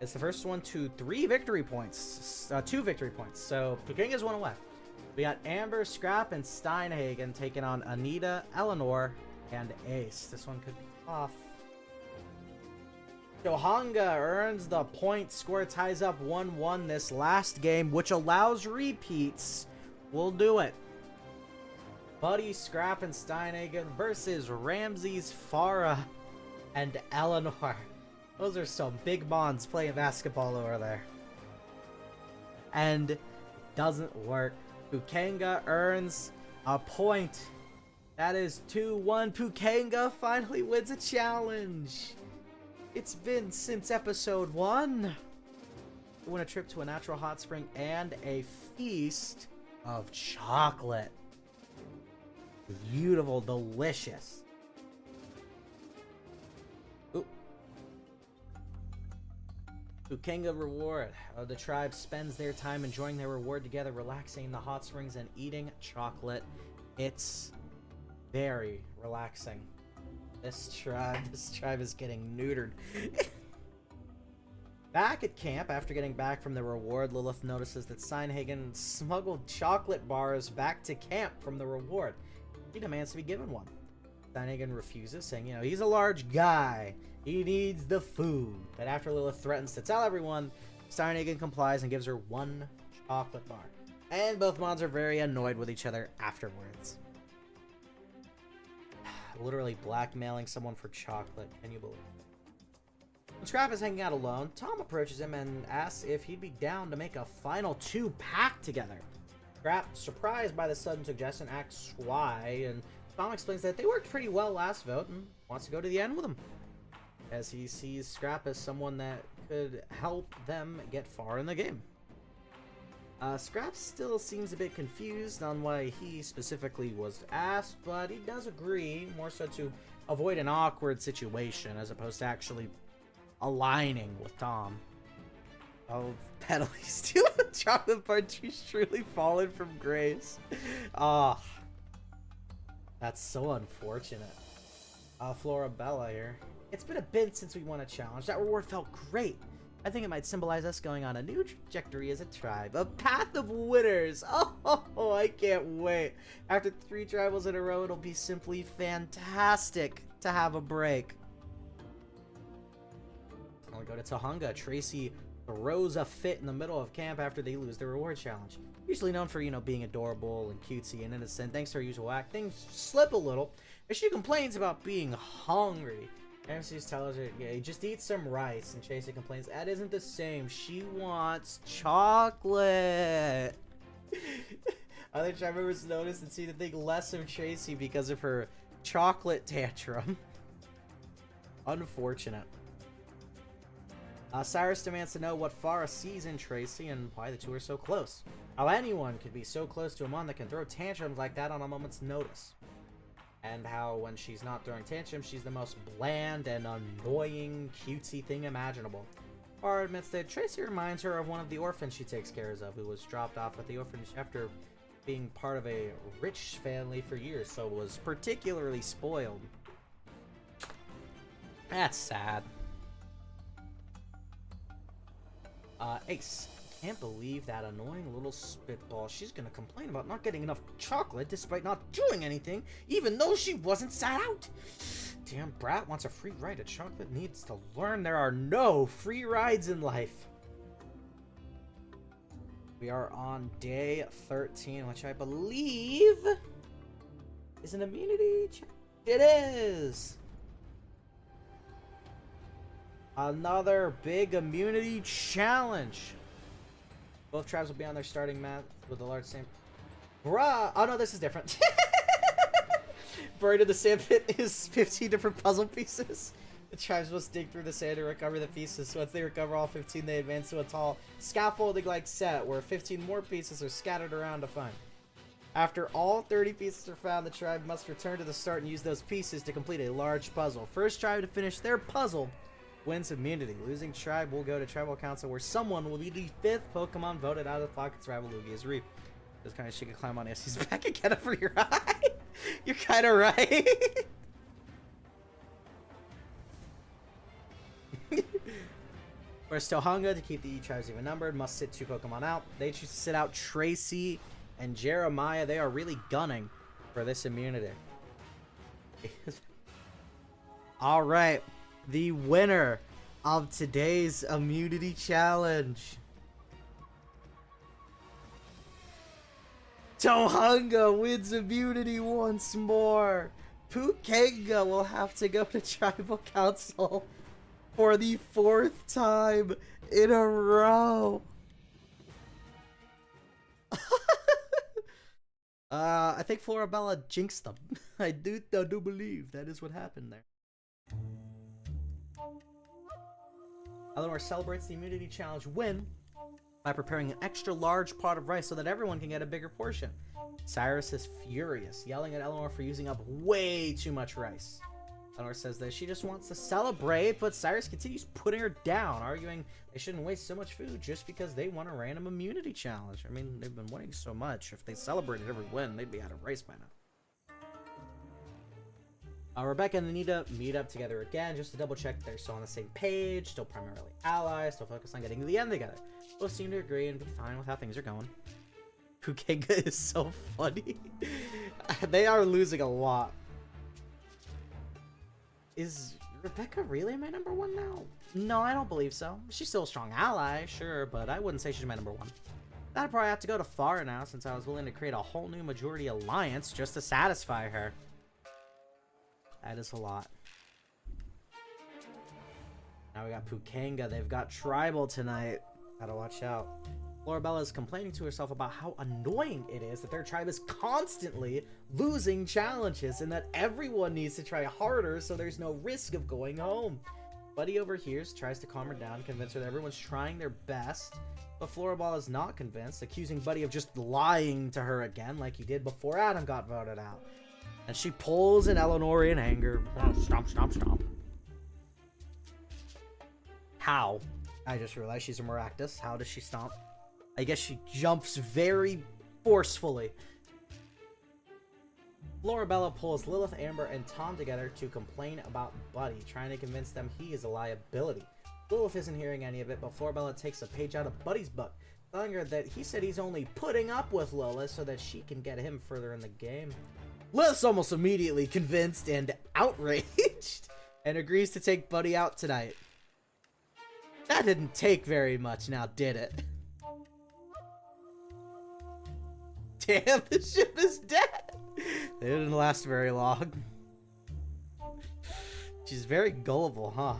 It's the first one to 3 victory points. 2 victory points. So Pukenga's 1 away. We got Amber, Scrap, and Steinhagen taking on Anita, Eleanor, and Ace. This one could be tough. Tohanga earns the point. Score ties up 1-1 this last game, which allows repeats. We'll do it. Buddy, Scrap, and Steinhagen versus Ramses, Farah, and Eleanor. Those are some big mons playing basketball over there. And it doesn't work. Pukenga earns a point. That is 2-1. Pukenga finally wins a challenge. It's been since episode 1. To win a trip to a natural hot spring and a feast of chocolate. Beautiful, delicious. Ooh. Pukenga reward. The tribe spends their time enjoying their reward together, relaxing in the hot springs and eating chocolate. It's very relaxing. This tribe is getting neutered. Back at camp, after getting back from the reward, Lilith notices that Steinhagen smuggled chocolate bars back to camp from the reward. He demands to be given one. Steinhagen refuses, saying, you know, he's a large guy. He needs the food. But after Lilith threatens to tell everyone, Steinhagen complies and gives her 1 chocolate bar. And both mons are very annoyed with each other afterwards. Literally blackmailing someone for chocolate. Can you believe it? When Scrap is hanging out alone, Tom approaches him and asks if he'd be down to make a final 2 pack together. Scrap, surprised by the sudden suggestion, asks why, and Tom explains that they worked pretty well last vote and wants to go to the end with him, as he sees Scrap as someone that could help them get far in the game. Scrap still seems a bit confused on why he specifically was asked, but he does agree, more so to avoid an awkward situation as opposed to actually aligning with Tom. Oh, Petalise steal a chocolate bar. She's truly fallen from grace. Ah, that's so unfortunate. Florabella here. It's been a bit since we won a challenge. That reward felt great. I think it might symbolize us going on a new trajectory as a tribe. A path of winners. Oh, I can't wait. After 3 tribals in a row, it'll be simply fantastic to have a break. I'll go to Tahunga. Tracy throws a fit in the middle of camp after they lose their reward challenge. Usually known for, being adorable and cutesy and innocent, thanks to her usual act, things slip a little as she complains about being hungry. MC's tells her, yeah, just eat some rice, and Tracy complains, that isn't the same. She wants chocolate. Other tribe members notice and see to think less of Tracy because of her chocolate tantrum. Unfortunate. Cyrus demands to know what Farah sees in Tracy and why the two are so close. How anyone could be so close to a mom that can throw tantrums like that on a moment's notice. And how when she's not throwing tantrums, she's the most bland and annoying cutesy thing imaginable. Farah admits that Tracy reminds her of one of the orphans she takes care of, who was dropped off at the orphanage after being part of a rich family for years, so was particularly spoiled. That's sad. Ace. Can't believe that annoying little spitball. She's gonna complain about not getting enough chocolate despite not doing anything, even though she wasn't sat out. Damn brat wants a free ride. A chocolate needs to learn there are no free rides in life. We are on day 13, which I believe is an immunity check. It is! Another big immunity challenge. Both tribes will be on their starting mat with a large sand. Bruh! Oh no, this is different. Buried in the sand pit is 15 different puzzle pieces. The tribes must dig through the sand to recover the pieces. Once they recover all 15, they advance to a tall scaffolding-like set where 15 more pieces are scattered around to find. After all 30 pieces are found, the tribe must return to the start and use those pieces to complete a large puzzle. First tribe to finish their puzzle wins immunity. Losing tribe will go to tribal council where someone will be the 5th Pokemon voted out of the pockets rival Lugia's Reef. This kind of shit can climb on Essie's back and get over your eye. You're kind of right. Whereas Tohunga, to keep the tribes even numbered, must sit 2 Pokemon out. They choose to sit out Tracy and Jeremiah. They are really gunning for this immunity. All right. The winner of today's immunity challenge. Tohunga wins immunity once more. Pukenga will have to go to tribal council for the 4th time in a row. I think Florabella jinxed them. I do believe that is what happened there. Eleanor celebrates the immunity challenge win by preparing an extra large pot of rice so that everyone can get a bigger portion. Cyrus is furious, yelling at Eleanor for using up way too much rice. Eleanor says that she just wants to celebrate, but Cyrus continues putting her down, arguing they shouldn't waste so much food just because they won a random immunity challenge. I mean, they've been winning so much. If they celebrated every win, they'd be out of rice by now. Rebecca and Anita meet up together again just to double check they're still on the same page, still primarily allies, still focused on getting to the end together. Both seem to agree and be fine with how things are going. Pukenga is so funny. They are losing a lot. Is Rebecca really my number 1 now? No, I don't believe so. She's still a strong ally, sure, but I wouldn't say she's my number 1. I'd probably have to go to Farah now since I was willing to create a whole new majority alliance just to satisfy her. That is a lot. Now we got Pukenga. They've got Tribal tonight. Gotta watch out. Florabella is complaining to herself about how annoying it is that their tribe is constantly losing challenges and that everyone needs to try harder so there's no risk of going home. Buddy overhears, tries to calm her down, convince her that everyone's trying their best, but Florabella is not convinced, accusing Buddy of just lying to her again like he did before Adam got voted out. And she pulls an Eleanor in anger. Stomp, stomp, stomp. How? I just realized she's a Maractus. How does she stomp? I guess she jumps very forcefully. Florabella pulls Lilith, Amber, and Tom together to complain about Buddy, trying to convince them he is a liability. Lilith isn't hearing any of it, but Florabella takes a page out of Buddy's book, telling her that he said he's only putting up with Lilith so that she can get him further in the game. Lilith's almost immediately convinced and outraged, and agrees to take Buddy out tonight. That didn't take very much now, did it? Damn, the ship is dead! They didn't last very long. She's very gullible, huh?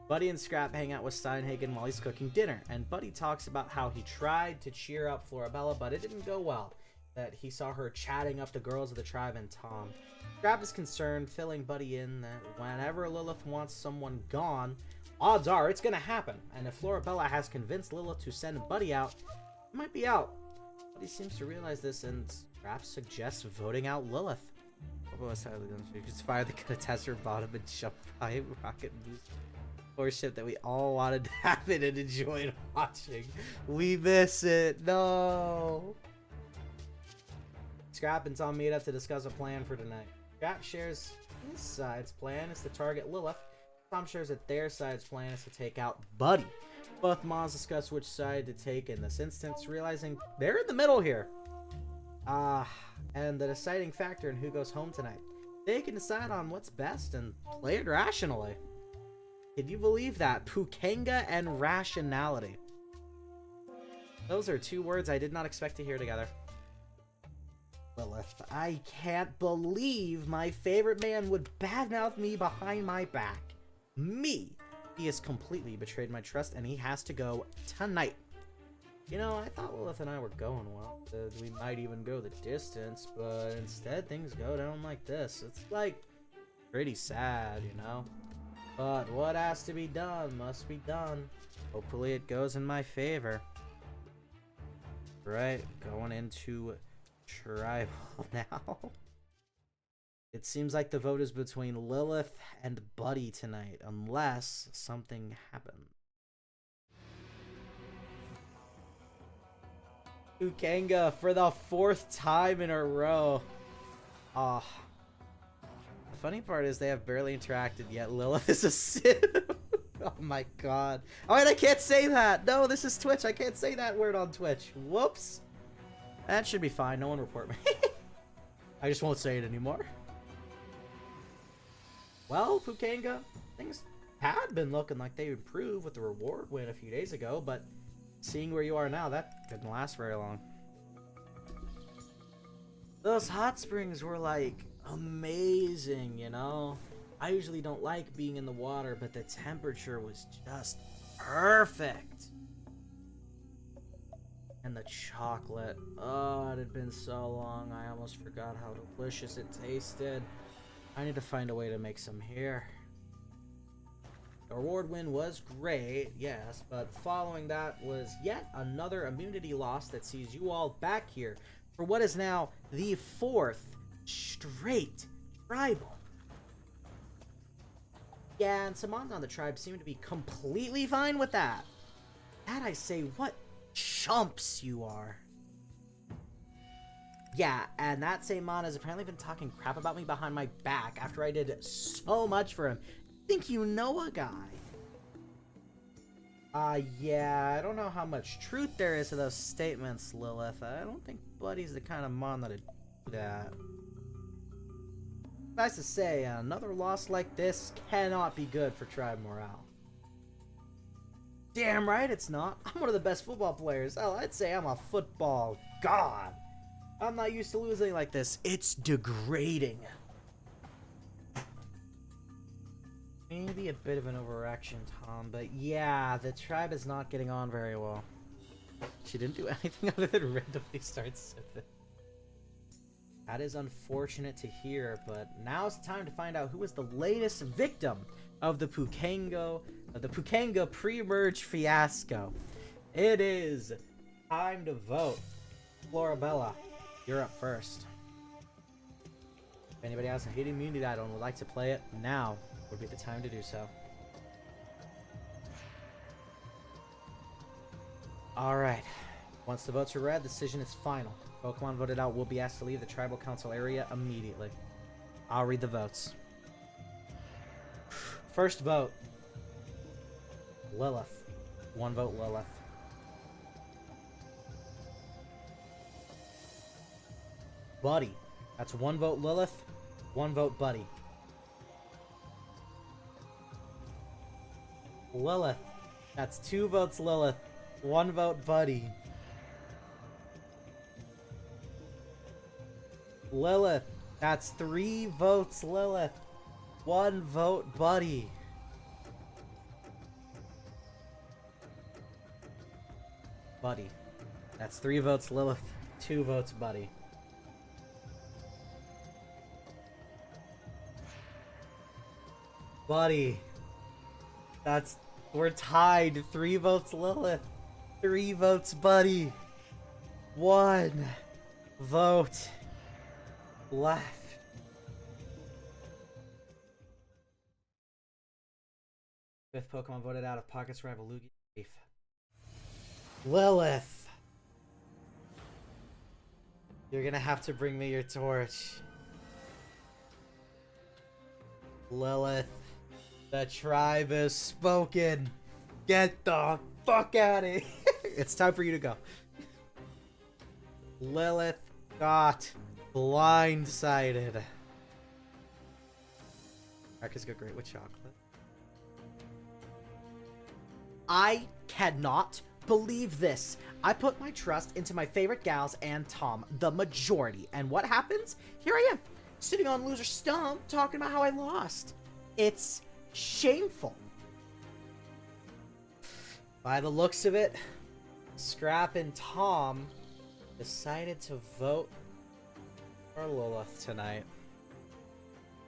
Buddy and Scrap hang out with Steinhagen while he's cooking dinner, and Buddy talks about how he tried to cheer up Florabella, but it didn't go well. That he saw her chatting up the girls of the tribe and Tom. Scrap is concerned, filling Buddy in that whenever Lilith wants someone gone, odds are it's gonna happen, and if Florabella has convinced Lilith to send Buddy out, he might be out. Buddy seems to realize this, and Scrap suggests voting out Lilith. You just fire the Catastrophe bottom and jump by rocket boost. Or ship that we all wanted to happen and enjoyed watching. We miss it. No. Scrap and Tom meet up to discuss a plan for tonight. Scrap shares his side's plan is to target Lilith. Tom shares that their side's plan is to take out Buddy. Both moms discuss which side to take in this instance, realizing they're in the middle here. And the deciding factor in who goes home tonight. They can decide on what's best and play it rationally. Can you believe that? Pukanga and rationality. Those are two words I did not expect to hear together. Lilith, I can't believe my favorite man would badmouth me behind my back. Me! He has completely betrayed my trust and he has to go tonight. You know, I thought Lilith and I were going well. We might even go the distance, but instead things go down like this. It's like pretty sad, you know? But what has to be done must be done. Hopefully it goes in my favor. Right, going into tribal now. It seems like the vote is between Lilith and Buddy tonight, unless something happens. Ukanga for the 4th time in a row. Ah. The funny part is they have barely interacted yet. Lilith is a sin. Oh my god. Alright, I can't say that. No, this is Twitch. I can't say that word on Twitch. Whoops. That should be fine. No one report me. I just won't say it anymore. Well, Pukanga, things had been looking like they improved with the reward win a few days ago, but seeing where you are now, that didn't last very long. Those hot springs were like amazing, you know? I usually don't like being in the water, but the temperature was just perfect. And the chocolate, oh, it had been so long, I almost forgot how delicious it tasted. I need to find a way to make some here. The reward win was great, yes, but following that was yet another immunity loss that sees you all back here for what is now the 4th straight tribal. Yeah, and Samans on the tribe seem to be completely fine with that. That I say, what chumps you are. Yeah, and that same Mon has apparently been talking crap about me behind my back after I did so much for him. Think you know a guy? Yeah, I don't know how much truth there is to those statements, Lilith. I don't think Buddy's the kind of Mon that'd do that. Nice to say, another loss like this cannot be good for tribe morale. Damn right it's not. I'm one of the best football players. Hell, I'd say I'm a football god. I'm not used to losing like this. It's degrading. Maybe a bit of an overreaction, Tom, but yeah, the tribe is not getting on very well. She didn't do anything other than randomly start sipping. That is unfortunate to hear, but now it's time to find out who is the latest victim of the Pukanga pre-merge fiasco. It is time to vote. Florabella, you're up first. If anybody has a hate immunity item and would like to play it, now would be the time to do so. Alright. Once the votes are read, the decision is final. Pokemon voted out will be asked to leave the Tribal Council area immediately. I'll read the votes. First vote. Lilith. 1 vote Lilith. Buddy. That's 1 vote Lilith, 1 vote Buddy. Lilith. That's 2 votes Lilith, 1 vote Buddy. Lilith. That's 3 votes Lilith, 1 vote Buddy. Buddy. That's 3 votes Lilith, 2 votes Buddy. Buddy. We're tied. 3 votes Lilith, 3 votes Buddy. 1 vote left. Fifth Pokemon voted out of Pocket's rival Lugia. Lilith. You're gonna have to bring me your torch. Lilith. The tribe is spoken. Get the fuck out of here. It's time for you to go. Lilith got blindsided. Crackers go great with chocolate. I cannot believe this. I put my trust into my favorite gals and Tom, the majority. And what happens? Here I am, sitting on loser stump, talking about how I lost. It's shameful. By the looks of it, Scrap and Tom decided to vote for Lilith tonight.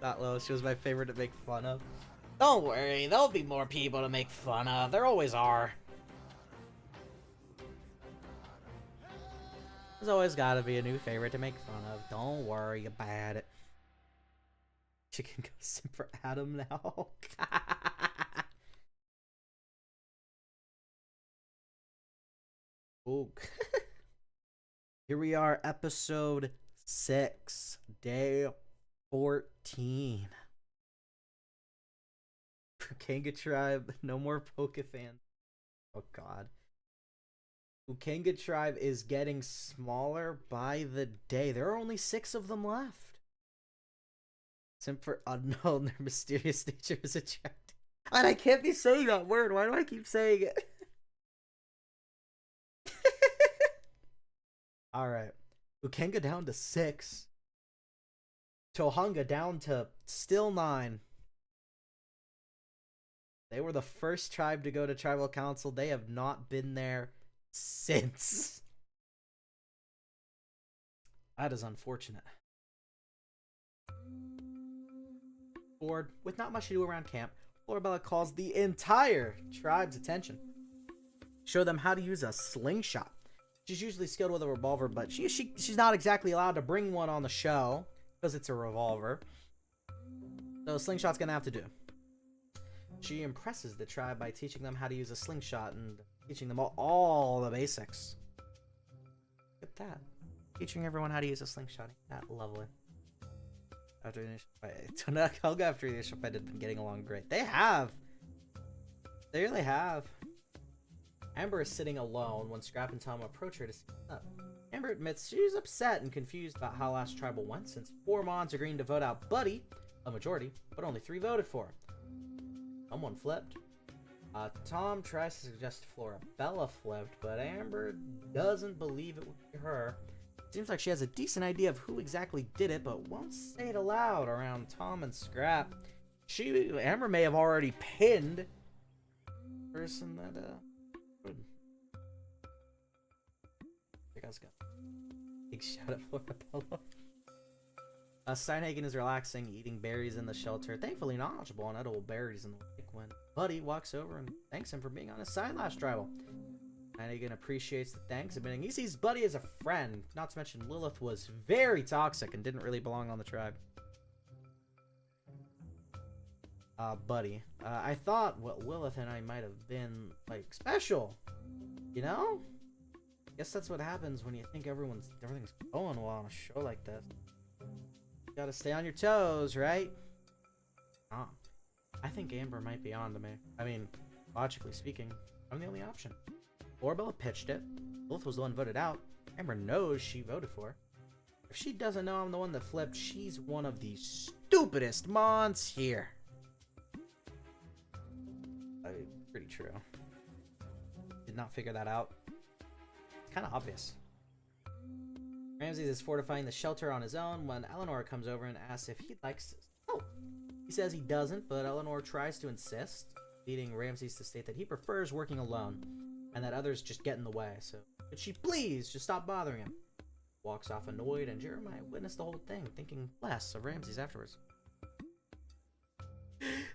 Not Lilith, she was my favorite to make fun of. Don't worry, there'll be more people to make fun of. There always are. There's always gotta be a new favorite to make fun of. Don't worry about it. She can go sim for Adam now. Ooh. Here we are, episode 6, day 14. Ukanga Tribe, no more Pokefans. Oh god. Ukanga Tribe is getting smaller by the day. There are only 6 of them left. Simp for unknown, their mysterious nature is attractive. And I can't be saying that word. Why do I keep saying it? Alright. Ukanga down to 6. Tohunga down to still 9. They were the first tribe to go to Tribal Council. They have not been there since. That is unfortunate. Bored, with not much to do around camp, Florabella calls the entire tribe's attention. Show them how to use a slingshot. She's usually skilled with a revolver, but she's not exactly allowed to bring one on the show because it's a revolver. So a slingshot's gonna have to do. She impresses the tribe by teaching them how to use a slingshot and teaching them all the basics. Look at that. Teaching everyone how to use a slingshot. That lovely. After the initial fight. I'll go after the initial fight had been getting along great. They have. They really have. Amber is sitting alone when Scrap and Tom approach her to see what's up. Amber admits she's upset and confused about how last tribal went since 4 Mons agreeing to vote out Buddy, a majority, but only 3 voted for her. Someone flipped. Tom tries to suggest Florabella flipped, but Amber doesn't believe it would be her. Seems like she has a decent idea of who exactly did it, but won't say it aloud around Tom and Scrap. Amber may have already pinned the person that I guys got big shout at Florabella. Steinhagen is relaxing, eating berries in the shelter, thankfully knowledgeable on edible berries in the lake when Buddy walks over and thanks him for being on his side last tribal. Steinhagen appreciates the thanks, admitting he sees Buddy as a friend, not to mention Lilith was very toxic and didn't really belong on the tribe. Buddy, I thought what Lilith and I might have been, like, special, you know? Guess that's what happens when you think everything's going well on a show like this. You gotta stay on your toes, right? I think Amber might be on to me. I mean, logically speaking, I'm the only option. Orbella pitched it. Lilith was the one voted out. Amber knows she voted for. If she doesn't know I'm the one that flipped, she's one of the stupidest mons here. Pretty true. Did not figure that out. It's kind of obvious. Ramses is fortifying the shelter on his own when Eleanor comes over and asks if he likes to. Oh! He says he doesn't, but Eleanor tries to insist, leading Ramses to state that he prefers working alone and that others just get in the way. So, could she please just stop bothering him? Walks off annoyed, and Jeremiah witnessed the whole thing, thinking less of Ramses afterwards.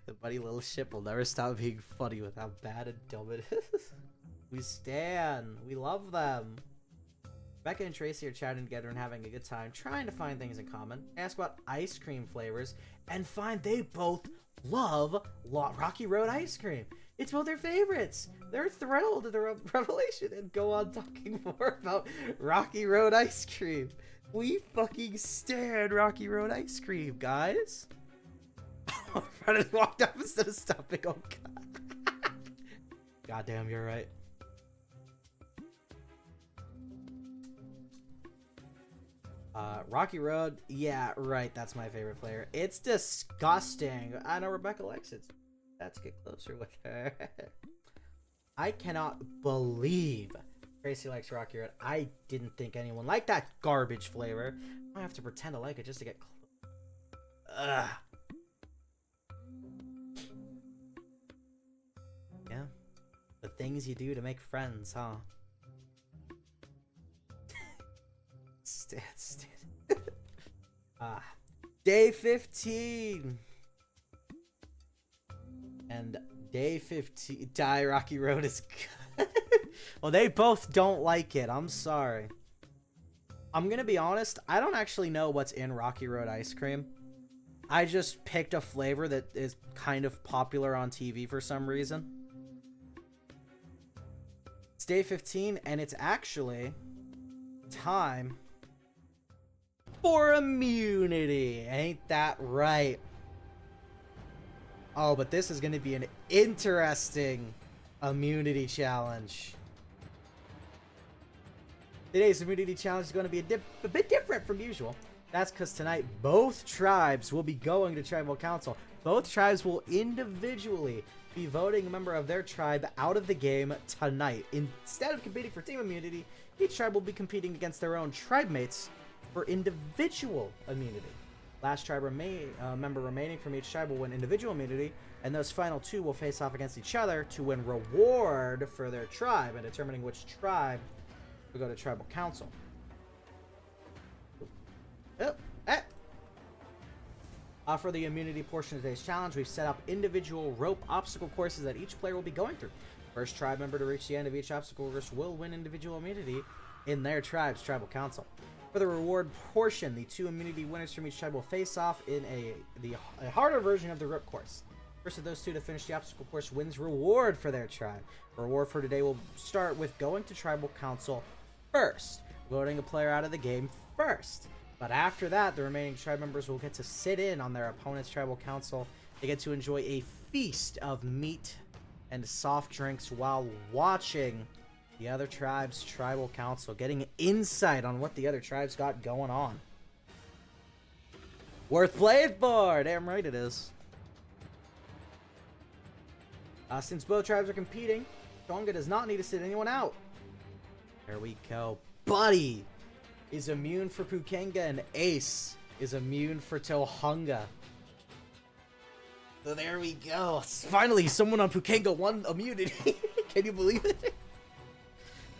The buddy little ship will never stop being funny with how bad and dumb it is. We stan. We love them. Becca and Tracy are chatting together and having a good time, trying to find things in common. They ask about ice cream flavors and find they both love Rocky Road ice cream. It's both their favorites. They're thrilled at the revelation and go on talking more about Rocky Road ice cream. We fucking stan Rocky Road ice cream, guys. Oh, Friday walked up instead of stopping. Oh, God. Goddamn, you're right. Rocky Road, yeah, right, that's my favorite flavor. It's disgusting. I know Rebecca likes it. Let's get closer with her. I cannot believe Tracy likes Rocky Road. I didn't think anyone liked that garbage flavor. I have to pretend to like it just to get close. Ugh. Yeah. The things you do to make friends, huh? Stand. Day 15. And day 15, Die Rocky Road is good. Well, they both don't like it. I'm sorry. I'm gonna be honest. I don't actually know what's in Rocky Road ice cream. I just picked a flavor that is kind of popular on TV for some reason. It's day 15, and it's actually time for immunity. Ain't that right? Oh, but this is going to be an interesting immunity challenge. Today's immunity challenge is going to be a bit different from usual. That's because tonight both tribes will be going to tribal council. Both tribes will individually be voting a member of their tribe out of the game tonight. Instead of competing for team immunity, each tribe will be competing against their own tribe mates for individual immunity. Last tribe member remaining from each tribe will win individual immunity, and those final two will face off against each other to win reward for their tribe and determining which tribe will go to tribal council. For the immunity portion of today's challenge, we've set up individual rope obstacle courses that each player will be going through. First tribe member to reach the end of each obstacle course will win individual immunity in their tribe's tribal council. For the reward portion, the two immunity winners from each tribe will face off in a harder version of the rope course. First of those two to finish the obstacle course wins reward for their tribe. Reward for today will start with going to tribal council first, voting a player out of the game first. But after that, the remaining tribe members will get to sit in on their opponent's tribal council. They get to enjoy a feast of meat and soft drinks while watching the other tribe's tribal council, getting insight on what the other tribes got going on. Worth playing for! Damn right it is. Since both tribes are competing, Tonga does not need to sit anyone out. There we go. Buddy is immune for Pukenga, and Ace is immune for Tohunga. So there we go. Finally, someone on Pukenga won immunity. Can you believe it?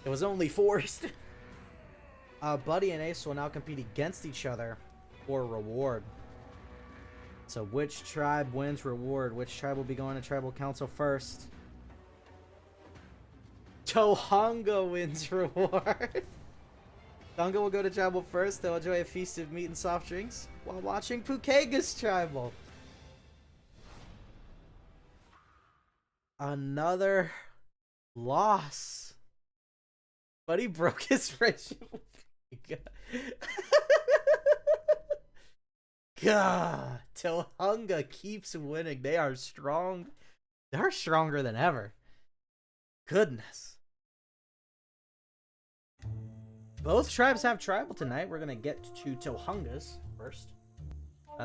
It was only forced. Buddy and Ace will now compete against each other for reward. So which tribe wins reward? Which tribe will be going to tribal council first? Tohunga wins reward. Tonga will go to tribal first. They'll enjoy a feast of meat and soft drinks while watching Pukenga's tribal. Another loss. Buddy broke his friendship. God, Tohunga keeps winning. They are strong. They're stronger than ever. Goodness. Both tribes have tribal tonight. We're gonna get to Tohunga's first.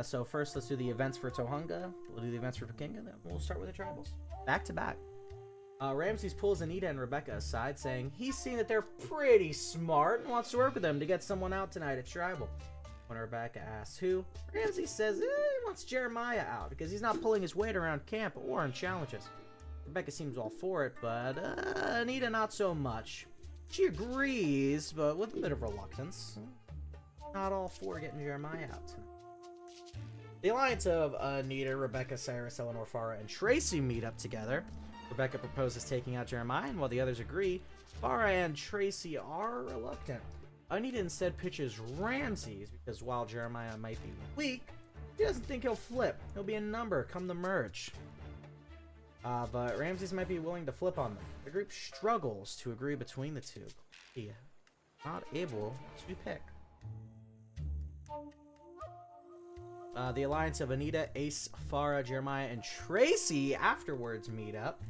So first, let's do the events for Tohunga. We'll do the events for Pekinga, then we'll start with the tribals. Back to back. Ramses pulls Anita and Rebecca aside, saying he's seen that they're pretty smart and wants to work with them to get someone out tonight at tribal. When Rebecca asks who, Ramses says he wants Jeremiah out because he's not pulling his weight around camp or in challenges. Rebecca seems all for it, but Anita not so much. She agrees, but with a bit of reluctance. Not all for getting Jeremiah out tonight. The alliance of Anita, Rebecca, Cyrus, Eleanor, Farah, and Tracy meet up together. Rebecca proposes taking out Jeremiah, and while the others agree, Farah and Tracy are reluctant. Anita instead pitches Ramses, because while Jeremiah might be weak, he doesn't think he'll flip. He'll be a number come the merge. But Ramses might be willing to flip on them. The group struggles to agree between the two. He not able to pick. The alliance of Anita, Ace, Farah, Jeremiah, and Tracy afterwards meet up.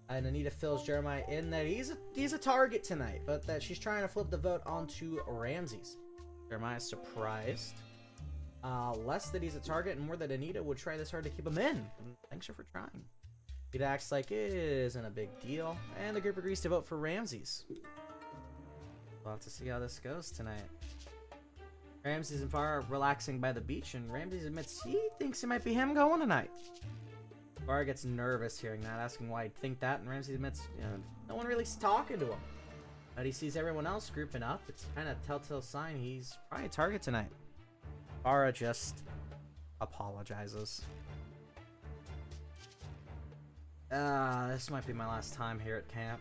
And Anita fills Jeremiah in that he's a target tonight, but that she's trying to flip the vote onto Ramses. Jeremiah's surprised. Less that he's a target and more that Anita would try this hard to keep him in. Thanks for trying. It acts like it isn't a big deal, and the group agrees to vote for Ramses. We'll have to see how this goes tonight. Ramses and Farah are relaxing by the beach, and Ramses admits he thinks it might be him going tonight. Farah gets nervous hearing that, asking why he'd think that, and Ramses admits, no one really's talking to him. But he sees everyone else grouping up. It's kind of a telltale sign he's probably a target tonight. Farah just apologizes. This might be my last time here at camp.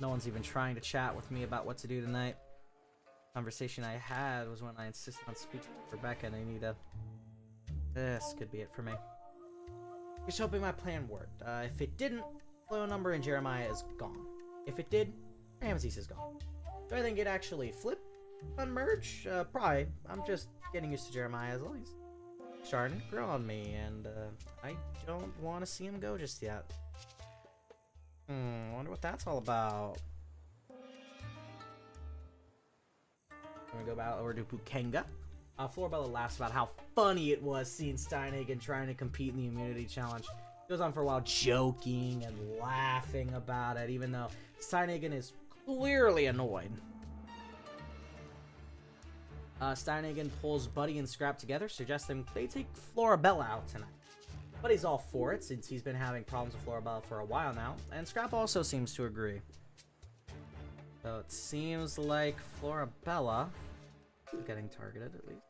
No one's even trying to chat with me about what to do tonight. The conversation I had was when I insisted on speaking with Rebecca and Anita. This could be it for me. Just hoping my plan worked. If it didn't, low number in Jeremiah is gone. If it did, Ramses is gone. Do I think it actually flip on merge? Probably. I'm just getting used to Jeremiah as always. Starting to grow on me, and I don't want to see him go just yet. I wonder what that's all about. I'm gonna go back over to Pekinga. Florabella laughs about how funny it was seeing Steinhagen trying to compete in the immunity challenge. Goes on for a while joking and laughing about it, even though Steinhagen is clearly annoyed. Steinhagen pulls Buddy and Scrap together, suggesting they take Florabella out tonight. Buddy's all for it, since he's been having problems with Florabella for a while now, and Scrap also seems to agree. So it seems like Florabella is getting targeted, at least.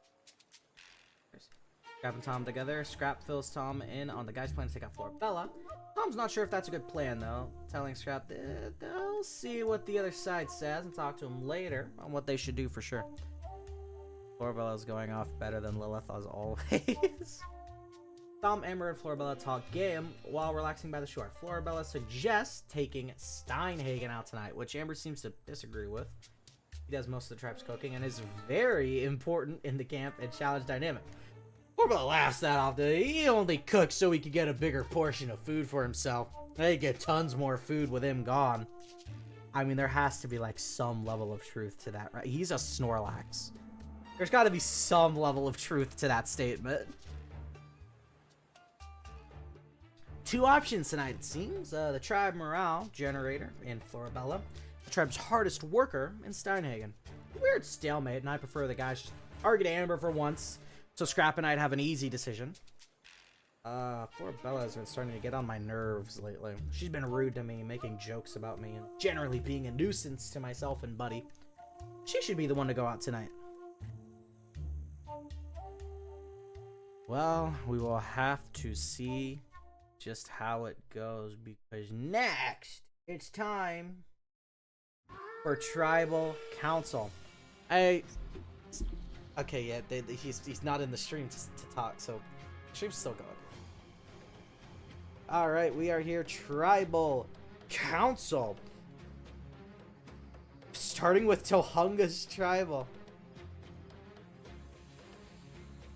Scrap and Tom together. Scrap fills Tom in on the guy's plan to take out Florabella. Tom's not sure if that's a good plan, though, telling Scrap they'll see what the other side says and talk to him later on what they should do for sure. Florabella's going off better than Lilith as always. Tom, Amber, and Florabella talk game while relaxing by the shore. Florabella suggests taking Steinhagen out tonight, which Amber seems to disagree with. He does most of the tribe's cooking and is very important in the camp and challenge dynamic. Florabella laughs that off. He only cooks so he could get a bigger portion of food for himself. They get tons more food with him gone. I mean, there has to be like some level of truth to that, right? He's a Snorlax. There's got to be some level of truth to that statement. Two options tonight, it seems. The tribe morale generator in Florabella. The tribe's hardest worker in Steinhagen. Weird stalemate, and I prefer the guys just target Amber for once, so Scrap and I'd have an easy decision. Florabella has been starting to get on my nerves lately. She's been rude to me, making jokes about me, and generally being a nuisance to myself and Buddy. She should be the one to go out tonight. Well, we will have to see just how it goes, because next it's time for Tribal Council. Okay, yeah, he's not in the stream to talk, so the stream's still going. All right, we are here, Tribal Council. starting with Tohunga's tribal.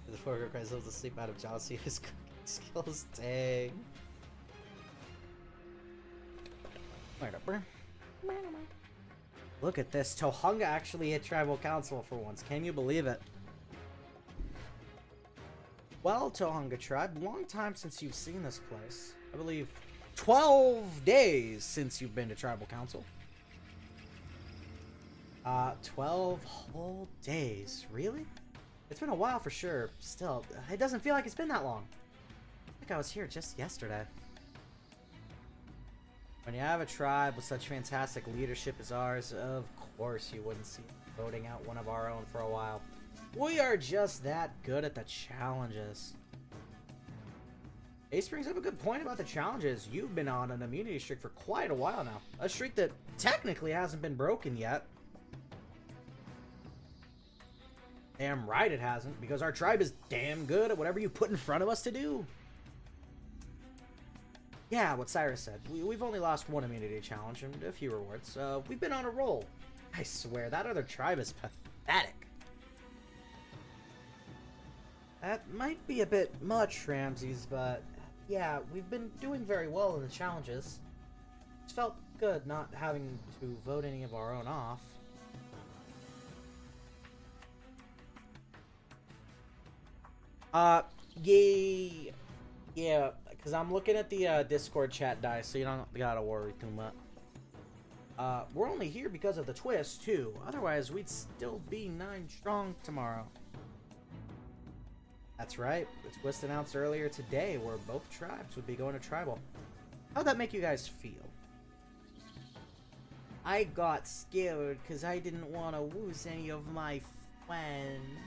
The poor girl cries to sleep out of jealousy. His cooking skills, dang. Look at this. Tohunga actually hit tribal council for once. Can you believe it? Well, Tohunga tribe, long time since you've seen this place. I believe 12 days since you've been to tribal council. 12 whole days. Really? It's been a while for sure. Still, it doesn't feel like it's been that long. I think I was here just yesterday. When you have a tribe with such fantastic leadership as ours, of course you wouldn't see voting out one of our own for a while. We are just that good at the challenges. Ace brings up a good point about the challenges. You've been on an immunity streak for quite a while now. A streak that technically hasn't been broken yet. Damn right it hasn't, because our tribe is damn good at whatever you put in front of us to do. Yeah, what Cyrus said. We've only lost one immunity challenge and a few rewards. We've been on a roll. I swear, that other tribe is pathetic. That might be a bit much, Ramses, but yeah, we've been doing very well in the challenges. It's felt good not having to vote any of our own off. Yeah, because I'm looking at the Discord chat dice, so you don't gotta worry too much. We're only here because of the twist, too. Otherwise, we'd still be 9 strong tomorrow. That's right. The twist announced earlier today where both tribes would be going to tribal. How'd that make you guys feel? I got scared because I didn't want to lose any of my friends.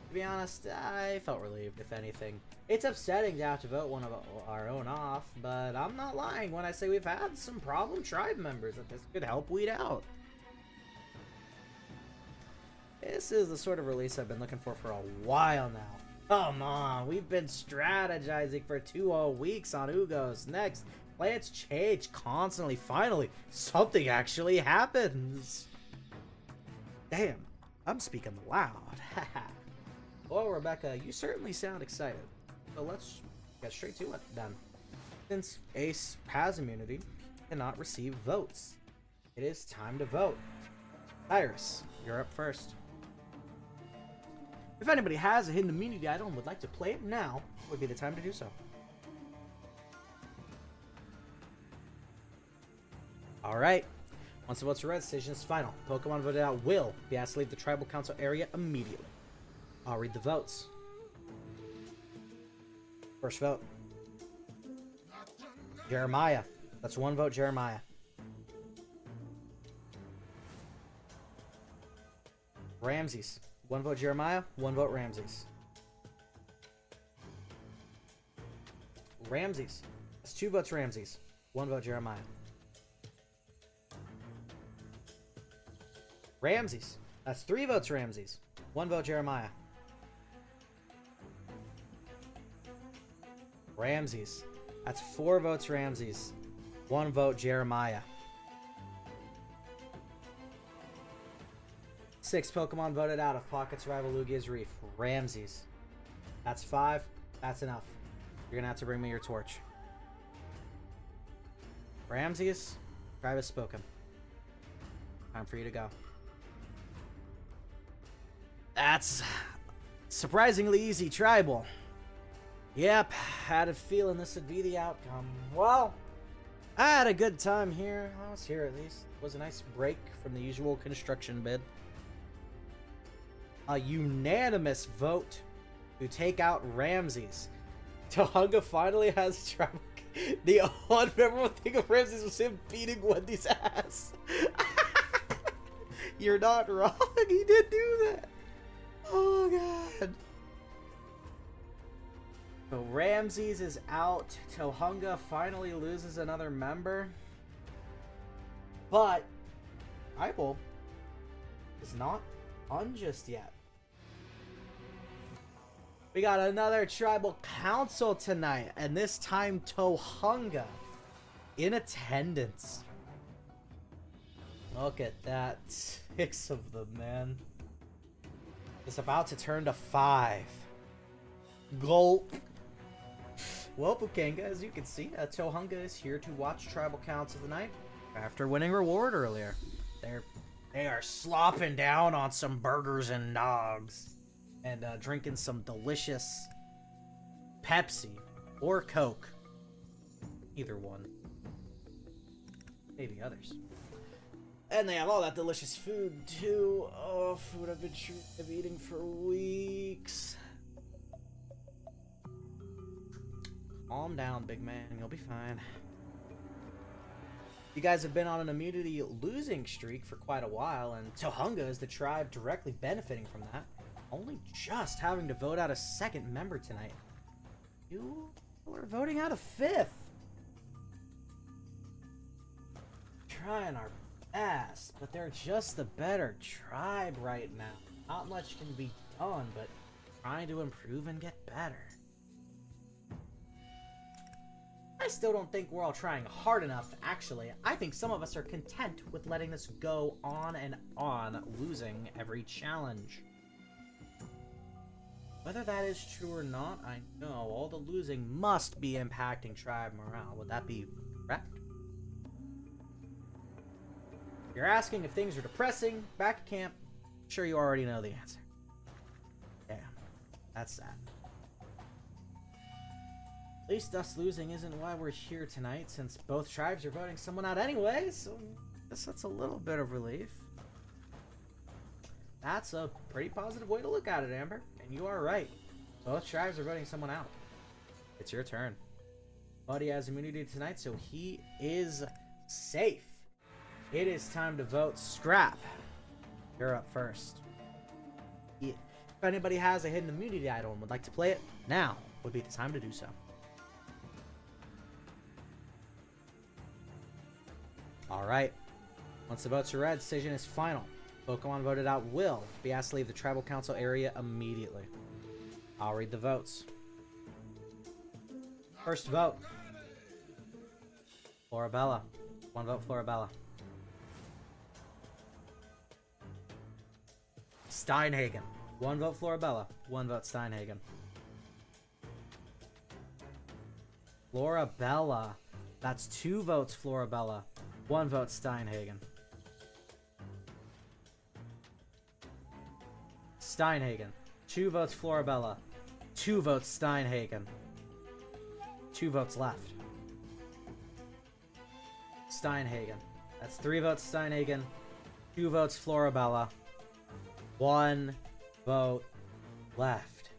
To be honest, I felt relieved, if anything. It's upsetting to have to vote one of our own off, but I'm not lying when I say we've had some problem tribe members that this could help weed out. This is the sort of release I've been looking for a while now. Come on, we've been strategizing for 2 whole weeks on who goes next. Plans change constantly. Finally, something actually happens. Damn, I'm speaking loud. Well, Rebecca, you certainly sound excited. So let's get straight to it then. Since Ace has immunity, he cannot receive votes. It is time to vote. Cyrus, you're up first. If anybody has a hidden immunity item and would like to play it now, would be the time to do so. Alright. Once the votes are read, decision is final. Pokemon voted out will be asked to leave the tribal council area immediately. I'll read the votes. First vote. Jeremiah. That's 1 vote, Jeremiah. Ramses. 1 vote, Jeremiah. 1 vote, Ramses. Ramses. That's 2 votes, Ramses. 1 vote, Jeremiah. Ramses. That's 3 votes, Ramses. 1 vote, Jeremiah. Ramses. That's 4 votes, Ramses. 1 vote, Jeremiah. 6 Pokemon voted out of Pocket Survival Lugia's Reef. Ramses. That's 5. That's enough. You're gonna have to bring me your torch. Ramses, tribe has spoken. Time for you to go. That's surprisingly easy tribal. Yep, had a feeling this would be the outcome. Well, I had a good time here. I was here at least. It was a nice break from the usual construction bid. A unanimous vote to take out Ramses. Tohunga finally has tribal. The unmemorable thing of Ramses was him beating Wendy's ass. You're not wrong. He did do that. Oh, God. So Ramses is out. Tohunga finally loses another member. But Tribal is not unjust yet. We got another tribal council tonight, and this time Tohunga in attendance. Look at that. 6 of them, man. It's about to turn to 5. Gulp. Well, Bukenga, as you can see, Tohunga is here to watch tribal counts of the night after winning reward earlier. They are slopping down on some burgers and dogs and drinking some delicious Pepsi or Coke. Either one. Maybe others. And they have all that delicious food too. Oh, food I've been eating for weeks. Calm down, big man. You'll be fine. You guys have been on an immunity losing streak for quite a while, and Tohunga is the tribe directly benefiting from that. Only just having to vote out a 2nd member tonight. You are voting out a 5th. Trying our best, but they're just the better tribe right now. Not much can be done, but trying to improve and get better. I still don't think we're all trying hard enough, actually. I think some of us are content with letting this go on and on, losing every challenge. Whether that is true or not, I know all the losing must be impacting tribe morale. Would that be correct? You're asking if things are depressing, back at camp. I'm sure you already know the answer. Damn, that's sad. At least us losing isn't why we're here tonight, since both tribes are voting someone out anyway, so I guess that's a little bit of relief. That's a pretty positive way to look at it, Amber, and you are right. Both tribes are voting someone out. It's your turn. Buddy has immunity tonight, so he is safe. It is time to vote Scrap. You're up first. If anybody has a hidden immunity idol and would like to play it, now would be the time to do so. Alright. Once the votes are read, decision is final. Pokemon voted out will be asked to leave the Tribal Council area immediately. I'll read the votes. First vote. Florabella. 1 vote Florabella. Steinhagen. 1 vote Florabella. 1 vote Steinhagen. Florabella. That's 2 votes Florabella. 1 vote Steinhagen. Steinhagen. 2 votes Florabella. 2 votes Steinhagen. 2 votes left. Steinhagen. That's 3 votes Steinhagen. 2 votes Florabella. 1 vote left.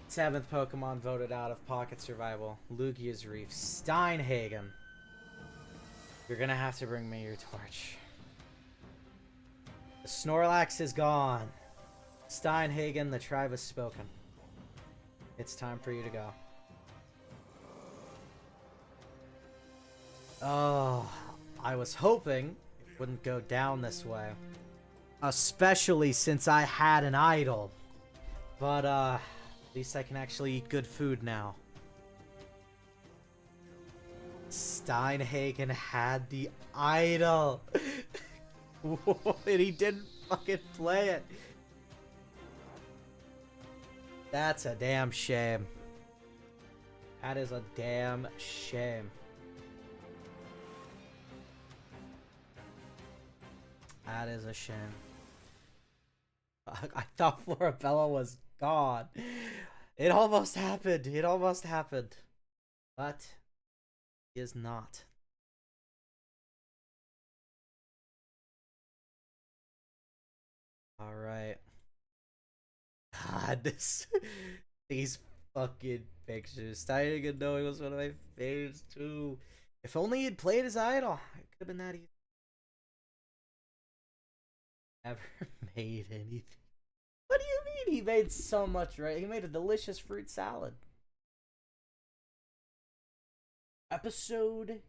Seventh Pokemon voted out of Pocket Survival. Lugia's Reef. Steinhagen. You're gonna have to bring me your torch. The Snorlax is gone. Steinhagen, the tribe has spoken. It's time for you to go. Oh, I was hoping it wouldn't go down this way. Especially since I had an idol. But, at least I can actually eat good food now. Steinhagen had the idol. And he didn't fucking play it. That's a damn shame. That is a damn shame. That is a shame. I thought Florabella was gone. It almost happened. It almost happened. But it is not. Alright. God, these fucking pictures. Steinhagen knowing was one of my favorites too. If only he'd played his idol, it could have been that easy. Never made anything. What do you mean he made so much, right? He made a delicious fruit salad. Episode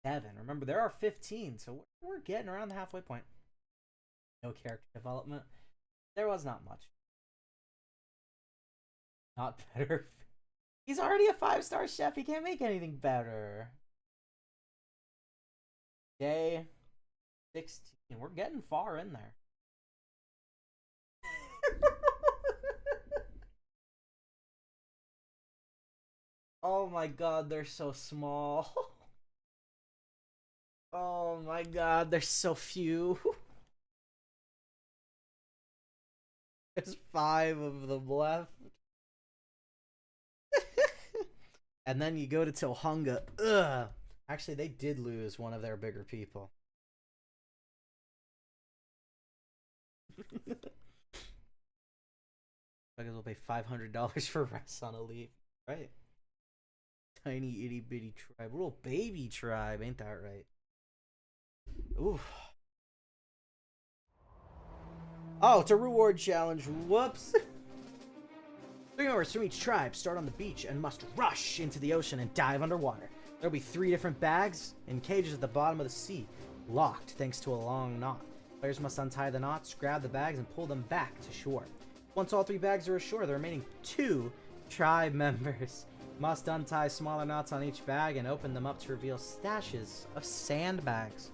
7. Remember, there are 15, so we're getting around the halfway point. No character development. There was not much. Not better. He's already a 5-star chef. He can't make anything better. Day 16. We're getting far in there. Oh my god, they're so small. Oh my god, there's so few. There's 5 of them left. And then you go to Tohunga. Ugh. Actually, they did lose one of their bigger people. I guess we'll pay $500 for rest on a leaf. Right. Tiny itty bitty tribe. Little baby tribe. Ain't that right? Oof. Oh, it's a reward challenge. Whoops. 3 members from each tribe start on the beach and must rush into the ocean and dive underwater. There'll be 3 different bags in cages at the bottom of the sea, locked thanks to a long knot. Players must untie the knots, grab the bags, and pull them back to shore. Once all 3 bags are ashore, the remaining 2 tribe members must untie smaller knots on each bag and open them up to reveal stashes of sandbags.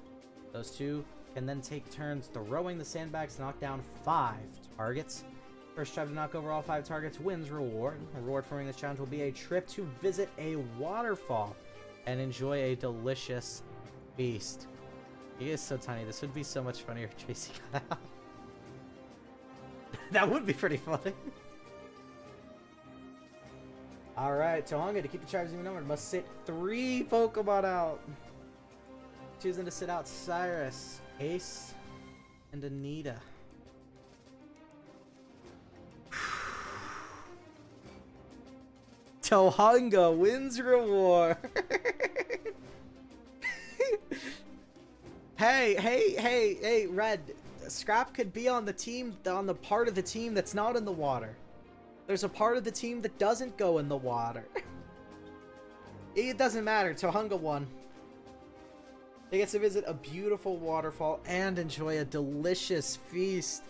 Those 2 can then take turns throwing the sandbags to knock down 5 targets. First tribe to knock over all 5 targets wins reward. A reward for winning this challenge will be a trip to visit a waterfall and enjoy a delicious feast. He is so tiny. This would be so much funnier if Tracy got out. That would be pretty funny. Alright, Tohunga, to keep the tribes even numbered, must sit 3 Pokemon out. Choosing to sit out Cyrus, Ace, and Anita. Tohunga wins reward. Hey, Red. Scrap could be on the team, on the part of the team that's not in the water. There's a part of the team that doesn't go in the water. It doesn't matter. Tohunga won. He gets to visit a beautiful waterfall and enjoy a delicious feast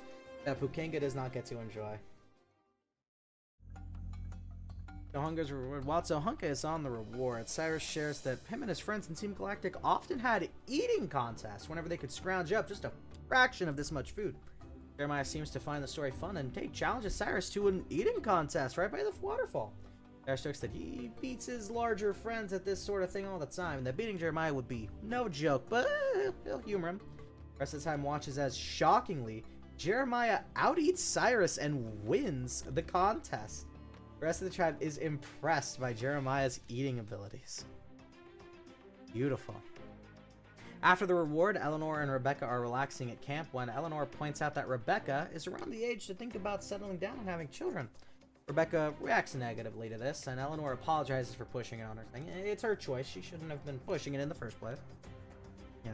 that Pukenga does not get to enjoy. Tohunga's reward. While Tohunga is on the reward, Cyrus shares that him and his friends in Team Galactic often had eating contests whenever they could scrounge up just a fraction of this much food. Jeremiah seems to find the story fun and challenges Cyrus to an eating contest right by the waterfall. Cyrus jokes that he beats his larger friends at this sort of thing all the time, and that beating Jeremiah would be no joke, but he'll humor him. The rest of the time watches as, shockingly, Jeremiah out-eats Cyrus and wins the contest. The rest of the tribe is impressed by Jeremiah's eating abilities. Beautiful. After the reward, Eleanor and Rebecca are relaxing at camp when Eleanor points out that Rebecca is around the age to think about settling down and having children. Rebecca reacts negatively to this, and Eleanor apologizes for pushing it on her thing. It's her choice. She shouldn't have been pushing it in the first place. Yeah.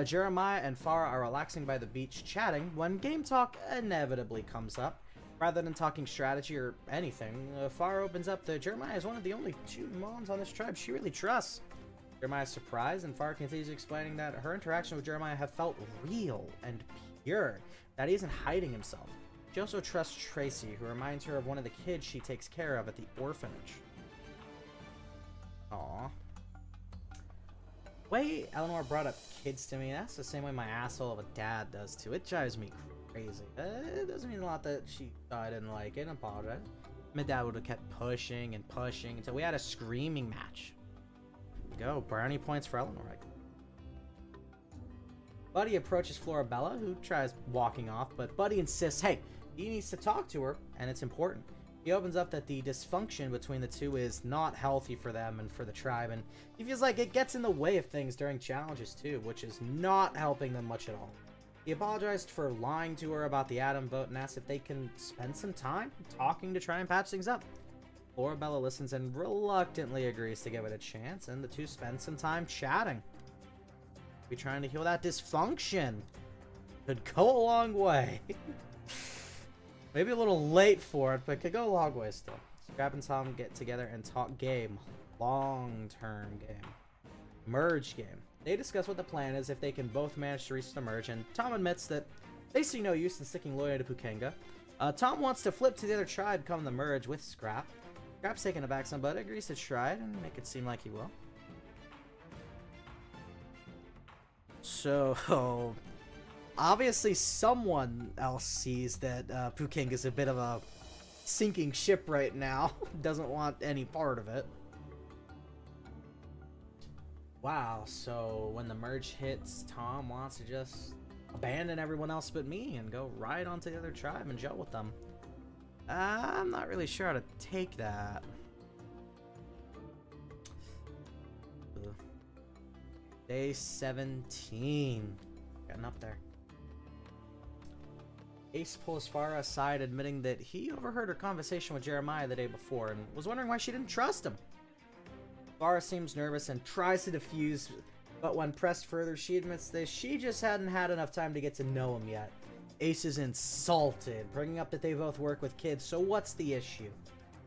Jeremiah and Farah are relaxing by the beach chatting when game talk inevitably comes up. Rather than talking strategy or anything, Farah opens up that Jeremiah is one of the only 2 moms on this tribe she really trusts. Jeremiah is surprised, and Farah continues explaining that her interaction with Jeremiah have felt real and pure, that he isn't hiding himself. She also trusts Tracy, who reminds her of one of the kids she takes care of at the orphanage. Aww. The way Eleanor brought up kids to me, that's the same way my asshole of a dad does too. It drives me crazy. It doesn't mean a lot that she thought I didn't like it and apologize. My dad would have kept pushing and pushing until we had a screaming match. Go, brownie points for Eleanor. Buddy approaches Florabella, who tries walking off, but Buddy insists, hey, he needs to talk to her, and it's important. He opens up that the dysfunction between the 2 is not healthy for them and for the tribe, and he feels like it gets in the way of things during challenges too, which is not helping them much at all. He apologized for lying to her about the Atom vote and asks if they can spend some time talking to try and patch things up. Florabella listens and reluctantly agrees to give it a chance, and the 2 spend some time chatting. Be trying to heal that dysfunction. Could go a long way. Maybe a little late for it, but could go a long way still. Scrap and Tom get together and talk game. Long-term game. Merge game. They discuss what the plan is if they can both manage to reach the merge, and Tom admits that they see no use in sticking loyal to Pukenga. Tom wants to flip to the other tribe come the merge with Scrap. Scrap's taking it back some, but agrees to try it and make it seem like he will. So, obviously someone else sees that Puking is a bit of a sinking ship right now. Doesn't want any part of it. Wow, so when the merge hits, Tom wants to just abandon everyone else but me and go right onto the other tribe and gel with them. I'm not really sure how to take that. Ugh. Day 17. Getting up there. Ace pulls Farah aside, admitting that he overheard her conversation with Jeremiah the day before and was wondering why she didn't trust him. Farah seems nervous and tries to defuse, but when pressed further, she admits that she just hadn't had enough time to get to know him yet. Ace is insulted, bringing up that they both work with kids, so what's the issue?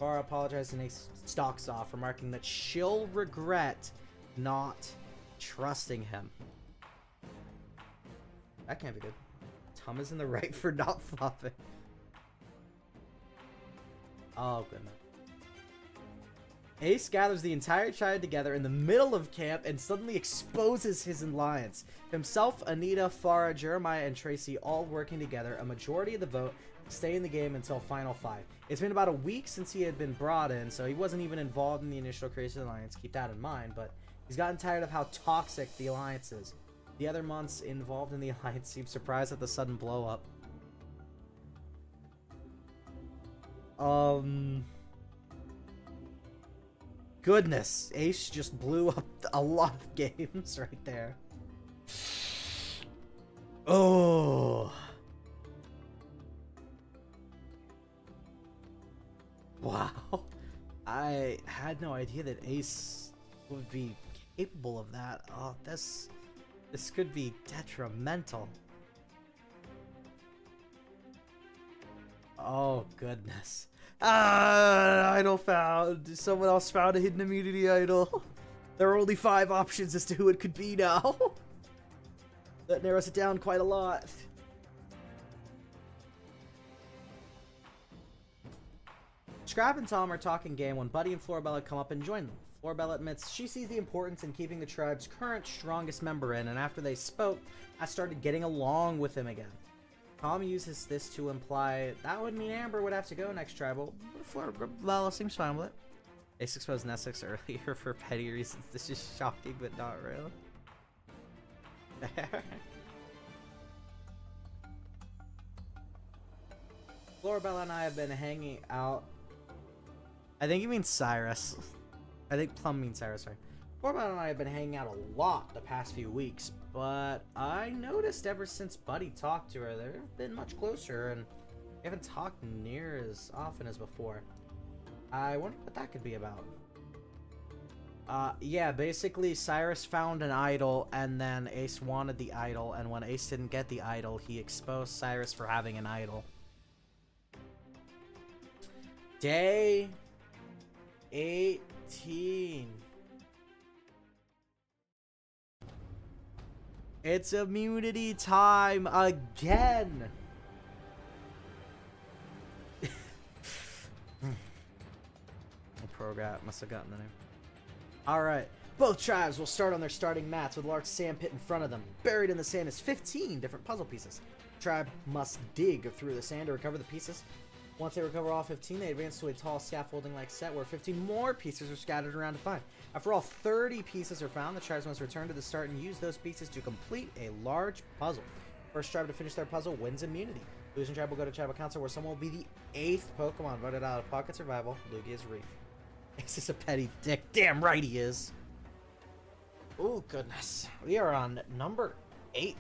Farah apologizes and Ace stalks off, remarking that she'll regret not trusting him. That can't be good. Tom is in the right for not flopping. Oh, goodness. Ace gathers the entire tribe together in the middle of camp and suddenly exposes his alliance. Himself, Anita, Farah, Jeremiah, and Tracy all working together, a majority of the vote, to stay in the game until Final 5. It's been about a week since he had been brought in, so he wasn't even involved in the initial creation of the alliance. Keep that in mind, but he's gotten tired of how toxic the alliance is. The other months involved in the alliance seem surprised at the sudden blow up. Goodness, Ace just blew up a lot of games right there. Oh. Wow. I had no idea that Ace would be capable of that. Oh, this could be detrimental. Oh, goodness. Idol found. Someone else found a hidden immunity idol. There are only 5 options as to who it could be now. That narrows it down quite a lot. Scrap and Tom are talking game when Buddy and Florabella come up and join them. Florabella admits she sees the importance in keeping the tribe's current strongest member in, and after they spoke, I started getting along with him again. Tom uses this to imply that would mean Amber would have to go next tribal. Florabella seems fine with it. Ace exposed Nessex earlier for petty reasons. This is shocking, but not real. Florabella and I have been hanging out. I think you mean Cyrus. I think Plum means Cyrus, sorry. Florabella and I have been hanging out a lot the past few weeks, but I noticed ever since Buddy talked to her, they've been much closer, and we haven't talked near as often as before. I wonder what that could be about. Yeah, basically Cyrus found an idol, and then Ace wanted the idol, and when Ace didn't get the idol, he exposed Cyrus for having an idol. Day 18. It's immunity time again. Prograt must have gotten the name. Alright, both tribes will start on their starting mats with a large sand pit in front of them. Buried in the sand is 15 different puzzle pieces. The tribe must dig through the sand to recover the pieces. Once they recover all 15, they advance to a tall scaffolding-like set where 15 more pieces are scattered around to find. After all 30 pieces are found, the tribes must return to the start and use those pieces to complete a large puzzle. First tribe to finish their puzzle wins immunity. Losing tribe will go to tribal council where someone will be the 8th Pokemon voted out of Pocket Survival, Lugia's Reef. This is a petty dick. Damn right he is. Oh, goodness. We are on number 8.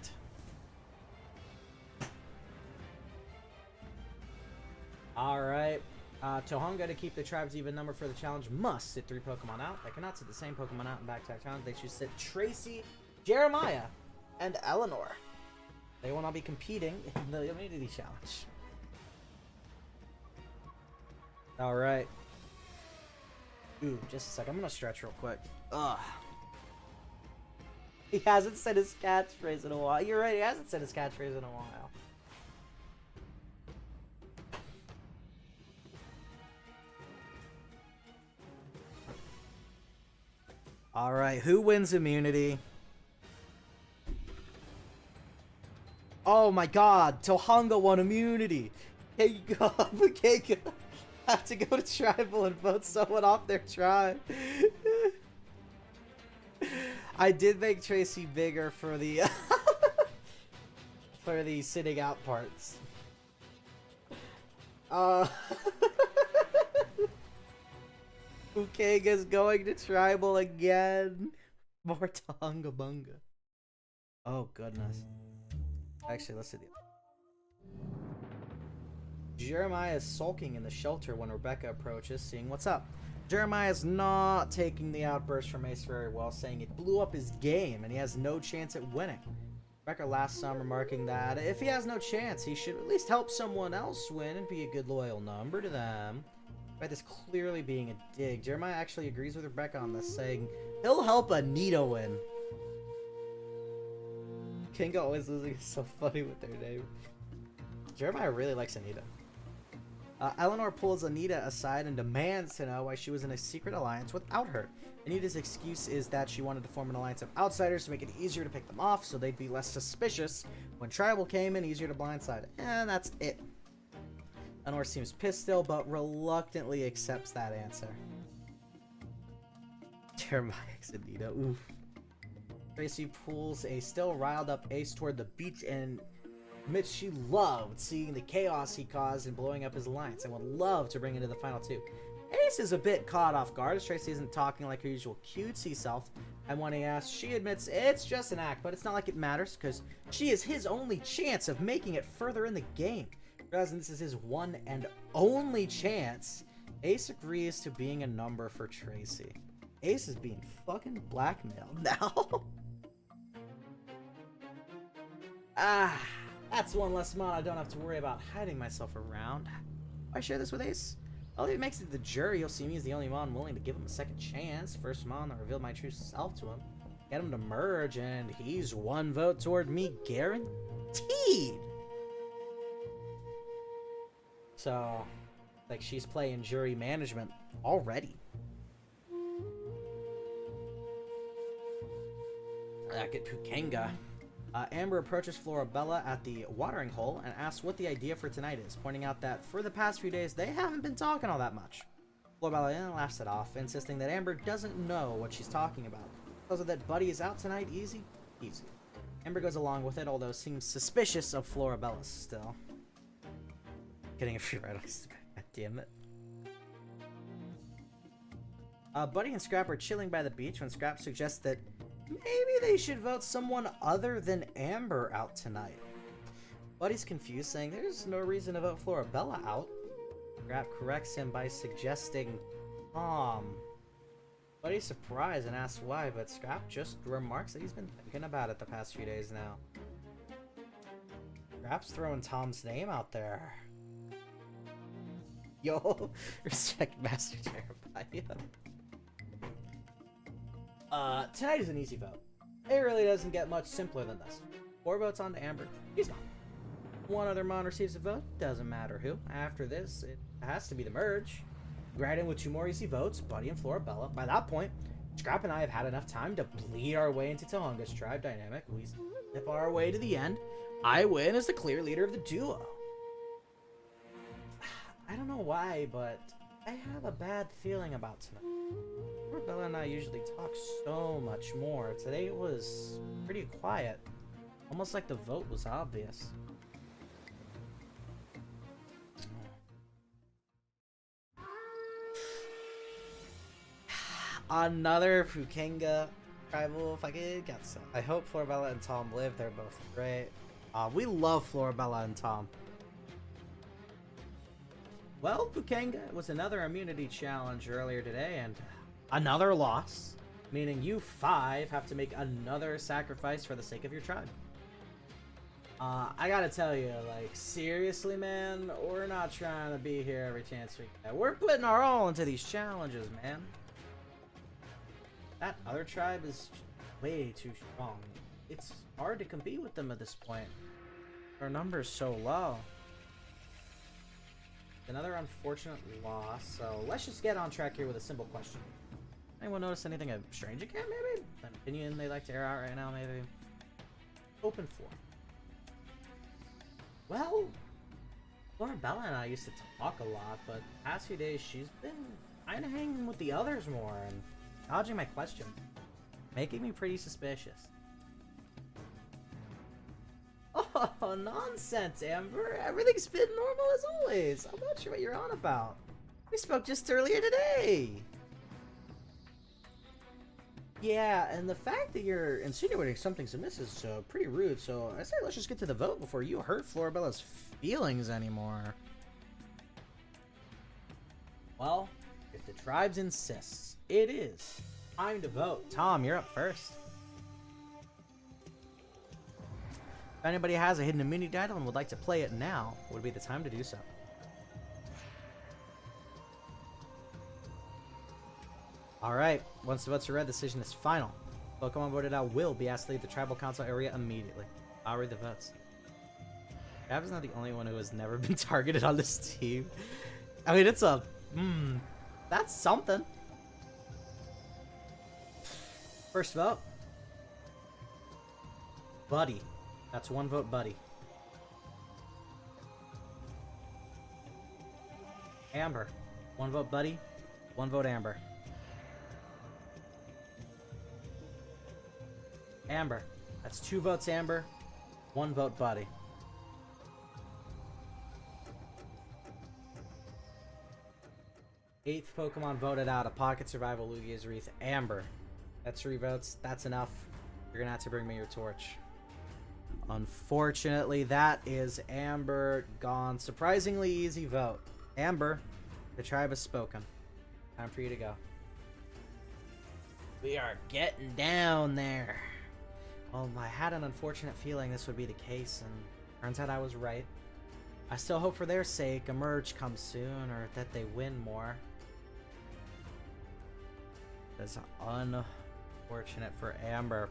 Alright. Tohonga, to keep the tribe's even number for the challenge, must sit 3 Pokemon out. They cannot sit the same Pokemon out in back-to-back challenge. They should sit Tracy, Jeremiah, and Eleanor. They will not be competing in the immunity challenge. Alright. Ooh, just a sec. I'm gonna stretch real quick. Ugh. He hasn't said his catchphrase in a while. You're right, he hasn't said his catchphrase in a while. Alright, who wins immunity? Oh my god, Tohanga won immunity! Hey, God, okay, have to go to tribal and vote someone off their tribe. I did make Tracy bigger for the for the sitting out parts. Ukega's going to tribal again. More Tonga Bunga. Oh goodness. Actually, let's see the. Jeremiah is sulking in the shelter when Rebecca approaches, seeing what's up. Jeremiah is not taking the outburst from Ace very well, saying it blew up his game and he has no chance at winning. Rebecca laughs some, remarking that if he has no chance, he should at least help someone else win and be a good loyal number to them. By this clearly being a dig, Jeremiah actually agrees with Rebecca on this, saying he'll help Anita win. Kinga always losing is so funny with their name. Jeremiah really likes Anita. Eleanor pulls Anita aside and demands to know why she was in a secret alliance without her. Anita's excuse is that she wanted to form an alliance of outsiders to make it easier to pick them off so they'd be less suspicious when tribal came in, easier to blindside. And that's it. Eleanor seems pissed still, but reluctantly accepts that answer. Jeremiah and Anita, oof. Tracy pulls a still riled up Ace toward the beach and admits she loved seeing the chaos he caused in blowing up his alliance and would love to bring it to the final two. Ace is a bit caught off guard as Tracy isn't talking like her usual cutesy self, and when he asks, she admits it's just an act, but it's not like it matters because she is his only chance of making it further in the game. Realizing this is his one and only chance, Ace agrees to being a number for Tracy. Ace is being fucking blackmailed now. That's one less mod I don't have to worry about hiding myself around. Why share this with Ace? Well, if he makes it to the jury, he'll see me as the only mon willing to give him a second chance. First mon that revealed my true self to him. Get him to merge, and he's one vote toward me guaranteed. So, like, she's playing jury management already. Back at Pukenga. Amber approaches Florabella at the watering hole and asks what the idea for tonight is, pointing out that for the past few days they haven't been talking all that much. Florabella laughs it off, insisting that Amber doesn't know what she's talking about. Tells her that Buddy is out tonight, easy. Amber goes along with it, although seems suspicious of Florabella still. Getting a free ride, god damn it. Buddy and Scrap are chilling by the beach when Scrap suggests that maybe they should vote someone other than Amber out tonight. Buddy's confused, saying there's no reason to vote Florabella out. Scrap corrects him by suggesting Tom. Buddy's surprised and asks why, but Scrap just remarks that he's been thinking about it the past few days now. Scrap's throwing Tom's name out there. Yo, respect Master Jeremiah. Tonight is an easy vote. It really doesn't get much simpler than this. 4 votes on to Amber. He's gone. One other mon receives a vote. Doesn't matter who. After this, it has to be the merge. Right in with 2 more easy votes, Buddy and Florabella. By that point, Scrap and I have had enough time to bleed our way into Tohonga's tribe dynamic. We slip our way to the end. I win as the clear leader of the duo. I don't know why, but I have a bad feeling about tonight. Bella and I usually talk so much more. Today it was pretty quiet. Almost like the vote was obvious. Another Fukenga tribal fucking guts. I hope Florabella and Tom live. They're both great. We love Florabella and Tom. Well, Fukenga was another immunity challenge earlier today, and another loss, meaning you 5 have to make another sacrifice for the sake of your tribe. I gotta tell you, like, seriously, man, we're not trying to be here every chance we get. We're putting our all into these challenges, man. That other tribe is way too strong. It's hard to compete with them at this point. Our number's so low. Another unfortunate loss, so let's just get on track here with a simple question. Anyone notice anything a stranger can, maybe? An opinion they like to air out right now, maybe? Open floor. Well, Florabella and I used to talk a lot, but the past few days she's been kind of hanging with the others more and dodging my questions, making me pretty suspicious. Oh, nonsense, Amber. Everything's been normal as always. I'm not sure what you're on about. We spoke just earlier today. Yeah, and the fact that you're insinuating something's amiss is pretty rude, so I say let's just get to the vote before you hurt Florabella's feelings anymore. Well, if the tribes insists, it is time to vote. Tom, you're up first. If anybody has a hidden immunity title and would like to play it now, would be the time to do so. Alright, once the votes are read, the decision is final. Pokemon voted out will be asked to leave the tribal council area immediately. I'll read the votes. Gab's not the only one who has never been targeted on this team. I mean, it's a... that's something. First vote. Buddy. That's one vote, Buddy. Amber. One vote, Buddy. One vote, Amber. Amber. That's 2 votes, Amber. 1 vote, Buddy. Eighth Pokemon voted out. A Pocket Survival Lugia's Wreath. Amber. That's 3 votes. That's enough. You're gonna have to bring me your torch. Unfortunately, that is Amber gone. Surprisingly easy vote. Amber, the tribe has spoken. Time for you to go. We are getting down there. Well, I had an unfortunate feeling this would be the case, and turns out I was right. I still hope for their sake a merge comes soon, or that they win more. That's unfortunate for Amber.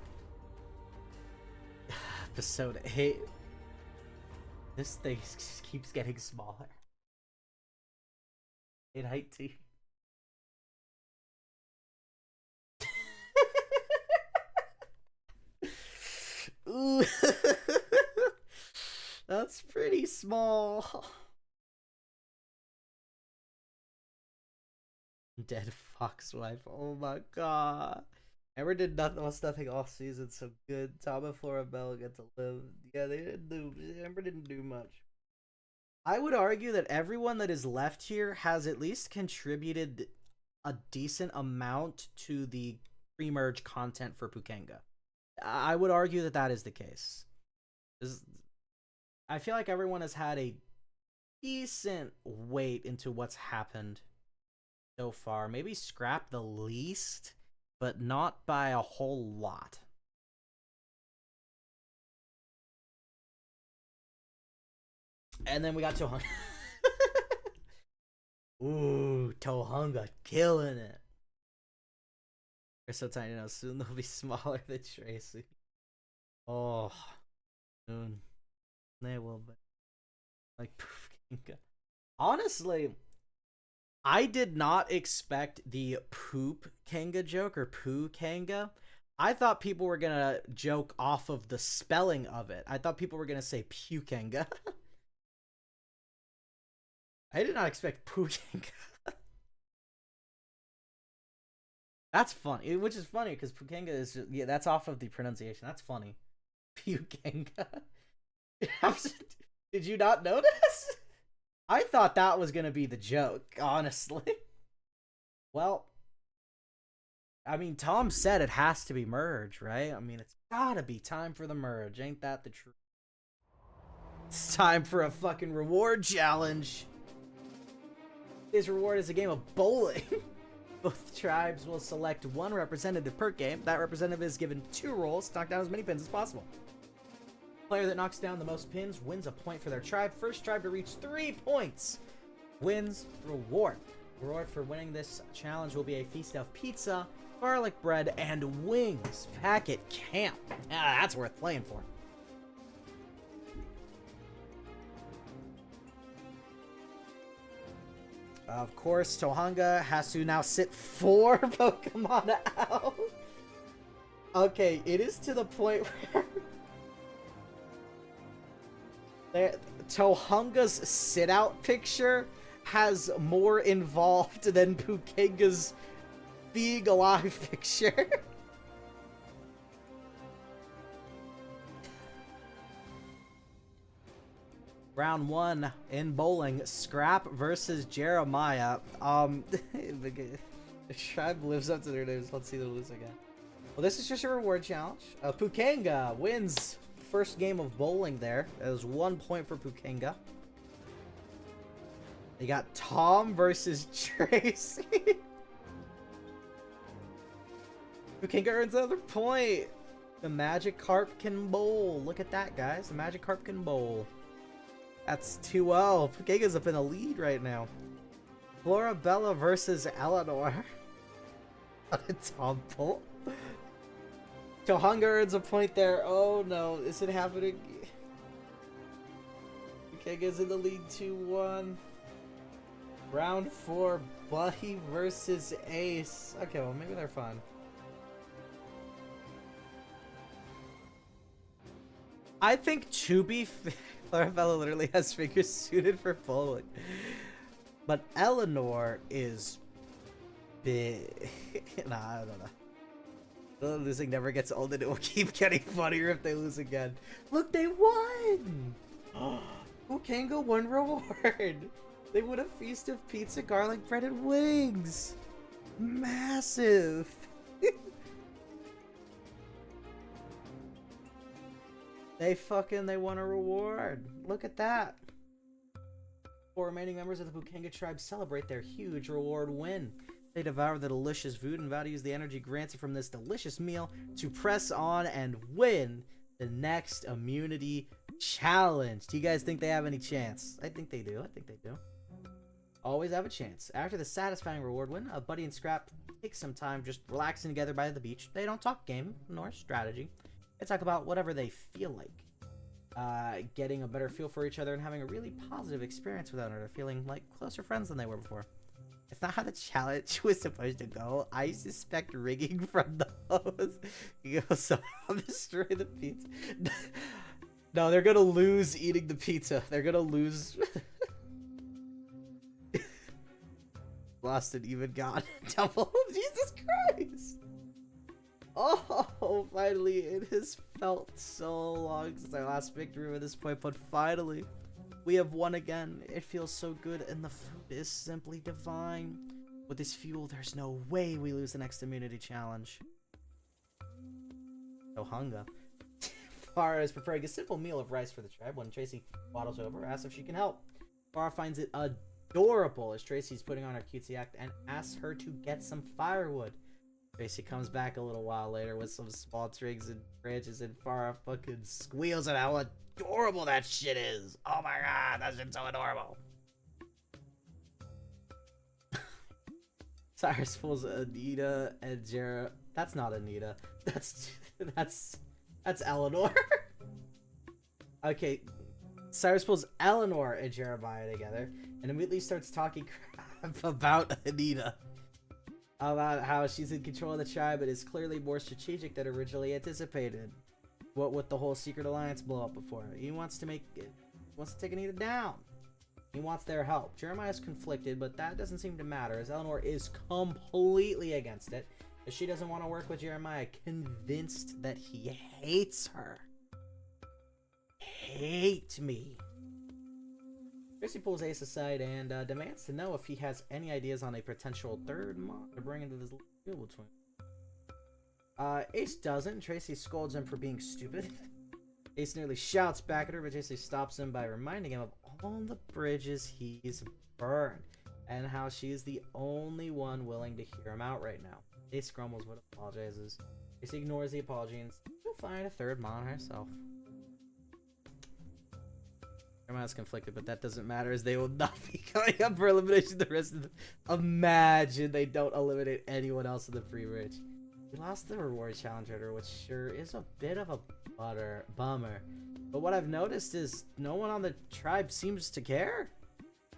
Episode 8. This thing just keeps getting smaller. In height too. Ooh. That's pretty small. Dead foxwife. Oh my god. Amber did almost nothing all season, so good. Tom and Florabella get to live. Yeah, they didn't do. Amber didn't do much. I would argue that everyone that is left here has at least contributed a decent amount to the pre-merge content for Pukenga. I would argue that that is the case. I feel like everyone has had a decent weight into what's happened so far. Maybe Scrap the least, but not by a whole lot. And then we got Tohunga. Ooh, Tohunga killing it. They're so tiny now. Soon they'll be smaller than Tracy. Oh, soon they will be. Like Pukenga. Honestly, I did not expect the poop Kanga joke or poo Kanga. I thought people were gonna joke off of the spelling of it. I thought people were gonna say Pukanga. I did not expect Pukanga. That's funny, which is funny because Pukanga is just, yeah, that's off of the pronunciation. That's funny. Pukanga. Did you not notice? I thought that was gonna be the joke, honestly. Well, I mean, Tom said it has to be merge, right? I mean, it's gotta be time for the merge. Ain't that the truth? It's time for a fucking reward challenge. This reward is a game of bowling. Both tribes will select one representative per game. That representative is given 2 rolls to knock down as many pins as possible. Player that knocks down the most pins wins a point for their tribe. First tribe to reach 3 points wins reward. Reward for winning this challenge will be a feast of pizza, garlic bread, and wings. Packet Camp. Ah, that's worth playing for. Of course, Tohanga has to now sit 4 Pokemon out. Okay, it is to the point where Tohanga's sit-out picture has more involved than Pukenga's being alive picture. Round 1 in bowling, Scrap versus Jeremiah. The tribe lives up to their names. Let's see them lose again. Well, this is just a reward challenge. Pukenga wins first game of bowling there. That was 1 point for Pukenga. They got Tom versus Tracy. Pukenga earns another point. The Magikarp can bowl. Look at that, guys. The Magikarp can bowl. That's 2-0. Pukenga's up in the lead right now. Florabella versus Eleanor. On a Tom pull. Tohanga earns a point there. Oh no, is it happening? Pukenga's in the lead 2-1. Round 4, Buddy versus Ace. Okay, well maybe they're fun. I think to be fair, Florabella literally has fingers suited for bowling. But Eleanor is big. Nah, I don't know. The losing never gets old and it will keep getting funnier if they lose again. Look, they won! Pukenga won reward. They won a feast of pizza, garlic bread, and wings. Massive. They won a reward. Look at that. 4 remaining members of the Pukenga tribe celebrate their huge reward win. They devour the delicious food and vow to use the energy granted from this delicious meal to press on and win the next immunity challenge. Do you guys think they have any chance? I think they do. I think they do. Always have a chance. After the satisfying reward win, Buddy and Scrap take some time just relaxing together by the beach. They don't talk game nor strategy. They talk about whatever they feel like. Getting a better feel for each other and having a really positive experience with one another, feeling like closer friends than they were before. It's not how the challenge was supposed to go. I suspect rigging from the host. You go, so I'll destroy the pizza. No, they're gonna lose eating the pizza. They're gonna lose. Lost and even God. Double. Jesus Christ. Oh, finally. It has felt so long since our last victory at this point, but finally. We have won again. It feels so good, and the food is simply divine. With this fuel, there's no way we lose the next immunity challenge. Tohanga. Farah is preparing a simple meal of rice for the tribe when Tracy waddles over, asks if she can help. Farah finds it adorable as Tracy's putting on her cutesy act and asks her to get some firewood. Tracy comes back a little while later with some small twigs and branches, and Farah fucking squeals at how adorable that shit is. Oh my god, that shit's so adorable. Cyrus pulls Anita and Jera. That's not Anita. That's Eleanor. Okay, Cyrus pulls Eleanor and Jeremiah together and immediately starts talking crap about Anita. About how she's in control of the tribe and is clearly more strategic than originally anticipated. What with the whole secret alliance blow up before. He wants to take Anita down. He wants their help. Jeremiah's conflicted, but that doesn't seem to matter as Eleanor is completely against it. As she doesn't want to work with Jeremiah, convinced that he hates her. Hate me. Tracy pulls Ace aside and demands to know if he has any ideas on a potential third mod to bring into this duel between. Ace doesn't. Tracy scolds him for being stupid. Ace nearly shouts back at her, but Tracy stops him by reminding him of all the bridges he's burned and how she's the only one willing to hear him out right now. Ace grumbles but apologizes. Tracy ignores the apology and she'll find a third mon herself. Jeremiah's conflicted, but that doesn't matter as they will not be coming up for elimination the rest of the... Imagine they don't eliminate anyone else in the pre-bridge. We lost the reward challenge order, which sure is a bit of a bummer. But what I've noticed is no one on the tribe seems to care.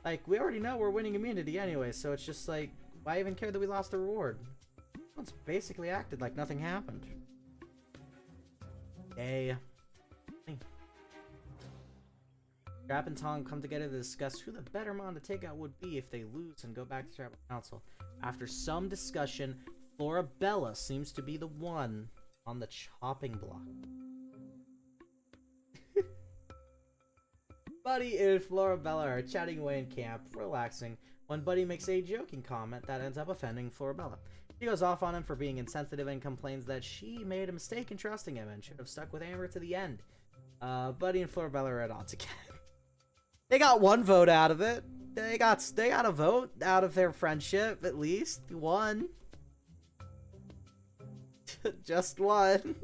Like, we already know we're winning immunity anyway, so it's just like, why even care that we lost the reward? It's basically acted like nothing happened. Yay. Trap and Tong come together to discuss who the better mon to take out would be if they lose and go back to Tribal Council. After some discussion, Florabella seems to be the one on the chopping block. Buddy and Florabella are chatting away in camp, relaxing, when Buddy makes a joking comment that ends up offending Florabella. She goes off on him for being insensitive and complains that she made a mistake in trusting him and should have stuck with Amber to the end. Buddy and Florabella are at odds again. They got one vote out of it. They got a vote out of their friendship, at least. One. Just one.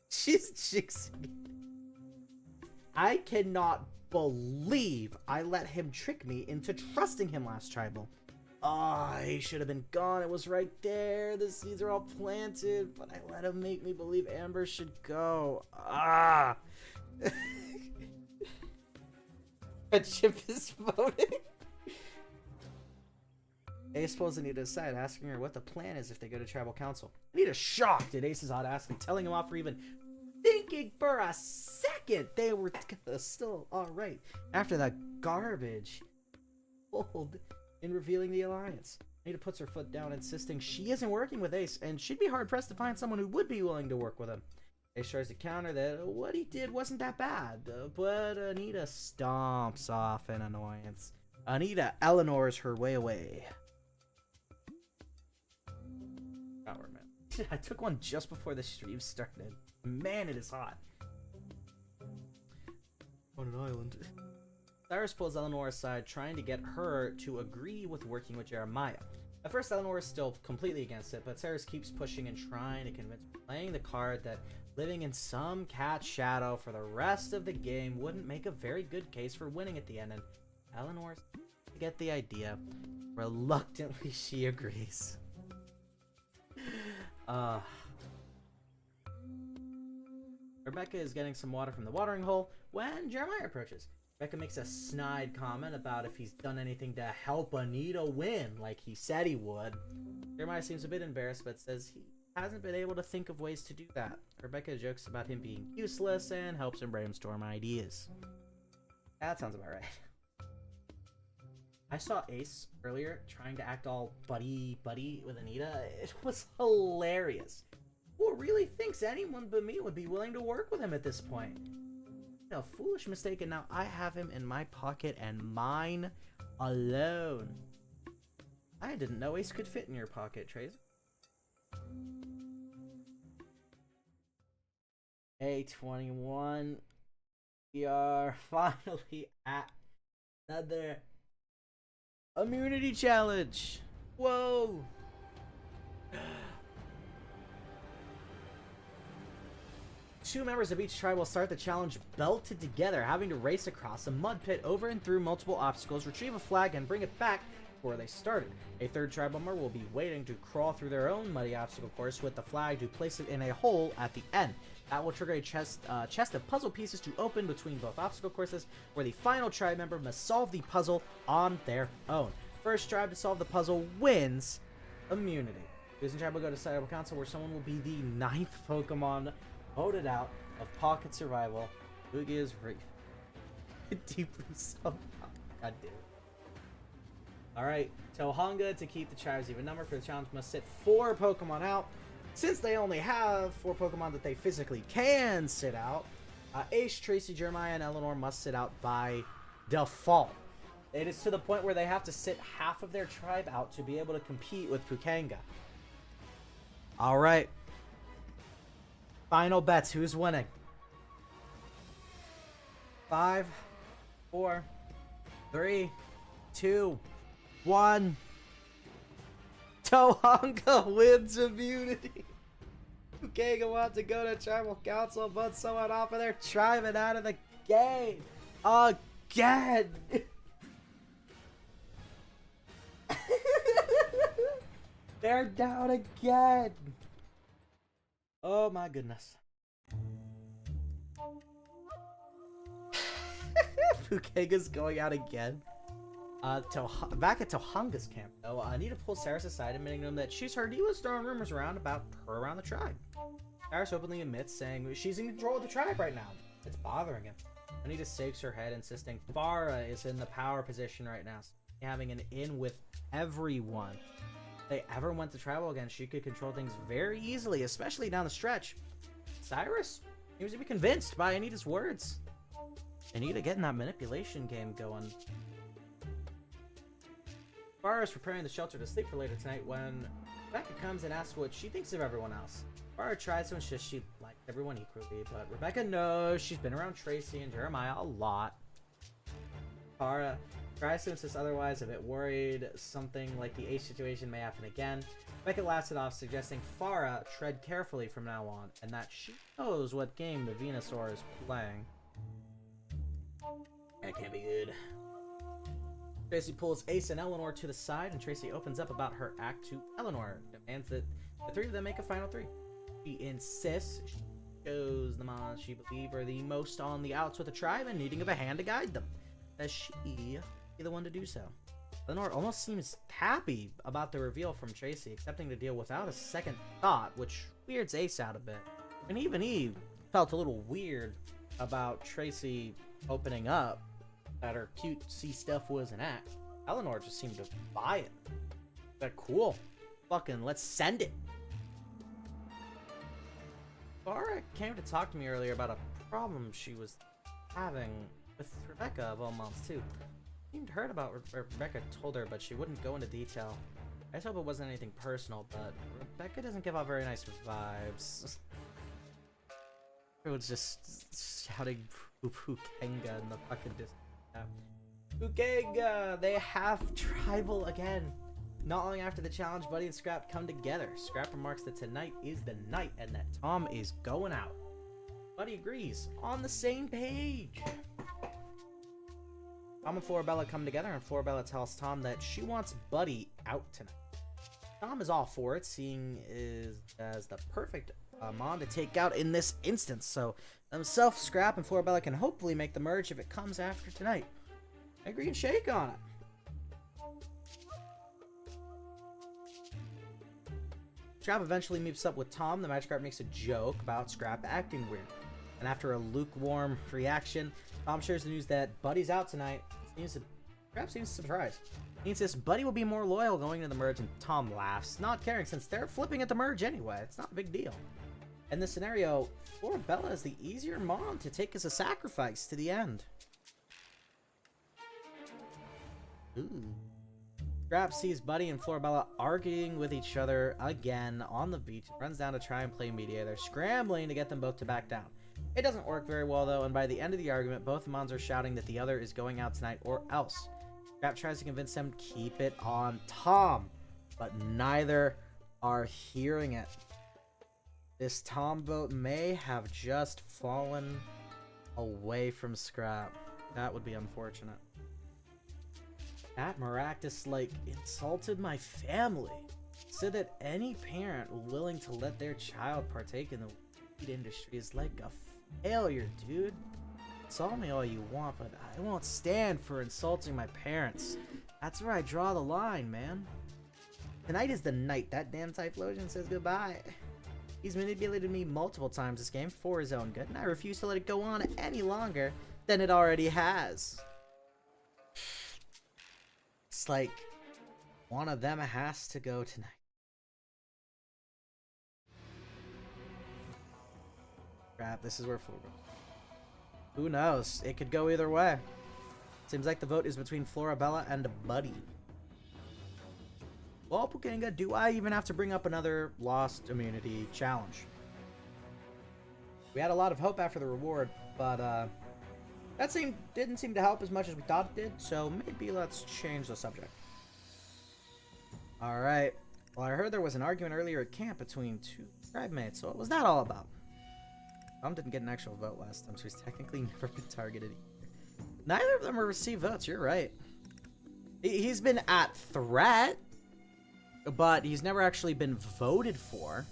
She's I cannot believe I let him trick me into trusting him last tribal. Ah, he should have been gone. It was right there. The seeds are all planted, but I let him make me believe Amber should go. Ah. Chip is voting. Ace pulls Anita aside, asking her what the plan is if they go to Tribal Council. Anita's shocked at Ace's odd asking, telling him off for even thinking for a second they were still alright after that garbage pulled in revealing the alliance. Anita puts her foot down, insisting she isn't working with Ace, and she'd be hard-pressed to find someone who would be willing to work with him. Ace tries to counter that what he did wasn't that bad, but Anita stomps off in annoyance. Anita Eleanor's her way away. Power man. I took one just before the stream started. Man, it is hot. On an island. Cyrus pulls Eleanor aside, trying to get her to agree with working with Jeremiah. At first, Eleanor is still completely against it, but Cyrus keeps pushing and trying to convince her, playing the card that living in some cat's shadow for the rest of the game wouldn't make a very good case for winning at the end, and Eleanor to get the idea. Reluctantly, she agrees. Rebecca is getting some water from the watering hole when Jeremiah approaches. Rebecca makes a snide comment about if he's done anything to help Anita win, like he said he would. Jeremiah seems a bit embarrassed, but says he hasn't been able to think of ways to do that. Rebecca jokes about him being useless and helps him brainstorm ideas. That sounds about right. I saw Ace earlier trying to act all buddy with Anita. It was hilarious. Who really thinks anyone but me would be willing to work with him at this point? A foolish mistake, and now I have him in my pocket and mine alone. I didn't know Ace could fit in your pocket, Trace. 8:21. We are finally at another immunity challenge. Whoa. Two members of each tribe will start the challenge belted together, having to race across a mud pit over and through multiple obstacles, retrieve a flag, and bring it back to where they started. A third tribe member will be waiting to crawl through their own muddy obstacle course with the flag to place it in a hole at the end. That will trigger a chest of puzzle pieces to open between both obstacle courses, where the final tribe member must solve the puzzle on their own. First tribe to solve the puzzle wins immunity. Losing tribe will go to Tribal Council, where someone will be the 9th Pokemon voted out of Pocket Survival. Boogie is free. Deeply somehow. God damn it. Alright, Tohonga, to keep the tribes even number for the challenge, must sit 4 Pokemon out. Since they only have 4 Pokemon that they physically can sit out, Ace, Tracy, Jeremiah, and Eleanor must sit out by default. It is to the point where they have to sit half of their tribe out to be able to compete with Pukanga. Alright. Final bets. Who's winning? 5, 4, 3, 2, 1. Tohonga wins immunity. Pukanga wants to go to Tribal Council, but someone off of their tribe and out of the game. Again. They're down again. Oh my goodness. Fukega's going out again. Back at Tohanga's camp, though, Anita pulls Cyrus aside, admitting to him that she's heard he was throwing rumors around about her around the tribe. Cyrus openly admits, saying she's in control of the tribe right now. It's bothering him. Anita shakes her head, insisting Farah is in the power position right now, having an in with everyone. If they ever went to tribal again, she could control things very easily, especially down the stretch. Cyrus seems to be convinced by Anita's words. Anita getting that manipulation game going. Farah is preparing the shelter to sleep for later tonight when Rebecca comes and asks what she thinks of everyone else. Farah tries to insist she liked everyone equally, but Rebecca knows she's been around Tracy and Jeremiah a lot. Farah tries to insist otherwise, a bit worried something like the Ace situation may happen again. Rebecca laughs it off, suggesting Farah tread carefully from now on, and that she knows what game the Venusaur is playing. That can't be good. Tracy pulls Ace and Eleanor to the side, and Tracy opens up about her act to Eleanor, demands that the three of them make a final three. She insists she shows the mons she believes are the most on the outs with the tribe and needing of a hand to guide them. That she be the one to do so. Eleanor almost seems happy about the reveal from Tracy, accepting the deal without a second thought, which weirds Ace out a bit. And even he felt a little weird about Tracy opening up that her cutesy stuff was an act. Eleanor just seemed to buy it. But cool. Fucking let's send it. Farah came to talk to me earlier about a problem she was having with Rebecca of all moms too. Seemed hurt about what Rebecca told her, but she wouldn't go into detail. I just hope it wasn't anything personal, but Rebecca doesn't give off very nice vibes. Everyone's just shouting Fukenga in the fucking distance. Fukenga! They have tribal again. Not long after the challenge, Buddy and Scrap come together. Scrap remarks that tonight is the night and that Tom is going out. Buddy agrees, on the same page. Tom and Florabella come together, and Florabella tells Tom that she wants Buddy out tonight. Tom is all for it, seeing as the perfect Mon to take out in this instance, so themselves, Scrap, and Florabella can hopefully make the merge if it comes after tonight. I agree and shake on it. Scrap eventually meets up with Tom. The Magikarp makes a joke about Scrap acting weird. And after a lukewarm reaction, Tom shares the news that Buddy's out tonight. Scrap seems surprised. He insists Buddy will be more loyal going to the merge, and Tom laughs, not caring since they're flipping at the merge anyway. It's not a big deal. In this scenario, Florabella is the easier Mon to take as a sacrifice to the end. Ooh. Scrap sees Buddy and Florabella arguing with each other again on the beach and runs down to try and play mediator, scrambling to get them both to back down. It doesn't work very well though, and by the end of the argument, both Mons are shouting that the other is going out tonight or else. Scrap tries to convince them to keep it on Tom, but neither are hearing it. This Tom vote may have just fallen away from Scrap. That would be unfortunate. That Maractus, insulted my family. Said that any parent willing to let their child partake in the weed industry is like a failure, dude. Insult me all you want, but I won't stand for insulting my parents. That's where I draw the line, man. Tonight is the night that damn Typhlosion says goodbye. He's manipulated me multiple times this game for his own good, and I refuse to let it go on any longer than it already has. It's like one of them has to go tonight. Crap, this is where who knows? It could go either way. Seems like the vote is between Florabella and Buddy. Well, Fukenga, do I even have to bring up another lost immunity challenge? We had a lot of hope after the reward, but that didn't seem to help as much as we thought it did, so maybe let's change the subject. Alright. Well, I heard there was an argument earlier at camp between two tribe mates, so what was that all about? Tom didn't get an actual vote last time, so he's technically never been targeted either. Neither of them have received votes, you're right. He's been at threat, but he's never actually been voted for.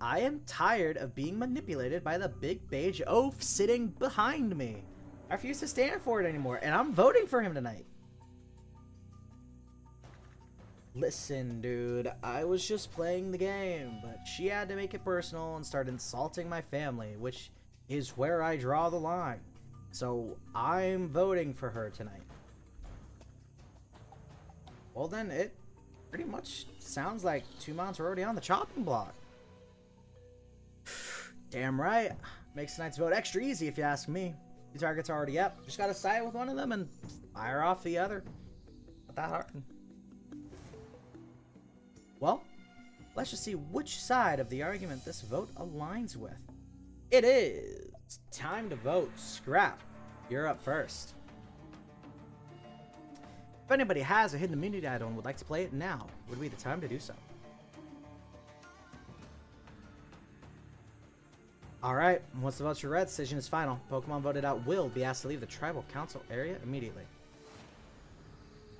I am tired of being manipulated by the big beige oaf sitting behind me. I refuse to stand for it anymore, and I'm voting for him tonight. Listen, dude, I was just playing the game, but she had to make it personal and start insulting my family, which is where I draw the line. So I'm voting for her tonight. Well then, it pretty much sounds like two mounts are already on the chopping block. Damn right. Makes tonight's vote extra easy if you ask me. The target's already up. Just gotta side with one of them and fire off the other. Not that hard. Well, let's just see which side of the argument this vote aligns with. It is time to vote. Scrap, you're up first. If anybody has a hidden immunity idol and would like to play it now, would be the time to do so. Alright, once the votes are read, decision is final. Pokemon voted out will be asked to leave the tribal council area immediately.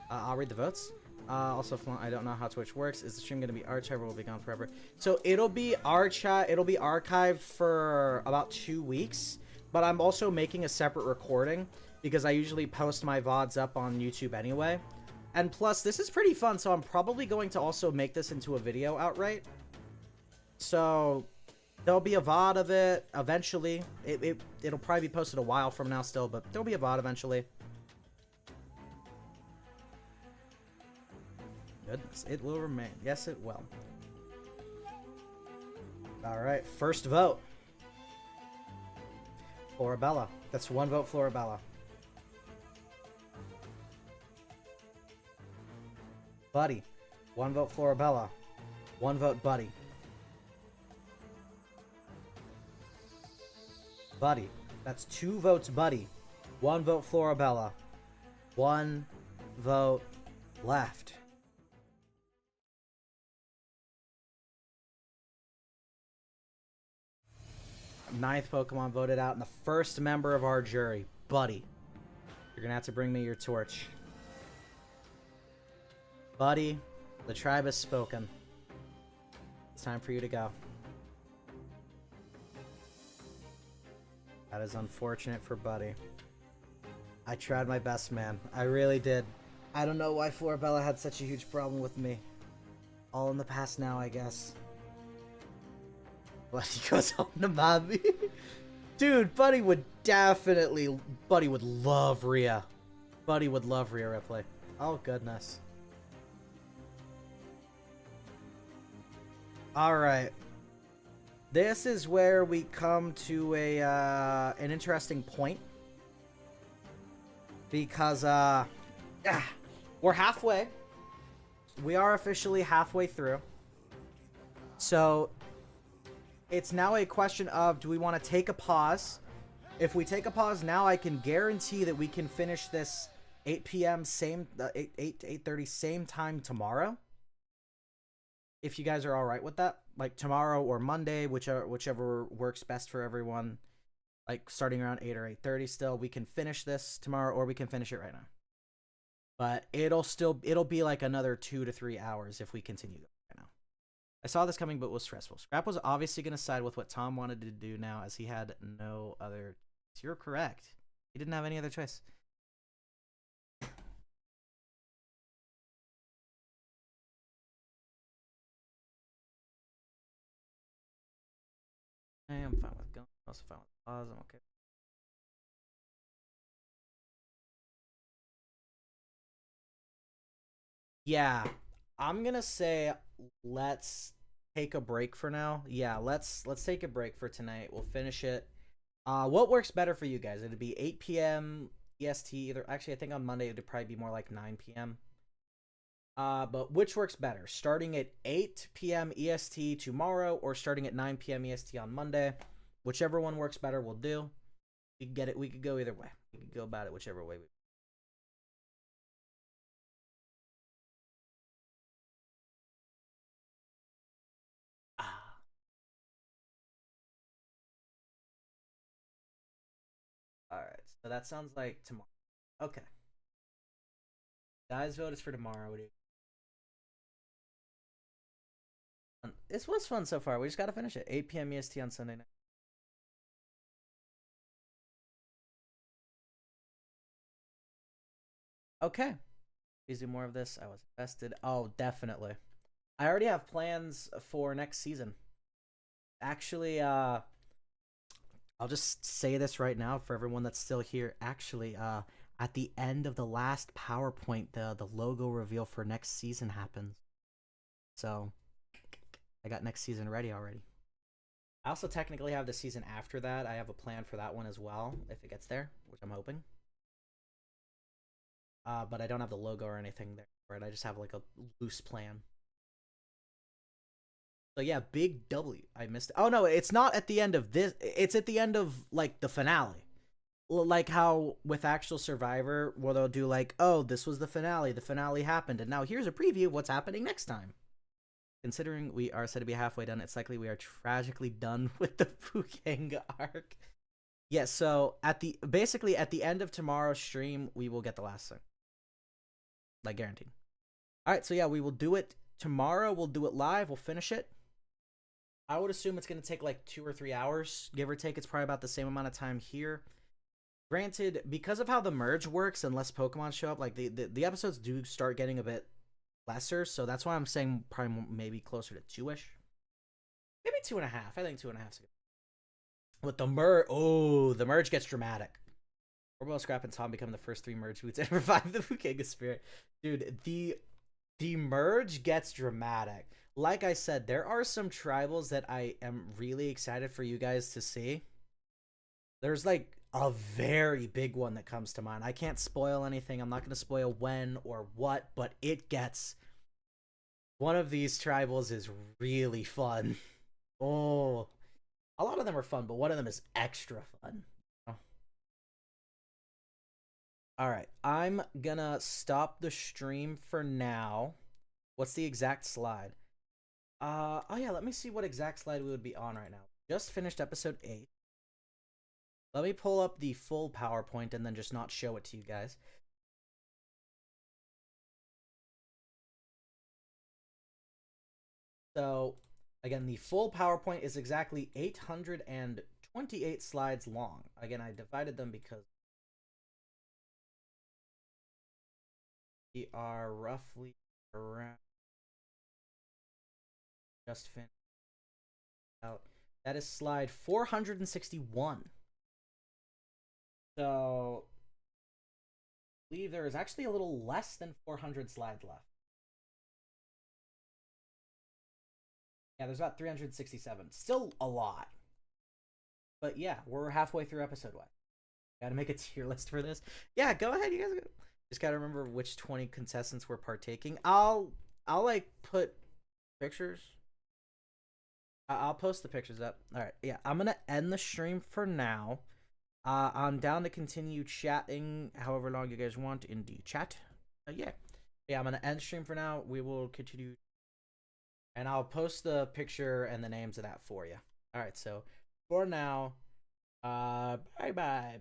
I'll read the votes. Also, I don't know how Twitch works. Is the stream going to be archived or will be gone forever? So it'll be archived for about 2 weeks, but I'm also making a separate recording because I usually post my VODs up on YouTube anyway. And plus, this is pretty fun, so I'm probably going to also make this into a video outright. So there'll be a VOD of it eventually. It'll probably be posted a while from now still, but there'll be a VOD eventually. Goodness, it will remain. Yes, it will. Alright, first vote. Florabella. That's one vote, Florabella. Buddy. One vote, Florabella. One vote, Buddy. Buddy. That's 2 votes, Buddy. 1 vote, Florabella. 1 vote left. Ninth Pokemon voted out, and the first member of our jury, Buddy. You're gonna have to bring me your torch. Buddy, the tribe has spoken. It's time for you to go. That is unfortunate for Buddy. I tried my best, man. I really did. I don't know why Florabella had such a huge problem with me. All in the past now, I guess. Buddy goes home to mommy. Dude, Buddy would definitely... Buddy would love Rhea. Buddy would love Rhea Ripley. Oh, goodness. Alright. This is where we come to an interesting point. Because, we're halfway. We are officially halfway through. So... it's now a question of, do we want to take a pause? If we take a pause now, I can guarantee that we can finish this 8 p.m. 8 to 8:30 same time tomorrow. If you guys are all right with that, like tomorrow or Monday, whichever works best for everyone. Like starting around 8 or 8:30 still, we can finish this tomorrow or we can finish it right now. But it'll be like another 2 to 3 hours if we continue right now. I saw this coming, but it was stressful. Scrap was obviously going to side with what Tom wanted to do now, as he had no other... You're correct. He didn't have any other choice. I am fine with going. Also fine with pause. I'm okay. Yeah, I'm gonna say let's take a break for now. Yeah, let's take a break for tonight. We'll finish it. What works better for you guys? It'd be 8 p.m. EST. Either actually, I think on Monday it'd probably be more like 9 p.m. But which works better? Starting at 8 p.m. EST tomorrow, or starting at 9 p.m. EST on Monday? Whichever one works better, we'll do. We can get it. We could go either way. We could go about it whichever way we. Alright, so that sounds like tomorrow. Okay. Guys, vote is for tomorrow. What do you... This was fun so far. We just gotta finish it. 8 p.m. EST on Sunday night. Okay. Please do more of this. I was invested. Oh, definitely. I already have plans for next season. Actually, I'll just say this right now for everyone that's still here. Actually, at the end of the last PowerPoint, the logo reveal for next season happens. So I got next season ready already. I also technically have the season after that. I have a plan for that one as well, if it gets there, which I'm hoping. But I don't have the logo or anything there for it. I just have like a loose plan. So yeah, big W. I missed it. Oh no, it's not at the end of this. It's at the end of like the finale. Like how with actual Survivor, where they'll do like, oh, this was the finale. The finale happened, and now here's a preview of what's happening next time. Considering we are said to be halfway done, it's likely we are tragically done with the Fukang arc. Yeah, so basically at the end of tomorrow's stream, we will get the last thing. Like guaranteed. Alright, so yeah, we will do it tomorrow. We'll do it live, we'll finish it. I would assume it's gonna take like 2 or 3 hours, give or take. It's probably about the same amount of time here. Granted, because of how the merge works and less Pokemon show up, like the episodes do start getting a bit lesser, so that's why I'm saying probably maybe closer to 2-ish. Maybe 2.5. I think 2.5 is good. With the the merge gets dramatic. Orbo, Scrap, and Tom become the first 3 merge boots and revive the Fukanga spirit. Dude, the merge gets dramatic. Like I said, there are some tribals that I am really excited for you guys to see. There's like a very big one that comes to mind. I can't spoil anything. I'm not going to spoil when or what, but it gets... One of these tribals is really fun. Oh, a lot of them are fun, but one of them is extra fun. Alright, I'm gonna stop the stream for now. What's the exact slide? Oh yeah, let me see what exact slide we would be on right now. Just finished episode 8. Let me pull up the full PowerPoint and then just not show it to you guys. So, again, the full PowerPoint is exactly 828 slides long. Again, I divided them because we are roughly around just finished out. That is slide 461. So, I believe there is actually a little less than 400 slides left. Yeah, there's about 367. Still a lot. But yeah, we're halfway through episode 1. Gotta make a tier list for this. Yeah, go ahead, you guys. Just gotta remember which 20 contestants were partaking. I'll like put pictures. I'll post the pictures up. All right, yeah, I'm gonna end the stream for now. I'm down to continue chatting however long you guys want in the chat. Yeah, I'm gonna end stream for now. We will continue, and I'll post the picture and the names of that for you. All right, so for now, bye bye.